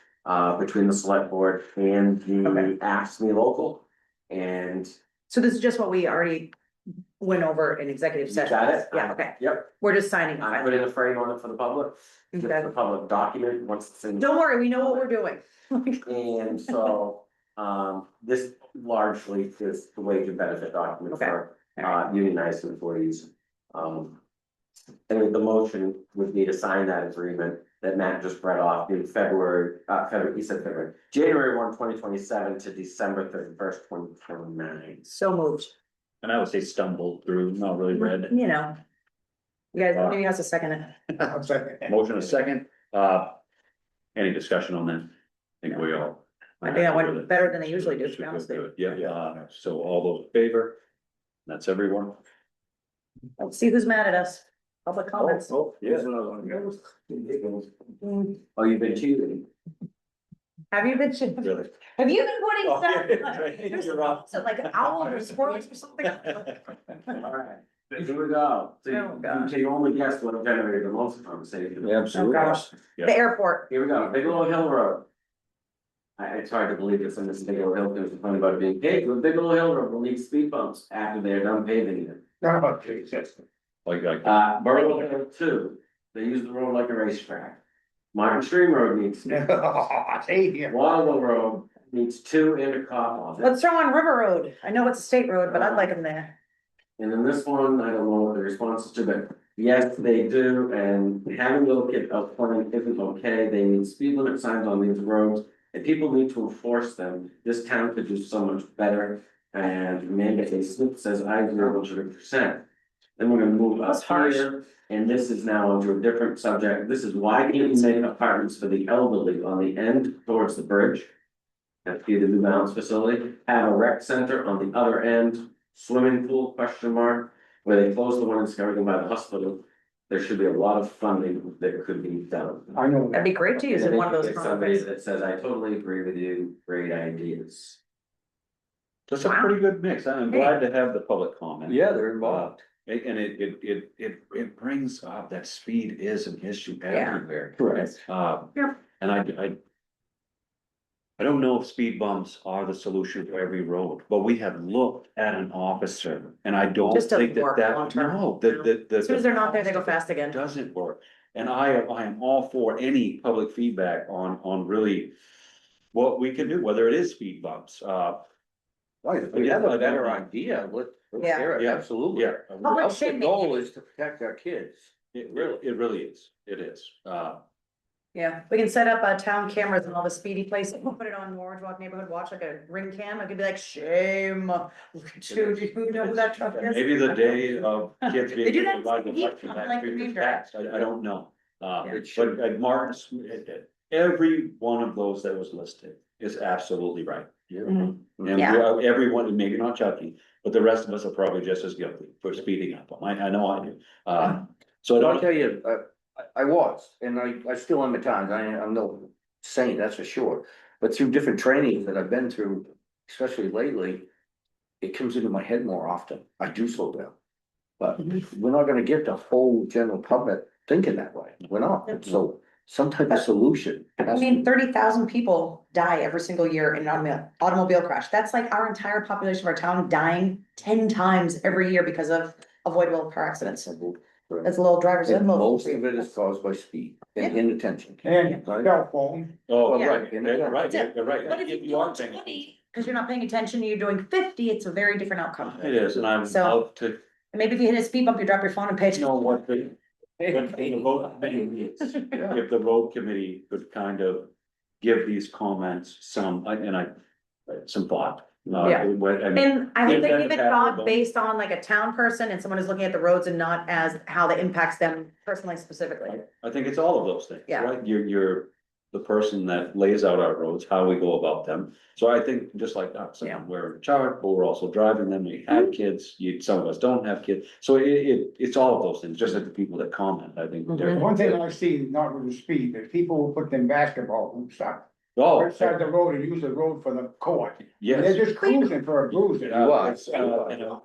[SPEAKER 5] between the select board and the
[SPEAKER 2] Okay.
[SPEAKER 5] AFSCME local. And
[SPEAKER 2] So this is just what we already went over in executive
[SPEAKER 5] you
[SPEAKER 2] session?
[SPEAKER 5] got it?
[SPEAKER 2] Yeah, okay.
[SPEAKER 5] Yep,
[SPEAKER 2] We're just signing.
[SPEAKER 5] I put in a frame on it for the public. It's
[SPEAKER 2] Okay.
[SPEAKER 5] a public document, once it's in.
[SPEAKER 2] Don't worry, we know what we're doing.
[SPEAKER 5] And so, this largely is the wage and benefit document
[SPEAKER 2] Okay.
[SPEAKER 5] for, unionized employees. Anyway, the motion would be to sign that agreement that Matt just read off in February, he said February, January 1, 2027 to December 31st, 2029.
[SPEAKER 2] So moved.
[SPEAKER 1] And I would say stumbled through, not really read.
[SPEAKER 2] You know. You guys, maybe has a second it.
[SPEAKER 4] I'm sorry.
[SPEAKER 1] Motion a second, any discussion on that? I think we all.
[SPEAKER 2] I think that went better than they usually do, to be honest with you.
[SPEAKER 1] Yeah, so all those in favor? That's everyone.
[SPEAKER 2] Let's see who's mad at us. Public comments.
[SPEAKER 3] Here's another one.
[SPEAKER 2] Mm.
[SPEAKER 5] Oh, you've been cheating.
[SPEAKER 2] Have you been,
[SPEAKER 1] Really?
[SPEAKER 2] have you been putting
[SPEAKER 1] Oh,
[SPEAKER 2] stuff?
[SPEAKER 1] yeah,
[SPEAKER 2] There's
[SPEAKER 1] you're off.
[SPEAKER 2] so like owls or squirrels or something?
[SPEAKER 5] Alright, here we go. So
[SPEAKER 2] Oh, gosh.
[SPEAKER 5] you only guessed what generated the most conversation.
[SPEAKER 2] Oh, gosh.
[SPEAKER 1] Yeah.
[SPEAKER 2] The airport.
[SPEAKER 5] Here we go, Bigelow Hill Road. It's hard to believe it's in this Bigelow Hill, there's a funny about it being paved, but Bigelow Hill Road will need speed bumps after they're done paving it.
[SPEAKER 4] Oh, Jesus.
[SPEAKER 1] Like,
[SPEAKER 5] Borough Hill 2, they use the road like a racetrack. Martin Stream Road needs,
[SPEAKER 4] I hate you.
[SPEAKER 5] Waterville Road needs 2 intercom on it.
[SPEAKER 2] Let's throw on River Road. I know it's a state road, but I'd like them there.
[SPEAKER 5] And then this one, I don't know what the response is to, but yes, they do, and having little kid out front isn't okay, they need speed limit signs on these roads. And people need to enforce them, this town could do so much better, and mandate a slip says I 0%. Then we're gonna move
[SPEAKER 2] That's
[SPEAKER 5] up
[SPEAKER 2] harsh.
[SPEAKER 5] here, and this is now onto a different subject, this is why can't you make apartments for the elderly on the end towards the bridge? That'd be the New Balance facility, have a rec center on the other end, swimming pool, question mark, where they closed the one in Skowhegan by the hospital. There should be a lot of funding that could be done.
[SPEAKER 4] I know
[SPEAKER 2] That'd
[SPEAKER 4] that.
[SPEAKER 2] be great to use in one of those
[SPEAKER 5] Get somebody
[SPEAKER 2] projects.
[SPEAKER 5] that says, I totally agree with you, great ideas.
[SPEAKER 1] That's a pretty good mix, I'm glad to have the public comment.
[SPEAKER 3] Yeah, they're involved.
[SPEAKER 1] And it brings up that speed is an issue
[SPEAKER 2] Yeah.
[SPEAKER 1] everywhere.
[SPEAKER 3] Correct.
[SPEAKER 2] Yeah.
[SPEAKER 1] And I don't know if speed bumps are the solution for every road, but we have looked at an officer, and I don't
[SPEAKER 2] Just doesn't
[SPEAKER 1] think
[SPEAKER 2] work
[SPEAKER 1] that,
[SPEAKER 2] long-term.
[SPEAKER 1] no,
[SPEAKER 2] As soon as they're not there, they go fast again.
[SPEAKER 1] doesn't work. And I am all for any public feedback on really what we can do, whether it is speed bumps,
[SPEAKER 3] Right, if we have a better idea, let's
[SPEAKER 2] Yeah.
[SPEAKER 3] hear it,
[SPEAKER 1] Yeah.
[SPEAKER 3] absolutely.
[SPEAKER 1] yeah.
[SPEAKER 2] Public
[SPEAKER 3] Else the
[SPEAKER 2] shaming.
[SPEAKER 3] goal is to protect our kids.
[SPEAKER 1] It really is, it is,
[SPEAKER 2] Yeah, we can set up town cameras in all the speedy places. We'll put it on Norridgewock Neighborhood Watch, like a ring cam. I could be like, shame. Look at you, do you know who that truck is?
[SPEAKER 1] maybe the day of kids being.
[SPEAKER 2] They do that
[SPEAKER 1] able to ride the
[SPEAKER 2] speed,
[SPEAKER 1] bus and
[SPEAKER 2] unlike
[SPEAKER 1] that
[SPEAKER 2] the
[SPEAKER 1] street is
[SPEAKER 2] major.
[SPEAKER 1] fast. I don't know.
[SPEAKER 2] Yeah.
[SPEAKER 1] But at Martin's, every one of those that was listed is absolutely right.
[SPEAKER 2] Mhm.
[SPEAKER 1] And
[SPEAKER 2] Yeah.
[SPEAKER 1] everyone, maybe not Chucky, but the rest of us are probably just as guilty for speeding up. I know I do. So I
[SPEAKER 3] I'll
[SPEAKER 1] don't,
[SPEAKER 3] tell you, I was, and I still am at times, I'm no saint, that's for sure. But through different trainings that I've been through, especially lately, it comes into my head more often, I do slow down. But we're not gonna get the whole general public thinking that way, we're not, so some type of solution.
[SPEAKER 2] I mean, 30,000 people die every single year in an automobile crash. That's like our entire population of our town dying 10 times every year because of avoidable car accidents. It's a little driver's ed.
[SPEAKER 3] And most of it is caused by speed and inattention.
[SPEAKER 4] And
[SPEAKER 3] Right?
[SPEAKER 4] cell phone,
[SPEAKER 1] Oh,
[SPEAKER 2] Yeah.
[SPEAKER 1] right, you're right,
[SPEAKER 2] That's it.
[SPEAKER 1] you're right.
[SPEAKER 2] But if
[SPEAKER 1] You
[SPEAKER 2] you
[SPEAKER 1] are
[SPEAKER 2] do
[SPEAKER 1] paying-
[SPEAKER 2] 20, cause you're not paying attention, you're doing 50, it's a very different outcome.
[SPEAKER 1] It is, and I would
[SPEAKER 2] So-
[SPEAKER 1] love to
[SPEAKER 2] And maybe if you hit a speed bump, you drop your phone and pay attention.
[SPEAKER 1] know what the road committee is. If the road committee could kind of give these comments some, some thought.
[SPEAKER 2] Yeah.
[SPEAKER 1] I mean,
[SPEAKER 2] And I think they
[SPEAKER 1] Yeah,
[SPEAKER 2] give it
[SPEAKER 1] yeah,
[SPEAKER 2] thought
[SPEAKER 1] yeah.
[SPEAKER 2] based on like a town person and someone who's looking at the roads and not as how that impacts them personally specifically.
[SPEAKER 1] I think it's all of those things,
[SPEAKER 2] Yeah.
[SPEAKER 1] right? You're the person that lays out our roads, how we go about them. So I think just like us,
[SPEAKER 2] Yeah. Mm-hmm.
[SPEAKER 1] we're in charge, but we're also driving them, we have kids, some of us don't have kids. So it's all of those things, just like the people that comment, I think. they're-
[SPEAKER 2] Mhm.
[SPEAKER 4] one thing I see, not with the speed, is people will put them basketball hoops up.
[SPEAKER 1] Oh,
[SPEAKER 4] Outside the road and use the road for the court. And
[SPEAKER 1] yes.
[SPEAKER 4] they're just cruising for a bruiser.
[SPEAKER 1] It's,
[SPEAKER 3] You are.
[SPEAKER 1] you know,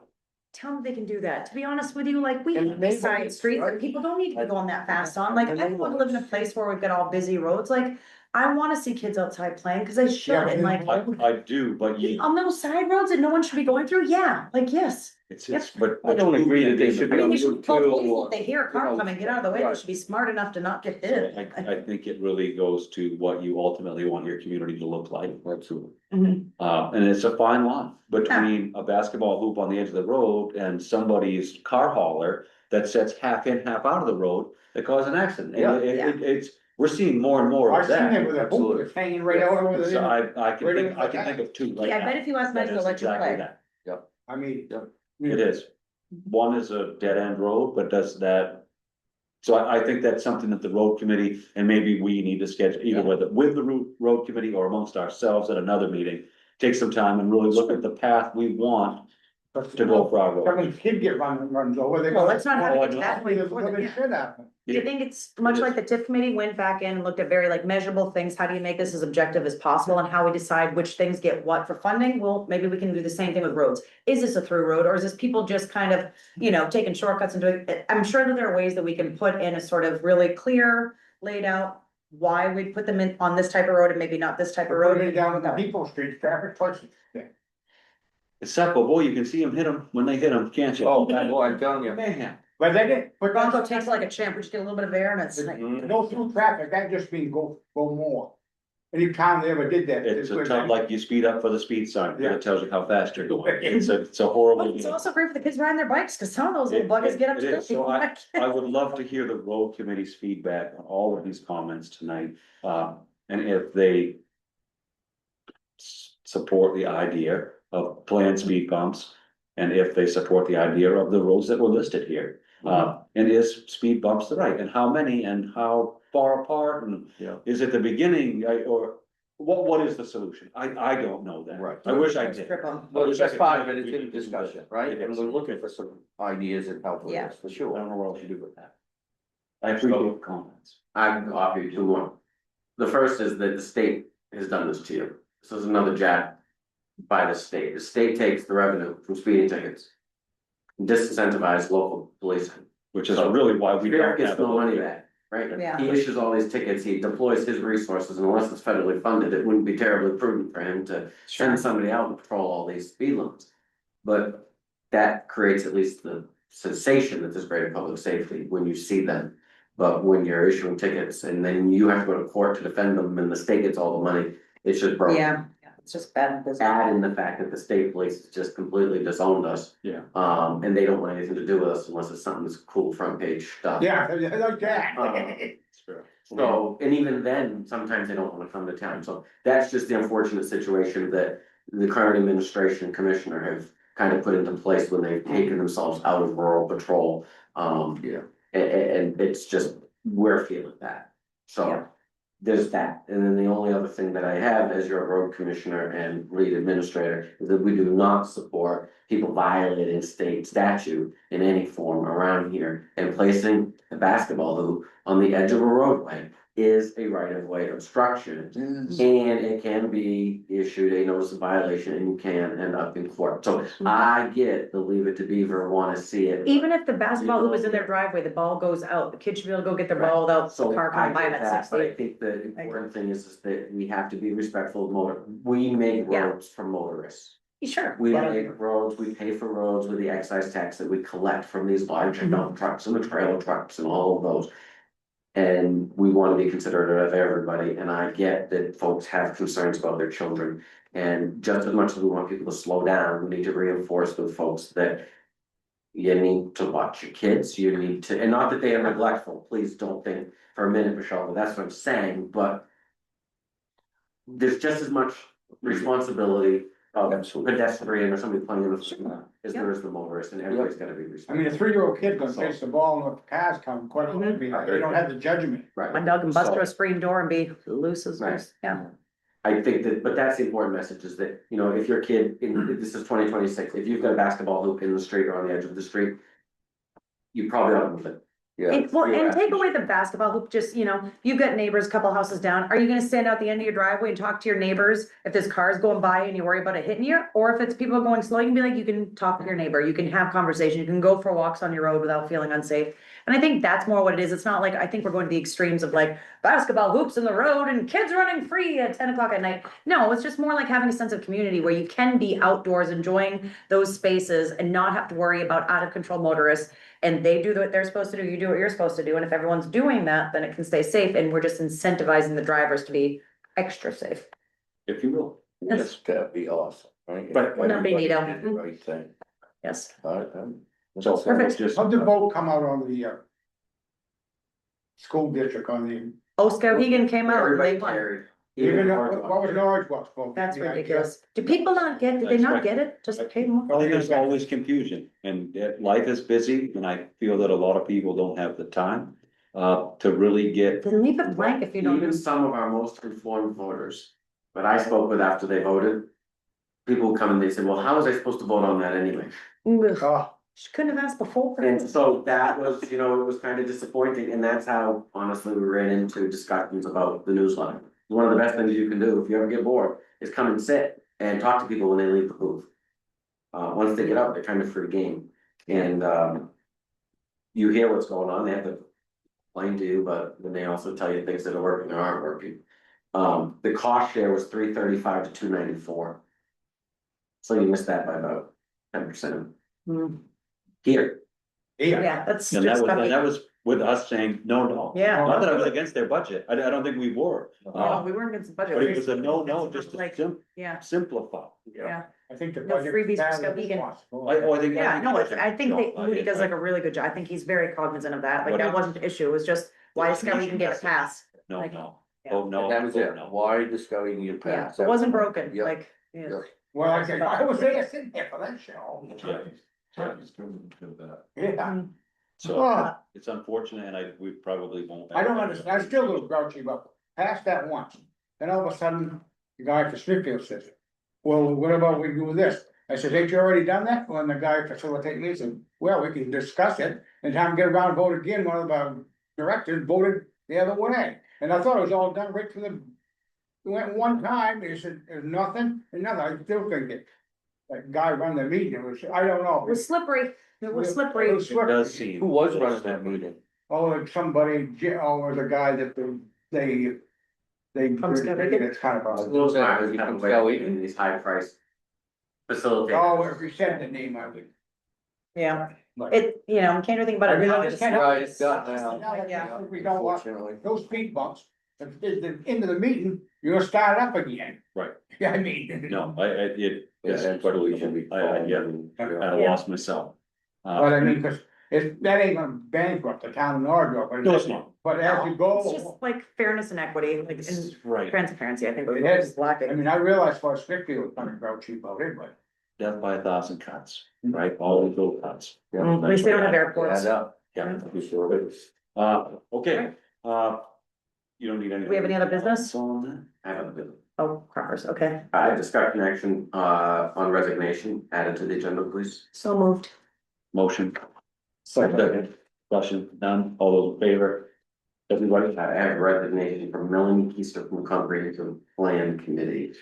[SPEAKER 2] Tell them they can do that. To be honest with you, like we
[SPEAKER 3] And
[SPEAKER 2] have
[SPEAKER 3] the
[SPEAKER 2] side
[SPEAKER 3] neighborhoods,
[SPEAKER 2] streets
[SPEAKER 3] right?
[SPEAKER 2] and people don't need to be going that fast on. Like,
[SPEAKER 3] And
[SPEAKER 2] I want to live in a place where we've got all busy roads. Like, I want to see kids outside playing because they should.
[SPEAKER 4] Yeah,
[SPEAKER 2] And like,
[SPEAKER 1] I do, but
[SPEAKER 2] on those side roads that no one should be going through, yeah, like, yes.
[SPEAKER 1] but.
[SPEAKER 3] I don't agree that they should
[SPEAKER 2] I
[SPEAKER 3] be
[SPEAKER 2] mean,
[SPEAKER 3] on
[SPEAKER 2] they should
[SPEAKER 3] Route
[SPEAKER 2] both
[SPEAKER 3] 2
[SPEAKER 2] ways,
[SPEAKER 3] or.
[SPEAKER 2] if they hear a
[SPEAKER 3] you
[SPEAKER 2] car
[SPEAKER 3] know,
[SPEAKER 2] coming, get out of the way. They
[SPEAKER 3] right.
[SPEAKER 2] should be smart enough to not get hit.
[SPEAKER 1] I think it really goes to what you ultimately want your community to look like.
[SPEAKER 3] Absolutely.
[SPEAKER 2] Mhm.
[SPEAKER 1] And it's a fine line between a basketball hoop on the edge of the road and somebody's car hauler that sets half in, half out of the road that cause an accident. And
[SPEAKER 3] Yeah.
[SPEAKER 1] it's, we're seeing more and more
[SPEAKER 4] I've
[SPEAKER 1] of
[SPEAKER 4] seen
[SPEAKER 1] that.
[SPEAKER 4] them with a hoop
[SPEAKER 3] Absolutely.
[SPEAKER 4] that's hanging right out over
[SPEAKER 1] So
[SPEAKER 4] the,
[SPEAKER 1] I can
[SPEAKER 4] Right
[SPEAKER 1] think,
[SPEAKER 4] in
[SPEAKER 1] I
[SPEAKER 4] the
[SPEAKER 1] can think of two right
[SPEAKER 2] Yeah, I
[SPEAKER 1] now.
[SPEAKER 2] bet if you ask
[SPEAKER 1] That
[SPEAKER 2] Mike, they'll
[SPEAKER 1] is
[SPEAKER 2] let you
[SPEAKER 1] exactly
[SPEAKER 2] play.
[SPEAKER 1] that.
[SPEAKER 4] I mean.
[SPEAKER 1] It is. One is a dead end road, but does that. So I think that's something that the road committee, and maybe we need to schedule, either with the road committee or amongst ourselves at another meeting. Take some time and really look at the path we want to go for our road.
[SPEAKER 4] Someone's kid runs over, they.
[SPEAKER 2] Well, let's not have it
[SPEAKER 1] Oh, I
[SPEAKER 2] get to
[SPEAKER 1] know.
[SPEAKER 2] that point before the,
[SPEAKER 4] They
[SPEAKER 2] yeah.
[SPEAKER 4] should happen.
[SPEAKER 2] Do you think it's much like the TIF committee went back in and looked at very like measurable things? How do you make this as objective as possible and how we decide which things get what for funding? Well, maybe we can do the same thing with roads. Is this a through road or is this people just kind of, taking shortcuts and doing, I'm sure that there are ways that we can put in a sort of really clear, laid out why we put them in on this type of road and maybe not this type of road.
[SPEAKER 4] Put it down on the Depot Street traffic twice.
[SPEAKER 1] It's simple, boy, you can see them hit them when they hit them, can't you?
[SPEAKER 3] Oh, boy, I'm telling you.
[SPEAKER 1] Man.
[SPEAKER 4] But they didn't, but
[SPEAKER 2] Bronco takes it like a champ, we just get a little bit of air and it's like,
[SPEAKER 4] no through traffic, that just means go more. Any town they ever did that.
[SPEAKER 1] It's a tough, like you speed up for the speed sign,
[SPEAKER 4] Yeah.
[SPEAKER 1] it tells you how fast you're going. It's a horrible.
[SPEAKER 2] but it's also great for the kids riding their bikes, cause some of those little buggers get up
[SPEAKER 1] It
[SPEAKER 2] to
[SPEAKER 1] is. So
[SPEAKER 2] the.
[SPEAKER 1] I would love to hear the road committee's feedback on all of these comments tonight, and if they. Support the idea of planned speed bumps, and if they support the idea of the roads that were listed here. And is speed bumps the right, and how many, and how far apart, and
[SPEAKER 3] Yeah.
[SPEAKER 1] is it the beginning, or what is the solution? I don't know that.
[SPEAKER 3] Right.
[SPEAKER 1] I wish I did.
[SPEAKER 2] Strip 'em.
[SPEAKER 3] Well,
[SPEAKER 1] wish
[SPEAKER 3] that's
[SPEAKER 1] I could
[SPEAKER 3] part of
[SPEAKER 1] tell
[SPEAKER 3] it,
[SPEAKER 1] you
[SPEAKER 3] it's
[SPEAKER 1] we
[SPEAKER 3] in
[SPEAKER 1] could do
[SPEAKER 3] discussion,
[SPEAKER 1] that.
[SPEAKER 3] right?
[SPEAKER 1] It
[SPEAKER 3] And
[SPEAKER 1] is.
[SPEAKER 3] we're looking for some ideas and help with
[SPEAKER 2] Yeah.
[SPEAKER 3] this, for
[SPEAKER 1] I
[SPEAKER 3] sure.
[SPEAKER 1] don't know what else to do with that. I appreciate the comments.
[SPEAKER 5] I can offer you two more. The first is that the state has done this to you. This is another jab by the state. The state takes the revenue from speeding tickets. Disincentivize local policing.
[SPEAKER 1] Which is really why we
[SPEAKER 5] Sheriff
[SPEAKER 1] don't
[SPEAKER 5] gets
[SPEAKER 1] have.
[SPEAKER 5] no money
[SPEAKER 1] it.
[SPEAKER 5] back, right?
[SPEAKER 2] Yeah.
[SPEAKER 5] He issues all these tickets, he deploys his resources, and unless it's federally funded, it wouldn't be terribly prudent for him to send somebody out and patrol all these speed limits. But that creates at least the sensation that there's greater public safety when you see them. But when you're issuing tickets and then you have to go to court to defend them and the state gets all the money, it's just broken.
[SPEAKER 2] Yeah, it's just bad business.
[SPEAKER 5] Add in the fact that the state police has just completely disowned us.
[SPEAKER 1] Yeah.
[SPEAKER 5] And they don't want anything to do with us unless it's something that's cool front page stuff.
[SPEAKER 4] Yeah, like that.
[SPEAKER 1] Sure.
[SPEAKER 5] So, and even then, sometimes they don't wanna come to town, so that's just the unfortunate situation that the current administration and commissioner have kind of put into place when they've taken themselves out of rural patrol.
[SPEAKER 3] Yeah.
[SPEAKER 5] And it's just, we're feeling that, so.
[SPEAKER 2] Yeah.
[SPEAKER 5] There's that, and then the only other thing that I have as your road commissioner and lead administrator is that we do not support people violating state statute in any form around here. And placing a basketball hoop on the edge of a roadway is a right of way obstruction. And it can be issued a notice of violation and you can end up in court. So I get the leave it to beaver, wanna see it.
[SPEAKER 2] Even if the basketball hoop is in their driveway, the ball goes out, the kid should be able to go get their ball without the
[SPEAKER 5] So
[SPEAKER 2] car
[SPEAKER 5] I
[SPEAKER 2] coming by them
[SPEAKER 5] get
[SPEAKER 2] at
[SPEAKER 5] that, but I
[SPEAKER 2] 60.
[SPEAKER 5] think the important thing is that we have to be respectful of we make
[SPEAKER 2] Yeah.
[SPEAKER 5] roads for motorists.
[SPEAKER 2] Sure.
[SPEAKER 5] We
[SPEAKER 2] Yeah.
[SPEAKER 5] make roads, we pay for roads with the excise tax that we collect from these larger dump trucks and the trailer trucks and all of those. And we want to be considerate of everybody, and I get that folks have concerns about their children. And just as much as we want people to slow down, we need to reinforce with folks that you need to watch your kids, you need to, and not that they are neglectful, please don't think for a minute, Michelle, but that's what I'm saying, but there's just as much responsibility of
[SPEAKER 3] Absolutely.
[SPEAKER 5] pedestrian or somebody playing in the street as there is the motorist, and everybody's gotta be
[SPEAKER 4] I mean, a
[SPEAKER 5] responsible.
[SPEAKER 4] 3-year-old kid gonna face the ball and if the cars come, quite honestly, you don't have the judgment.
[SPEAKER 2] My
[SPEAKER 5] Right,
[SPEAKER 2] dog can bust
[SPEAKER 5] So-
[SPEAKER 2] through a screen door and be loose as
[SPEAKER 5] Right.
[SPEAKER 2] loose, yeah.
[SPEAKER 5] I think that, but that's the important message is that, you know, if your kid, this is 2026, if you've got a basketball hoop in the street or on the edge of the street, you probably ought to move it.
[SPEAKER 3] Yeah.
[SPEAKER 2] Well, and
[SPEAKER 3] Yeah.
[SPEAKER 2] take away the basketball hoop, just, you know, you've got neighbors, a couple houses down, are you gonna stand out the end of your driveway and talk to your neighbors? If there's cars going by and you worry about it hitting you, or if it's people going slow, you can be like, you can talk with your neighbor, you can have conversation, you can go for walks on your road without feeling unsafe. And I think that's more what it is, it's not like, I think we're going to the extremes of like basketball hoops in the road and kids running free at 10 o'clock at night. No, it's just more like having a sense of community where you can be outdoors enjoying those spaces and not have to worry about out of control motorists. And they do what they're supposed to do, you do what you're supposed to do, and if everyone's doing that, then it can stay safe, and we're just incentivizing the drivers to be extra safe.
[SPEAKER 1] If you will.
[SPEAKER 3] Yes, that'd be awesome, right?
[SPEAKER 1] Right.
[SPEAKER 2] Wouldn't that be
[SPEAKER 3] Everybody
[SPEAKER 2] neato?
[SPEAKER 3] did the right thing.
[SPEAKER 2] Yes,
[SPEAKER 3] All right,
[SPEAKER 1] So
[SPEAKER 2] Perfect.
[SPEAKER 1] just,
[SPEAKER 4] How'd the vote come out on the, school district on the,
[SPEAKER 2] Oskowhegan came out and
[SPEAKER 5] Everybody
[SPEAKER 2] they won.
[SPEAKER 5] carried.
[SPEAKER 4] even,
[SPEAKER 5] Norridgewock.
[SPEAKER 4] what was Norridgewock's vote?
[SPEAKER 2] That's
[SPEAKER 4] Yeah,
[SPEAKER 2] ridiculous. Do people not get, did they not get it? Just pay more?
[SPEAKER 1] I think there's always confusion and life is busy and I feel that a lot of people don't have the time to really get.
[SPEAKER 2] Then leave it blank if you don't.
[SPEAKER 5] Even some of our most informed voters, that I spoke with after they voted, people come and they say, well, how was I supposed to vote on that anyway?
[SPEAKER 2] Ugh,
[SPEAKER 4] Oh,
[SPEAKER 2] she couldn't have asked before.
[SPEAKER 5] And so that was, you know, it was kind of disappointing, and that's how honestly we ran into discussions about the newsletter. One of the best things you can do if you ever get bored is come and sit and talk to people when they leave the booth. Once they get up, they're kind of free game, and you hear what's going on, they have to explain to you, but then they also tell you things that are working or aren't working. The cost share was $335 to $294. So you missed that by about 10%.
[SPEAKER 2] Hmm.
[SPEAKER 5] Here,
[SPEAKER 2] Yeah, that's
[SPEAKER 1] And
[SPEAKER 2] just.
[SPEAKER 1] that was with us saying, no.
[SPEAKER 2] Yeah.
[SPEAKER 1] Not that I was against their budget, I don't think we were.
[SPEAKER 2] No, we weren't against the budget.
[SPEAKER 1] But it was a no, just to
[SPEAKER 2] Like, yeah,
[SPEAKER 1] simplify.
[SPEAKER 2] yeah.
[SPEAKER 4] I think the
[SPEAKER 2] No
[SPEAKER 4] budget.
[SPEAKER 2] freebies for
[SPEAKER 4] passed
[SPEAKER 2] Skowhegan.
[SPEAKER 1] I think.
[SPEAKER 2] Yeah, no, I think that
[SPEAKER 1] No,
[SPEAKER 2] Moody does like a really good job. I think he's very cognizant of that. Like, that wasn't the issue. It was just, why does Skowhegan get a pass?
[SPEAKER 1] No,
[SPEAKER 2] like-
[SPEAKER 1] no,
[SPEAKER 2] Yeah.
[SPEAKER 1] oh, no.
[SPEAKER 3] And that was
[SPEAKER 1] oh,
[SPEAKER 3] it,
[SPEAKER 1] no.
[SPEAKER 3] why discovery you
[SPEAKER 2] Yeah,
[SPEAKER 3] passed.
[SPEAKER 2] it wasn't broken,
[SPEAKER 3] Yep.
[SPEAKER 2] like, yeah.
[SPEAKER 3] Yep.
[SPEAKER 4] Well, I was there sitting there for that show. Yeah.
[SPEAKER 1] So
[SPEAKER 4] Oh,
[SPEAKER 1] it's unfortunate and we probably won't.
[SPEAKER 4] I don't understand, I still a little grouchy about, passed that once, then all of a sudden, the guy for Smithfield says, well, what about we do this? I said, ain't you already done that? When the guy facilitating me said, well, we can discuss it, and time to get around and vote again, one of our directors voted the other way. And I thought it was all done right from the, we went one time, he said, there's nothing, and nothing, I still think it. That guy run the meeting, it was, I don't know.
[SPEAKER 2] It was slippery. It was
[SPEAKER 4] It
[SPEAKER 2] slippery.
[SPEAKER 4] was
[SPEAKER 1] It does
[SPEAKER 4] slippery.
[SPEAKER 1] seem.
[SPEAKER 3] Who was running that meeting?
[SPEAKER 4] Oh, like somebody, or the guy that they.
[SPEAKER 2] From Skowhegan?
[SPEAKER 4] It's kind of
[SPEAKER 5] a
[SPEAKER 4] a.
[SPEAKER 5] little smart, we
[SPEAKER 3] You
[SPEAKER 5] have
[SPEAKER 3] can
[SPEAKER 5] a way
[SPEAKER 3] tell
[SPEAKER 5] in these high price facilitators.
[SPEAKER 4] Oh, if you said the name of it.
[SPEAKER 2] Yeah,
[SPEAKER 4] But-
[SPEAKER 2] it, you know, can't do anything about
[SPEAKER 4] I
[SPEAKER 2] it
[SPEAKER 4] mean,
[SPEAKER 2] now.
[SPEAKER 4] I just can't help
[SPEAKER 3] Right,
[SPEAKER 4] it.
[SPEAKER 3] it's done now.
[SPEAKER 2] Yeah.
[SPEAKER 4] We don't want
[SPEAKER 3] Unfortunately.
[SPEAKER 4] those speed bumps, at the end of the meeting, you're gonna start up again.
[SPEAKER 1] Right.
[SPEAKER 4] Yeah, I mean.
[SPEAKER 1] No, it,
[SPEAKER 3] Yeah,
[SPEAKER 1] it's
[SPEAKER 3] absolutely should be.
[SPEAKER 1] I lost myself.
[SPEAKER 4] But I mean, cause that ain't gonna bankrupt the town of Norridgewock. but
[SPEAKER 1] No, it's not.
[SPEAKER 4] But as you
[SPEAKER 2] It's
[SPEAKER 4] go,
[SPEAKER 2] just like fairness and equity, like, and
[SPEAKER 1] Right,
[SPEAKER 2] transparency, I think,
[SPEAKER 4] It
[SPEAKER 2] was
[SPEAKER 4] is.
[SPEAKER 2] lacking.
[SPEAKER 4] I mean, I realize for Smithfield, it's kind of grouchy about it, but.
[SPEAKER 1] death by 1,000 cuts, right, all these little cuts.
[SPEAKER 2] At least they don't have airports.
[SPEAKER 3] Add up.
[SPEAKER 1] Yeah,
[SPEAKER 3] To be sure.
[SPEAKER 1] okay, you don't need any.
[SPEAKER 2] Do we have any other business?
[SPEAKER 1] On that?
[SPEAKER 5] I have a bit.
[SPEAKER 2] Oh, crackers, okay.
[SPEAKER 5] Discussion action, on resignation added to the agenda, please.
[SPEAKER 2] So moved.
[SPEAKER 1] Motion. Second. Discussion, none, all those in favor? Everybody?
[SPEAKER 5] I have resignation from Melanie Keister from Comprehensive Plan Committee.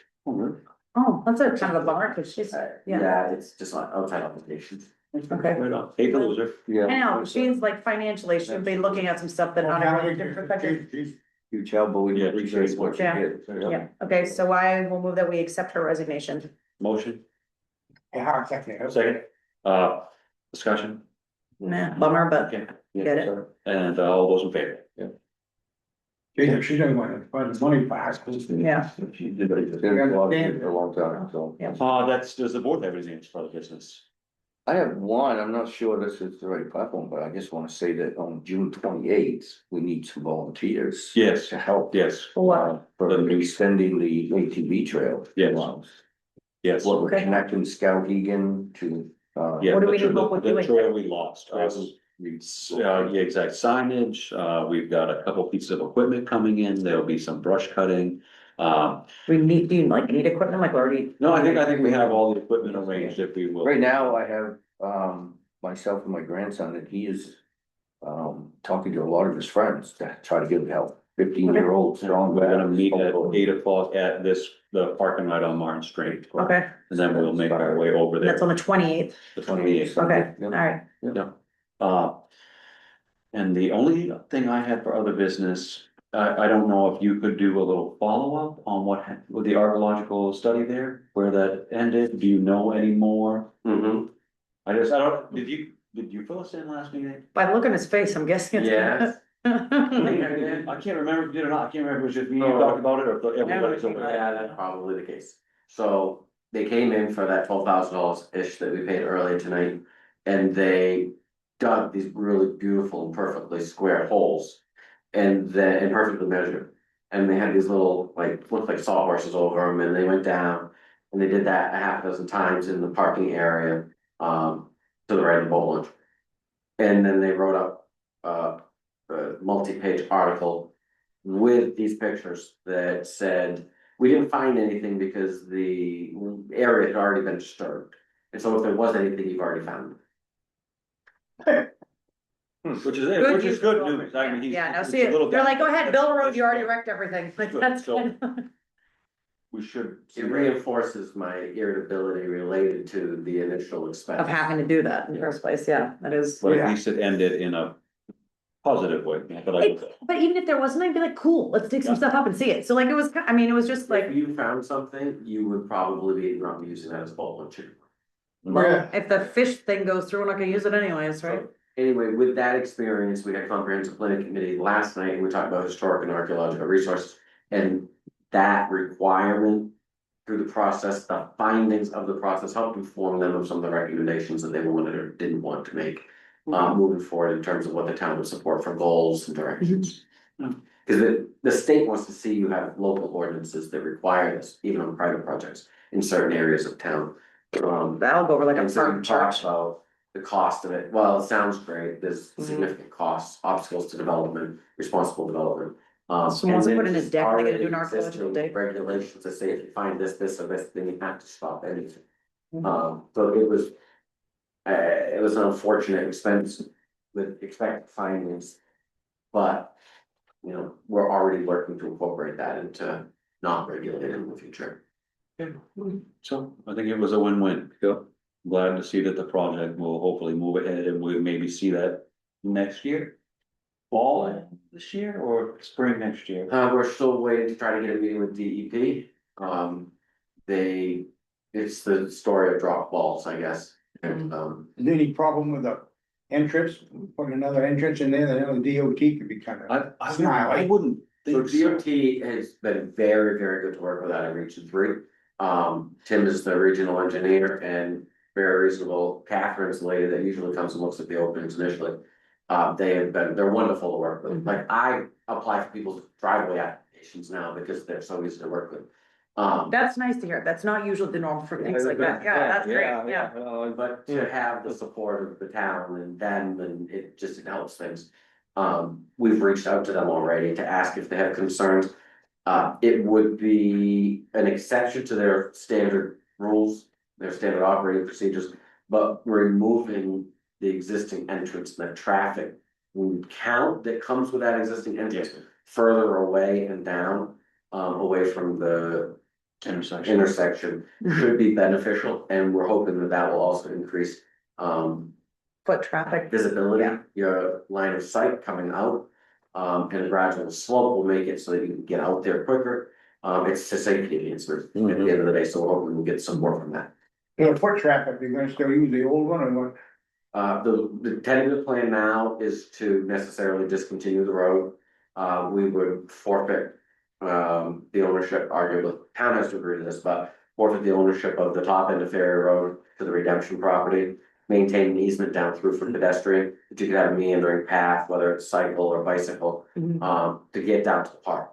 [SPEAKER 2] Oh, that's a kind of a bummer, cause she's, yeah,
[SPEAKER 5] Yeah, it's just like outside applications.
[SPEAKER 2] okay.
[SPEAKER 1] Right on, hate to lose her.
[SPEAKER 3] Yeah.
[SPEAKER 2] I know, she's like financially, she'll be looking at some stuff that not everyone can protect.
[SPEAKER 3] Huge help, but we
[SPEAKER 1] Yeah,
[SPEAKER 3] appreciate what you
[SPEAKER 2] Yeah.
[SPEAKER 3] did.
[SPEAKER 2] Yeah, okay, so I will move that we accept her resignation.
[SPEAKER 1] Motion,
[SPEAKER 4] Yeah, second.
[SPEAKER 1] Second, discussion?
[SPEAKER 2] Nah, bummer, but
[SPEAKER 1] Okay.
[SPEAKER 2] Get it.
[SPEAKER 1] And all those in favor?
[SPEAKER 4] She doesn't want to find the money fast.
[SPEAKER 2] yeah.
[SPEAKER 1] She did it.
[SPEAKER 3] It's been a long time, so.
[SPEAKER 1] Does the board have anything for the business?
[SPEAKER 3] I have one, I'm not sure this is the right platform, but I just wanna say that on June 28th, we need some volunteers.
[SPEAKER 1] Yes.
[SPEAKER 3] To help.
[SPEAKER 1] Yes.
[SPEAKER 2] For what?
[SPEAKER 3] For extending the ATV trail.
[SPEAKER 1] Yes. Yes.
[SPEAKER 3] What we're
[SPEAKER 2] Okay.
[SPEAKER 3] connecting Skowhegan to,
[SPEAKER 1] Yeah,
[SPEAKER 2] What do
[SPEAKER 1] the
[SPEAKER 2] we need
[SPEAKER 1] tra-
[SPEAKER 2] help with
[SPEAKER 1] the
[SPEAKER 2] doing?
[SPEAKER 1] trail we lost.
[SPEAKER 3] yeah,
[SPEAKER 1] Yeah, exact signage, we've got a couple pieces of equipment coming in, there'll be some brush cutting.
[SPEAKER 2] We need, do you like need equipment like already?
[SPEAKER 1] No, I think we have all the equipment arranged if we will.
[SPEAKER 3] right now I have, myself and my grandson, and he is. Talking to a lot of his friends to try to get help, 15-year-old strong.
[SPEAKER 1] We're gonna meet at 8 o'clock at the parking lot on Martin Street.
[SPEAKER 2] Okay,
[SPEAKER 1] And then we'll make our way over
[SPEAKER 2] and
[SPEAKER 1] there.
[SPEAKER 2] that's on the 28th.
[SPEAKER 1] The 28th.
[SPEAKER 2] Okay, all right.
[SPEAKER 1] Yeah. And the only thing I had for other business, I don't know if you could do a little follow-up on with the archaeological study there, where that ended, do you know any more?
[SPEAKER 5] Mm-hmm.
[SPEAKER 1] I don't, did you fill us in last meeting?
[SPEAKER 2] By the look on his face, I'm guessing. it's-
[SPEAKER 5] Yes.
[SPEAKER 1] I can't remember if you did or not, I can't remember if it was just me who talked about it, or if everybody's over there.
[SPEAKER 5] Yeah, that's probably the case. So they came in for that $12,000-ish that we paid earlier tonight. And they dug these really beautiful and perfectly square holes. And perfectly measured. And they had these little, like, looked like sawhorses over them, and they went down. And they did that a half dozen times in the parking area, to the right of the boat launch. And then they wrote up, a multi-page article with these pictures that said, we didn't find anything because the area had already been disturbed. And so if there was anything, you've already found it.
[SPEAKER 1] Which is
[SPEAKER 2] Good
[SPEAKER 1] good
[SPEAKER 2] use of
[SPEAKER 1] news, I mean, he's.
[SPEAKER 2] Yeah, no,
[SPEAKER 1] it's
[SPEAKER 2] see,
[SPEAKER 1] a little
[SPEAKER 2] they're like, go
[SPEAKER 1] down.
[SPEAKER 2] ahead, build a road, you already wrecked everything, like,
[SPEAKER 1] Good,
[SPEAKER 2] that's
[SPEAKER 1] so-
[SPEAKER 2] fine.
[SPEAKER 1] We should.
[SPEAKER 5] It reinforces my irritability related to the initial expense.
[SPEAKER 2] Of having to do that in the first place, yeah, that is.
[SPEAKER 1] But at
[SPEAKER 4] Yeah.
[SPEAKER 1] least it ended in a positive way, but like.
[SPEAKER 2] But even if there wasn't, I'd be like, cool, let's dig some stuff up and see it, so like, it was, I mean, it was just
[SPEAKER 5] If
[SPEAKER 2] like,
[SPEAKER 5] you found something, you would probably be not using that as a boat launch.
[SPEAKER 2] well, if the fish thing goes through, we're not gonna use it anyways, right?
[SPEAKER 5] Anyway, with that experience, we had comprehensive planning committee last night, and we talked about historic and archaeological resources. And that requirement through the process, the findings of the process helped inform them of some of the recommendations that they wanted or didn't want to make. Moving forward in terms of what the town would support for goals and directions. Cause the state wants to see you have local ordinances that require this, even on private projects in certain areas of town.
[SPEAKER 2] That'll go over like a
[SPEAKER 5] And so
[SPEAKER 2] farm
[SPEAKER 5] we talked
[SPEAKER 2] church.
[SPEAKER 5] about the cost of it, well, it sounds great, there's significant costs, obstacles to development, responsible development.
[SPEAKER 2] So once they
[SPEAKER 5] and
[SPEAKER 2] put in
[SPEAKER 5] then
[SPEAKER 2] a deck, they gotta do an
[SPEAKER 5] already
[SPEAKER 2] archaeological
[SPEAKER 5] existing
[SPEAKER 2] dig.
[SPEAKER 5] Regulations that say if you find this, this, or this, then you have to stop anything.
[SPEAKER 2] Mhm.
[SPEAKER 5] So it was an unfortunate expense with expected findings. But, you know, we're already working to incorporate that into not regulated in the future.
[SPEAKER 1] So I think it was a win-win. Yep. Glad to see that the project will hopefully move ahead and we'll maybe see that next year. Fall this year or spring next year?
[SPEAKER 5] We're still waiting to try to get a meeting with DEP. It's the story of drop balls, I guess. And,
[SPEAKER 4] Is there any problem with the entrance, putting another entrance in there, the DOT could be kind of.
[SPEAKER 1] I wouldn't
[SPEAKER 5] so
[SPEAKER 1] think so.
[SPEAKER 5] DOT has been very, very good to work with out of Region 3. Tim is the regional engineer and very reasonable. Catherine's the lady that usually comes and looks at the openings initially. They're wonderful to work with.
[SPEAKER 2] Mhm.
[SPEAKER 5] Like I apply for people's driveway applications now because they're so easy to work with.
[SPEAKER 2] That's nice to hear, that's not usually the norm for things like that, yeah, that's great, yeah.
[SPEAKER 5] But to have the support of the town and them, and it helps things. We've reached out to them already to ask if they have concerns. It would be an exception to their standard rules, their standard operating procedures, but removing the existing entrance and the traffic count that comes with that existing entrance further away and down, away from the intersection should be beneficial, and we're hoping that that will also increase
[SPEAKER 2] Foot traffic,
[SPEAKER 5] visibility,
[SPEAKER 2] Yeah.
[SPEAKER 5] your line of sight coming out. And a gradual slope will make it so that you can get out there quicker. It's a safety enhancement at the end of the day, so we're hoping we'll get some more from that.
[SPEAKER 4] The foot traffic, you're gonna still use the old one or what?
[SPEAKER 5] The tentative plan now is to necessarily discontinue the road. We would forfeit, the ownership, arguably, town has to agree to this, but forfeit the ownership of the top end of Ferry Road to the Redemption property. Maintain an easement down through for pedestrian, that you could have a meandering path, whether it's cycle or bicycle, to get down to the park.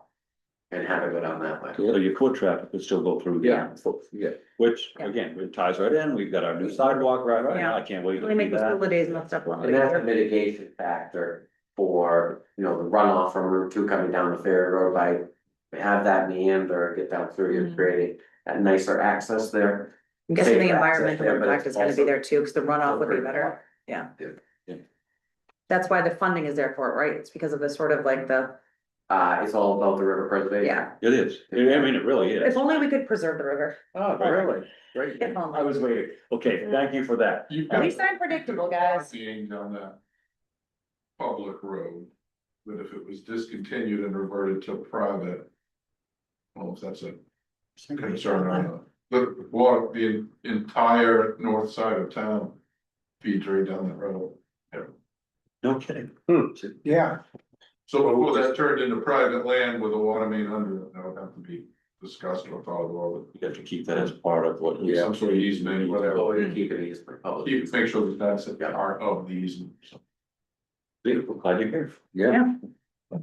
[SPEAKER 5] And have it go down that way.
[SPEAKER 1] So your foot traffic would still go through.
[SPEAKER 3] Yeah,
[SPEAKER 1] Which,
[SPEAKER 2] Yeah.
[SPEAKER 1] again, it ties right in, we've got our new sidewalk right now, I can't wait to
[SPEAKER 2] Really
[SPEAKER 1] see
[SPEAKER 2] make the school
[SPEAKER 1] that.
[SPEAKER 2] days and stuff.
[SPEAKER 5] And that's a mitigation factor for, you know, the runoff from Route 2 coming down the Ferry Road by. Have that meander, get down through, you're creating that nicer access there.
[SPEAKER 2] I'm guessing the
[SPEAKER 5] safer access
[SPEAKER 2] environmental
[SPEAKER 5] there, but
[SPEAKER 2] impact
[SPEAKER 5] it's
[SPEAKER 2] is gonna be
[SPEAKER 5] also
[SPEAKER 2] there too, because the runoff would be
[SPEAKER 5] very
[SPEAKER 2] better, yeah.
[SPEAKER 1] Yeah.
[SPEAKER 2] That's why the funding is there for it, right? It's because of the sort of like the,
[SPEAKER 5] It's all about the river preservation.
[SPEAKER 2] yeah.
[SPEAKER 1] It is, I mean, it really is.
[SPEAKER 2] If only we could preserve the river.
[SPEAKER 1] Oh, really? Great,
[SPEAKER 2] If only.
[SPEAKER 1] I was waiting, okay, thank you for that.
[SPEAKER 6] You've
[SPEAKER 2] At
[SPEAKER 6] got
[SPEAKER 2] least I'm predictable, guys.
[SPEAKER 6] being on that public road, that if it was discontinued and reverted to private. Well, if that's a concern or not, but what, the entire north side of town feeds right down that road.
[SPEAKER 1] No kidding.
[SPEAKER 4] Yeah,
[SPEAKER 6] So before that turned into private land with a water main under it, that would have to be discussed or thought about.
[SPEAKER 1] You have to keep that as part of what.
[SPEAKER 6] Some sort of easement, whatever.
[SPEAKER 5] Well, we keep it easy for public.
[SPEAKER 6] Make sure that that's a part of the easement.
[SPEAKER 1] Beautiful, glad you're here.
[SPEAKER 3] yeah.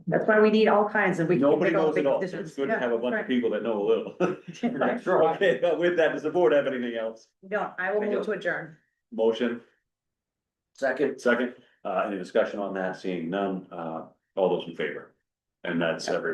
[SPEAKER 2] That's why we need all kinds and we. can
[SPEAKER 1] Nobody
[SPEAKER 2] make all
[SPEAKER 1] knows
[SPEAKER 2] big
[SPEAKER 1] it all,
[SPEAKER 2] decisions.
[SPEAKER 1] it's good to
[SPEAKER 2] Yeah,
[SPEAKER 1] have a bunch
[SPEAKER 2] right.
[SPEAKER 1] of people that know a little.
[SPEAKER 2] Right.
[SPEAKER 1] Sure, okay, with that, does the board have anything else?
[SPEAKER 2] No, I will move to adjourn.
[SPEAKER 1] Motion,
[SPEAKER 3] Second.
[SPEAKER 1] second, any discussion on that, seeing none, all those in favor? And that's every.